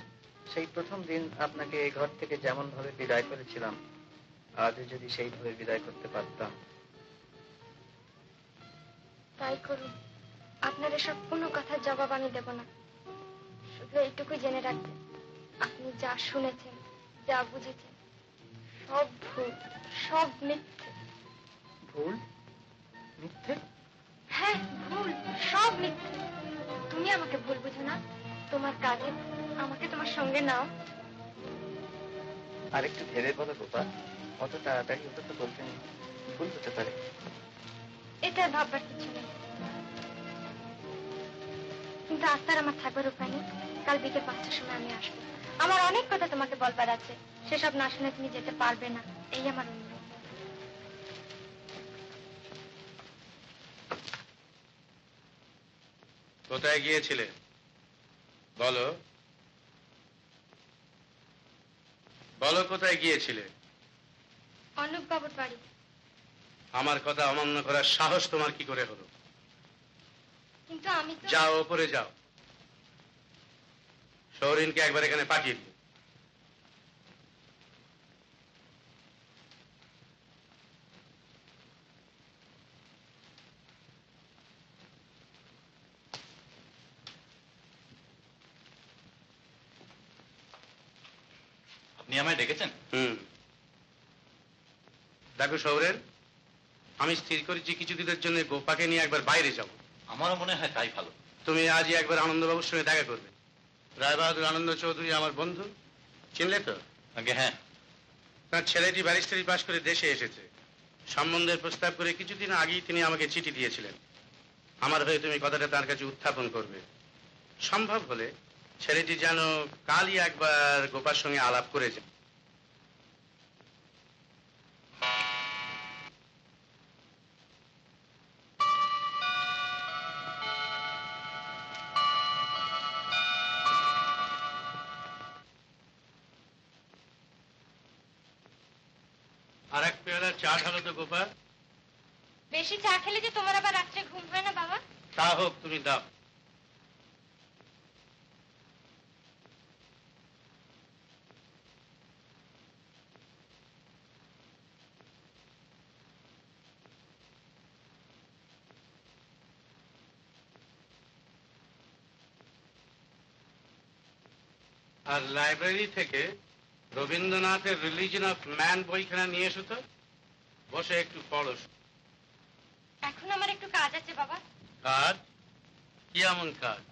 সেই প্রথম দিন আপনাকে এই ঘর থেকে যেমন ভাবে বিদায় করেছিলাম আজও যদি সেইভাবে বিদায় করতে পারতাম। তাই করুন, আপনার এসব কোনো কথার জবাব আমি দেব না। শুধু এইটুকু জেনে রাখবেন, আপনি যা শুনেছেন, যা বুঝেছেন, সব ভুল, সব মিথ্যে। ভুল? মিথ্যে? হ্যাঁ, ভুল, সব মিথ্যে। তুমি আমাকে ভুল বুঝো না। তোমার কাজে আমাকে তোমার সঙ্গে নাও। আর একটু ভেবে বলো গোপা, অত তাড়াতাড়ি ওটা তো বলতে নেই, ভুল হতে পারে। এটা ভাববার কিছু নেই। কিন্তু আজ তার আমার থাকবার উপায় নেই। কাল বিকেল 5টার সময় আমি আসবো। আমার অনেক কথা তোমাকে বলবার আছে, সেসব না শুনে তুমি যেতে পারবে না, এই আমার অনুরোধ। কোথায় গিয়েছিলে বলো? বলো কোথায় গিয়েছিলে? অনুপ বাবুর বাড়ি। আমার কথা অমান্য করার সাহস তোমার কি করে হলো? কিন্তু আমি তো... যাও ওপরে যাও, সৌরিনকে একবার এখানে পাঠিয়ে দিও। আপনি আমায় ডেকেছেন? দেখো সৌরেন, আমি স্থির করেছি কিছুদিনের জন্য গোপাকে নিয়ে একবার বাইরে যাব। আমারও মনে হয় তাই ভালো। তুমি আজই একবার আনন্দবাবুর সঙ্গে দেখা করবে। রায়বাহাদুর আনন্দ চৌধুরী আমার বন্ধু, চিনলে তো? আগে হ্যাঁ। তার ছেলেটি ব্যারিস্টারি পাশ করে দেশে এসেছে। সম্বন্ধের প্রস্তাব করে কিছুদিন আগেই তিনি আমাকে চিঠি দিয়েছিলেন। আমার হয়ে তুমি কথাটা তার কাছে উত্থাপন করবে। সম্ভব হলে ছেলেটি যেন কালই একবার গোপার সঙ্গে আলাপ করে যায়। আর এক পেয়ালা চা ঢালো তো গোপা। বেশি চা খেলে যে তোমার আবার রাত্রে ঘুম হয় না বাবা? তা হোক, তুমি দাও। আর লাইব্রেরি থেকে রবীন্দ্রনাথের রিলিজন অফ ম্যান বইখানা নিয়ে এসো তো, বসে একটু পড়ো। এখন আমার একটু কাজ আছে বাবা। কাজ? কি এমন কাজ?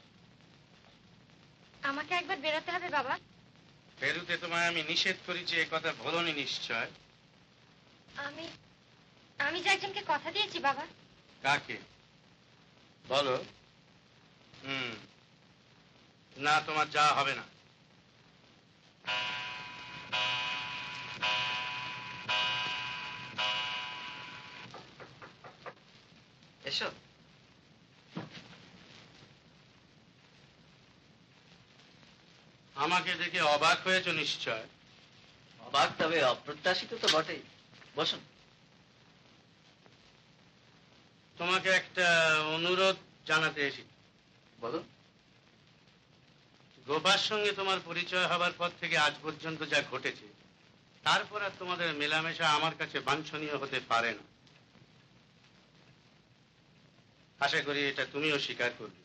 আমাকে একবার বেরোতে হবে বাবা। বেরুতে তোমায় আমি নিষেধ করেছি, এ কথা বলোনি নিশ্চয়? আমি যে একজনকে কথা দিয়েছি বাবা। কাকে বলো? না, তোমার যাওয়া হবে না। এসো। আমাকে দেখে অবাক হয়েছো নিশ্চয়? অবাক, তবে অপ্রত্যাশিত তো বটেই। বসুন। তোমাকে একটা অনুরোধ জানাতে এসেছি। বলুন। গোপার সঙ্গে তোমার পরিচয় হবার পর থেকে আজ পর্যন্ত যা ঘটেছে, তারপর আর তোমাদের মেলামেশা আমার কাছে বাঞ্ছনীয় হতে পারে না। আশা করি এটা তুমিও স্বীকার করবে।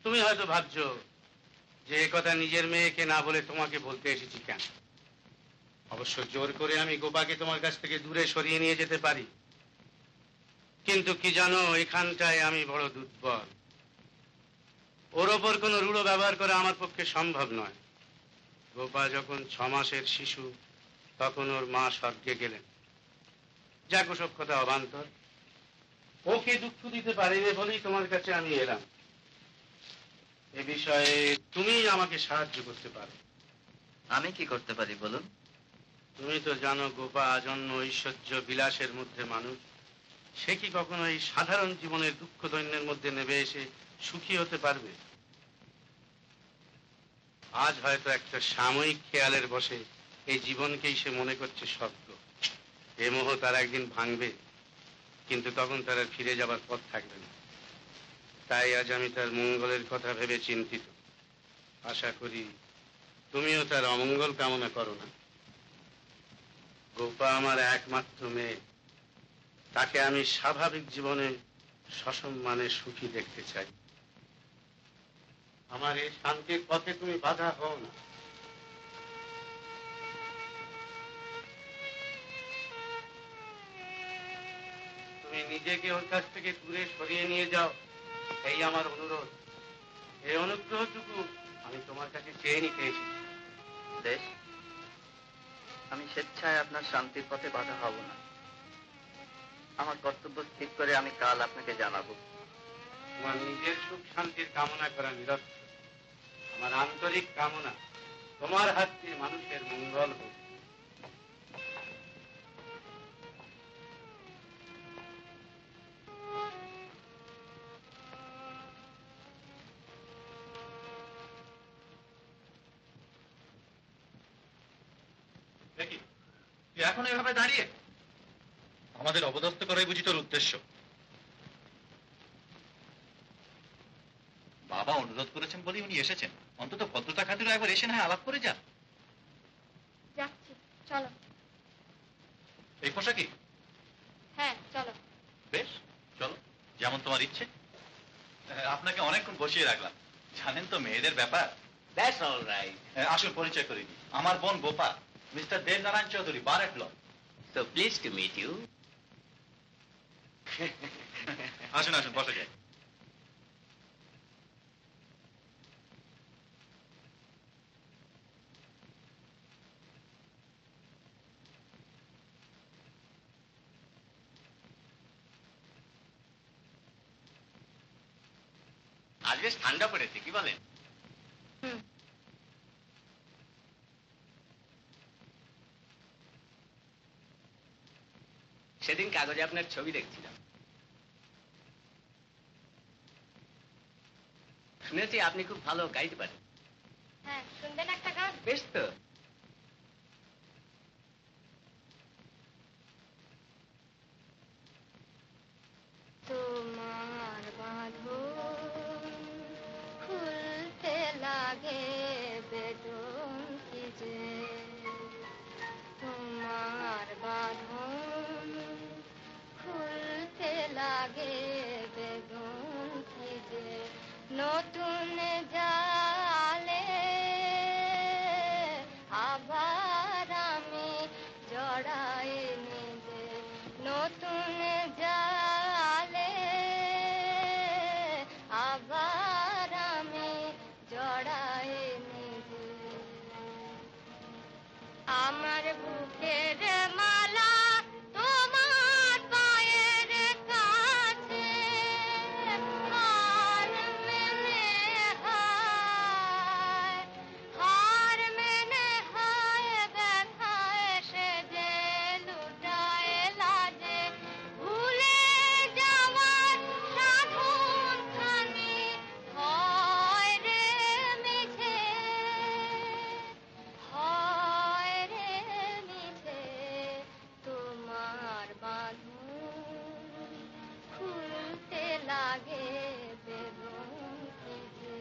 তুমি হয়তো ভাবছো যে এ কথা নিজের মেয়েকে না বলে তোমাকে বলতে এসেছি কেন। অবশ্য জোর করে আমি গোপাকে তোমার কাছ থেকে দূরে সরিয়ে নিয়ে যেতে পারি, কিন্তু কি জানো, এখানটায় আমি বড় দুর্বল। ওর ওপর কোনো রূঢ় ব্যবহার করা আমার পক্ষে সম্ভব নয়। গোপা যখন 6 মাসের শিশু, তখন ওর মা স্বর্গে গেলেন। যাক, ওসব কথা অবান্তর। ওকে দুঃখ দিতে পারিবে বলেই তোমার কাছে আমি এলাম। এ বিষয়ে তুমি আমাকে সাহায্য করতে পারো। আমি কি করতে পারি বলুন? তুমি তো জানো গোপা আজন্ম ঐশ্বর্য বিলাসের মধ্যে মানুষ। সে কি কখনো এই সাধারণ জীবনের দুঃখ দৈন্যের মধ্যে নেমে এসে সুখী হতে পারবে? আজ হয়তো একটা সাময়িক খেয়ালের বশে এই জীবনকেই সে মনে করছে স্বর্গ। এ মোহ তার একদিন ভাঙবে, কিন্তু তখন তার আর ফিরে যাবার পথ থাকবে না। তাই আজ আমি তার মঙ্গলের কথা ভেবে চিন্তিত। আশা করি তুমিও তার অমঙ্গল কামনা করো না। গোপা আমার একমাত্র মেয়ে, তাকে আমি স্বাভাবিক জীবনে সসম্মানে সুখী দেখতে চাই। আমার এই শান্তির পথে তুমি বাধা হও না। তুমি নিজেকে ওর কাছ থেকে দূরে সরিয়ে নিয়ে যাও, এই আমার অনুরোধ। এই অনুগ্রহটুকু আমি তোমার কাছে চেয়ে নিতে এসেছি। বেশ, আমি স্বেচ্ছায় আপনার শান্তির পথে বাধা হব না। আমার কর্তব্য স্থির করে আমি কাল আপনাকে জানাবো। তোমার নিজের সুখ শান্তির কামনা করা নিরর্থক। আমার আন্তরিক কামনা তোমার হাত দিয়ে মানুষের মঙ্গল হোক। দেখি তুই এখন এভাবে দাঁড়িয়ে আমাদের অবদস্ত করাই বুঝি তোর উদ্দেশ্য? বাবা অনুরোধ করেছেন বলে উনি এসেছেন, অন্তত ভদ্রতা খাতির একবার এসে না হয় আলাপ করে যা। যাচ্ছি, চলো। এই পোশাকই? হ্যাঁ, চলো। বেশ, চলো, যেমন তোমার ইচ্ছে। আপনাকে অনেকক্ষণ বসিয়ে রাখলাম, জানেন তো মেয়েদের ব্যাপার। That's all right. আসল পরিচয় করে দিই, আমার বোন Gopa, mister Debnarayan Chowdhury, bar at law. So please to meet you. আসুন আসুন, বসে যাই। আজ বেশ ঠান্ডা পড়েছে, কি বলেন? হুম। সেদিন কাগজে আপনার ছবি দেখছিলাম, শুনেছি আপনি খুব ভালো গাইতে পারেন। হ্যাঁ, শুনবেন একটা গান? বেশ তো। তোমার বাঁধন খুলতে লাগে বেদন কি যে, তোমার বাঁধন খুলতে লাগে বেদন কি যে, নতুন জালে আবার আমি জড়াই নিজে, নতুন জালে আবার আমি জড়াই নিজে, আমার বুকের মালা তোমার পায়ের কাছে, হার মেনে হায়, হার মেনে হায় ব্যথায় সে যে লুটায় লাজে, ভুলে যাওয়ার সাধন খানি হয় রে মিছে, হয় রে মিছে, তোমার বাঁধন খুলতে লাগে বেদন কি যে,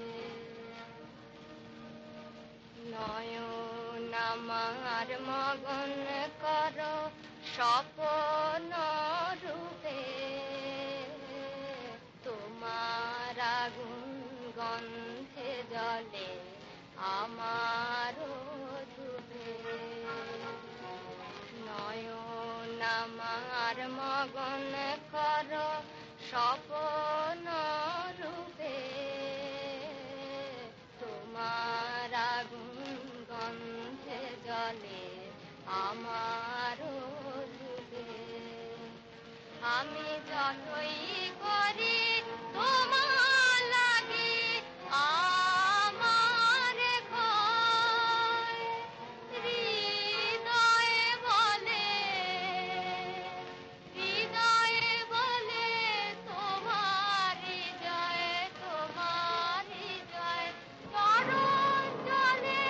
নয়ন আমার মগন করো স্বপ্ন রূপে, তোমার আগুন গন্ধে জলে আমার ধুবে, নয়ন আমার মগন করো স্বপ্ন রূপে, তোমার আগুন গন্ধে জলে আমার ধুবে, আমি যতই করি তোমার লাগি আমার ক্ষয়, হৃদয়ে বলে, হৃদয়ে বলে তোমার হৃদয়, তোমার হৃদয় চরণ জলে।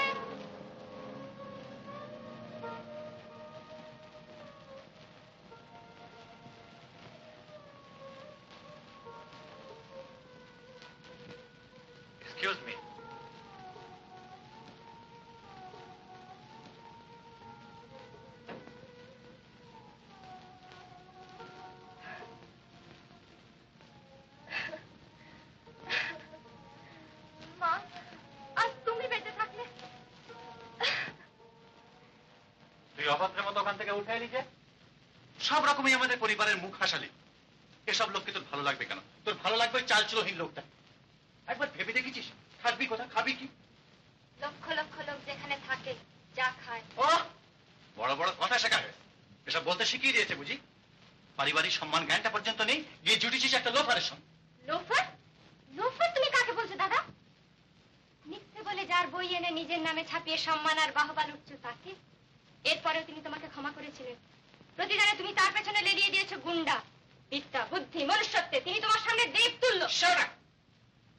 Excuse me. অভদ্রের মতো ওখান থেকে উঠে এলি যে? সব রকমই আমাদের পরিবারের মুখ হাসালি। এসব লোককে তোর ভালো লাগবে কেন? তোর ভালো লাগবে ওই চালচুলোহীন লোকটা। একবার ভেবে দেখেছিস থাকবি কোথা, খাবি কি? লক্ষ লক্ষ লোক যেখানে থাকে, যা খায়। ও বড় বড় কথা শেখা হয়েছে, এসব বলতে শিখিয়ে দিয়েছে বুঝি? পারিবারিক সম্মান জ্ঞানটা পর্যন্ত নেই, গিয়ে জুটিছিস একটা লোফারের সঙ্গে। লোফার? লোফার তুমি কাকে বলছো দাদা? মিথ্যে বলে যার বই এনে নিজের নামে ছাপিয়ে সম্মান আর বাহবা লুটছো তাকে। এরপরেও তিনি তোমাকে ক্ষমা করেছিলেন। প্রতিদানে তুমি তার পেছনে লেলিয়ে দিয়েছো গুন্ডা। বিদ্যা, বুদ্ধি, মনুষ্যত্বে তিনি তোমার সামনে দেব তুল্য।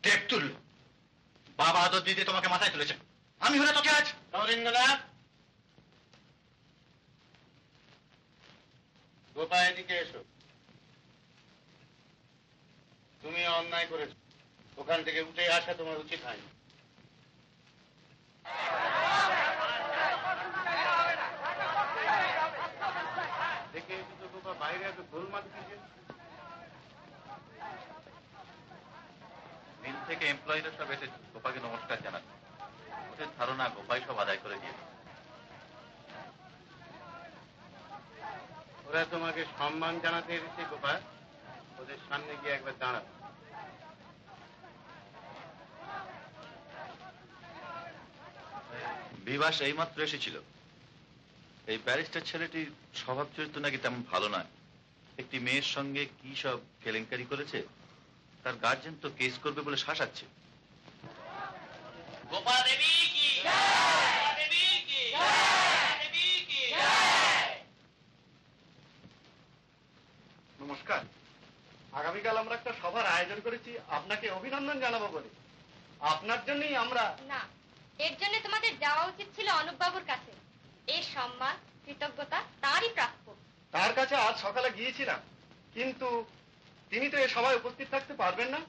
দেব তুল্য? বাবা আদর দিতে তোমাকে মাথায় তুলেছে, আমি হলে তোকে আজ। রবীন্দ্রনাথ, গোপা এদিকে এসো। তুমি অন্যায় করেছো, ওখান থেকে উঠে আসা তোমার উচিত হয়নি। দেখে এসে তো গোপা বাইরে এত গোলমাল দিচ্ছে। মিল থেকে এমপ্লয়িরা সব এসে গোপাকে নমস্কার জানাচ্ছে। ওদের ধারণা গোপাই সব আদায় করে দিয়েছে। ওরা তোমাকে সম্মান জানাতে এসেছে গোপা, ওদের সামনে গিয়ে একবার দাঁড়াও। বিভাস এইমাত্র এসেছিল। এই ব্যারিস্টার ছেলেটির স্বভাব চরিত্র নাকি তেমন ভালো নয়। একটি মেয়ের সঙ্গে কি সব কেলেঙ্কারি করেছে, তার গার্জেন তো কেস করবে বলে শাসাচ্ছে। গোপা দেবী কি দেবী কি দেবী কি। নমস্কার, আগামীকাল আমরা একটা সভার আয়োজন করেছি আপনাকে অভিনন্দন জানাবো বলে। আপনার জন্যই আমরা। না, এর জন্য তোমাদের যাওয়া উচিত ছিল অনুপ বাবুর কাছে। এই সম্মান, কৃতজ্ঞতা তারই প্রাপ্য। তার কাছে আজ সকালে গিয়েছিলাম, কিন্তু তিনি তো এ সভায় উপস্থিত থাকতে পারবেন না।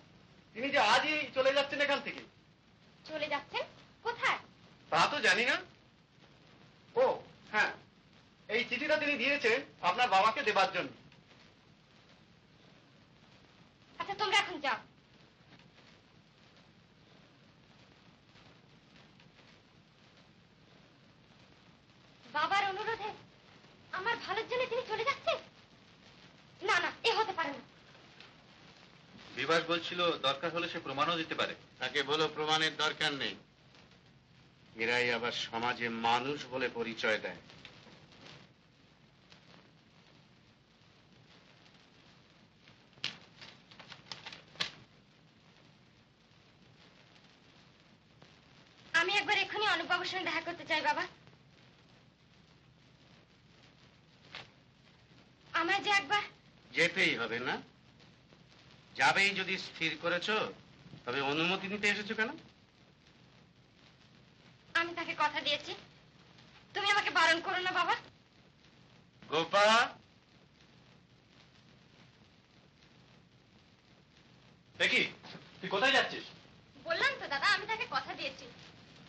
তিনি যে আজই চলে যাচ্ছেন এখান থেকে। চলে যাচ্ছেন কোথায়? তা তো জানি না। ও হ্যাঁ, এই চিঠিটা তিনি দিয়েছেন আপনার বাবাকে দেবার জন্য। আচ্ছা তোমরা এখন যাও। বাবার অনুরোধে আমার ভালোর জন্য তিনি চলে যাচ্ছেন? না না, এ হতে পারে না। বিভাস বলছিল দরকার হলে সে প্রমাণও দিতে পারে। তাকে বলো প্রমাণের দরকার নেই। এরাই আবার সমাজে মানুষ বলে পরিচয় দেয়। আমি একবার এক্ষুনি অনুপ বাবুর সঙ্গে দেখা করতে চাই বাবা। আমায় যে একবার। যেতেই হবে না? যাবেই যদি স্থির করেছো, তবে অনুমতি নিতে এসেছো কেন? আমি তাকে কথা দিয়েছি, তুমি আমাকে বারণ করো না বাবা। গোপা, দেখি তুই কোথায় যাচ্ছিস? বললাম তো দাদা, আমি তাকে কথা দিয়েছি,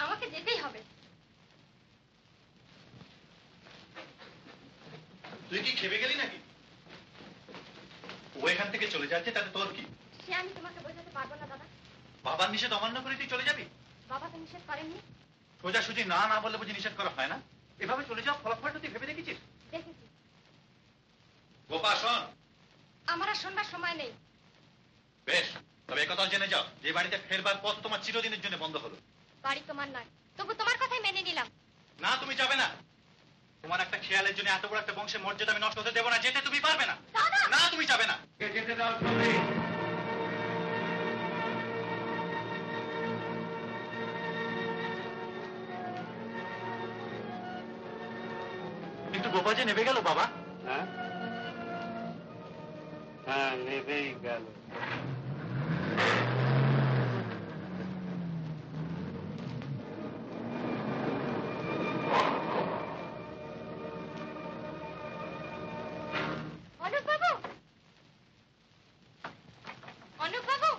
আমাকে যেতেই হবে। তুই কি খেপে গেলি নাকি? ও এখান থেকে চলে যাচ্ছে, তাতে তোর কি? সে আমি তোমাকে বোঝাতে পারবো না দাদা। বাবার নিষেধ অমান্য করে তুই চলে যাবি? বাবা তো নিষেধ করেননি। সোজাসুজি না না বললে বুঝি নিষেধ করা হয় না? এভাবে চলে যাওয়া ফলাফলটা তুই ভেবে দেখেছিস? দেখেছি। গোপা শোন, আমার আর শোনবার সময় নেই। বেশ, তবে একথা জেনে যাও, যে বাড়িতে ফেরবার পথ তোমার চিরদিনের জন্য বন্ধ হলো। বাড়ি তোমার নয়, তবু তোমার কথাই মেনে নিলাম। না, তুমি যাবে না। তোমার একটা খেয়ালের জন্য এত বড় একটা বংশের মর্যাদা আমি নষ্ট হতে দেবো না। যেতে তুমি পারবে না। না, তুমি যাবে না। যেতে দাও তুমি। কিন্তু গোপা যে নেবে গেল বাবা। হ্যাঁ হ্যাঁ, নেবেই গেল। অনুপ বাবু, অনুপ বাবু,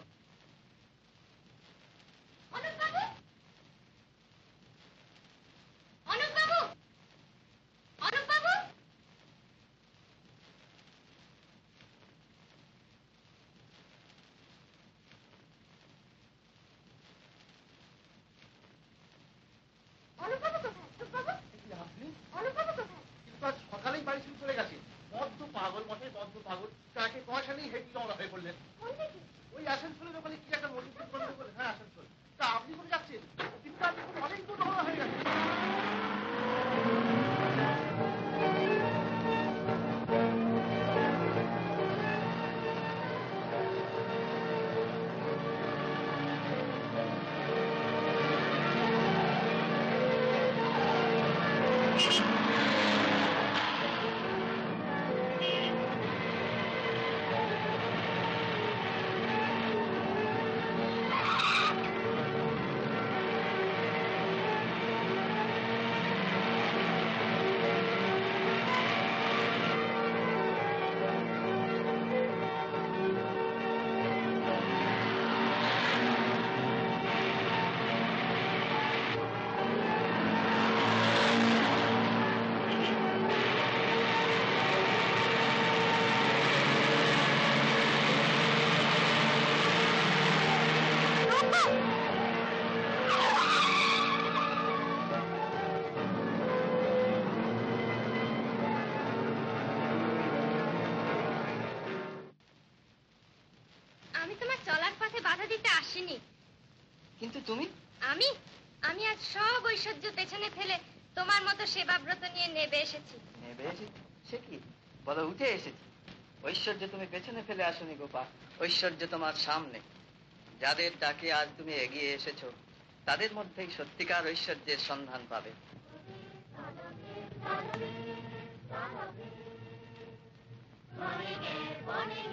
অনুপ বাবু, অনুপ বাবু, অনুপ বাবু। মরা হয়ে পড়লেন। ওই আসানসোলের ওখানে কি একটা মজুদ বন্ধ করে, হ্যাঁ আসানসোল। তা আপনি করে যাচ্ছেন, কিন্তু আপনি অনেক দূর মরা হয়ে গেছে। আমি তোমার চলার পথে বাধা দিতে আসিনি। কিন্তু তুমি আমি আমি আজ সব ঐশ্বর্য পেছনে ফেলে তোমার মতো সেবাব্রত নিয়ে নেবে এসেছি। নেবে এসেছি? সে কি বলো, উঠে এসেছি। ঐশ্বর্য তুমি পেছনে ফেলে আসনি গোপা, ঐশ্বর্য তোমার সামনে। যাদের ডাকে আজ তুমি এগিয়ে এসেছো তাদের মধ্যেই সত্যিকার ঐশ্বর্যের সন্ধান পাবে। Morning, morning,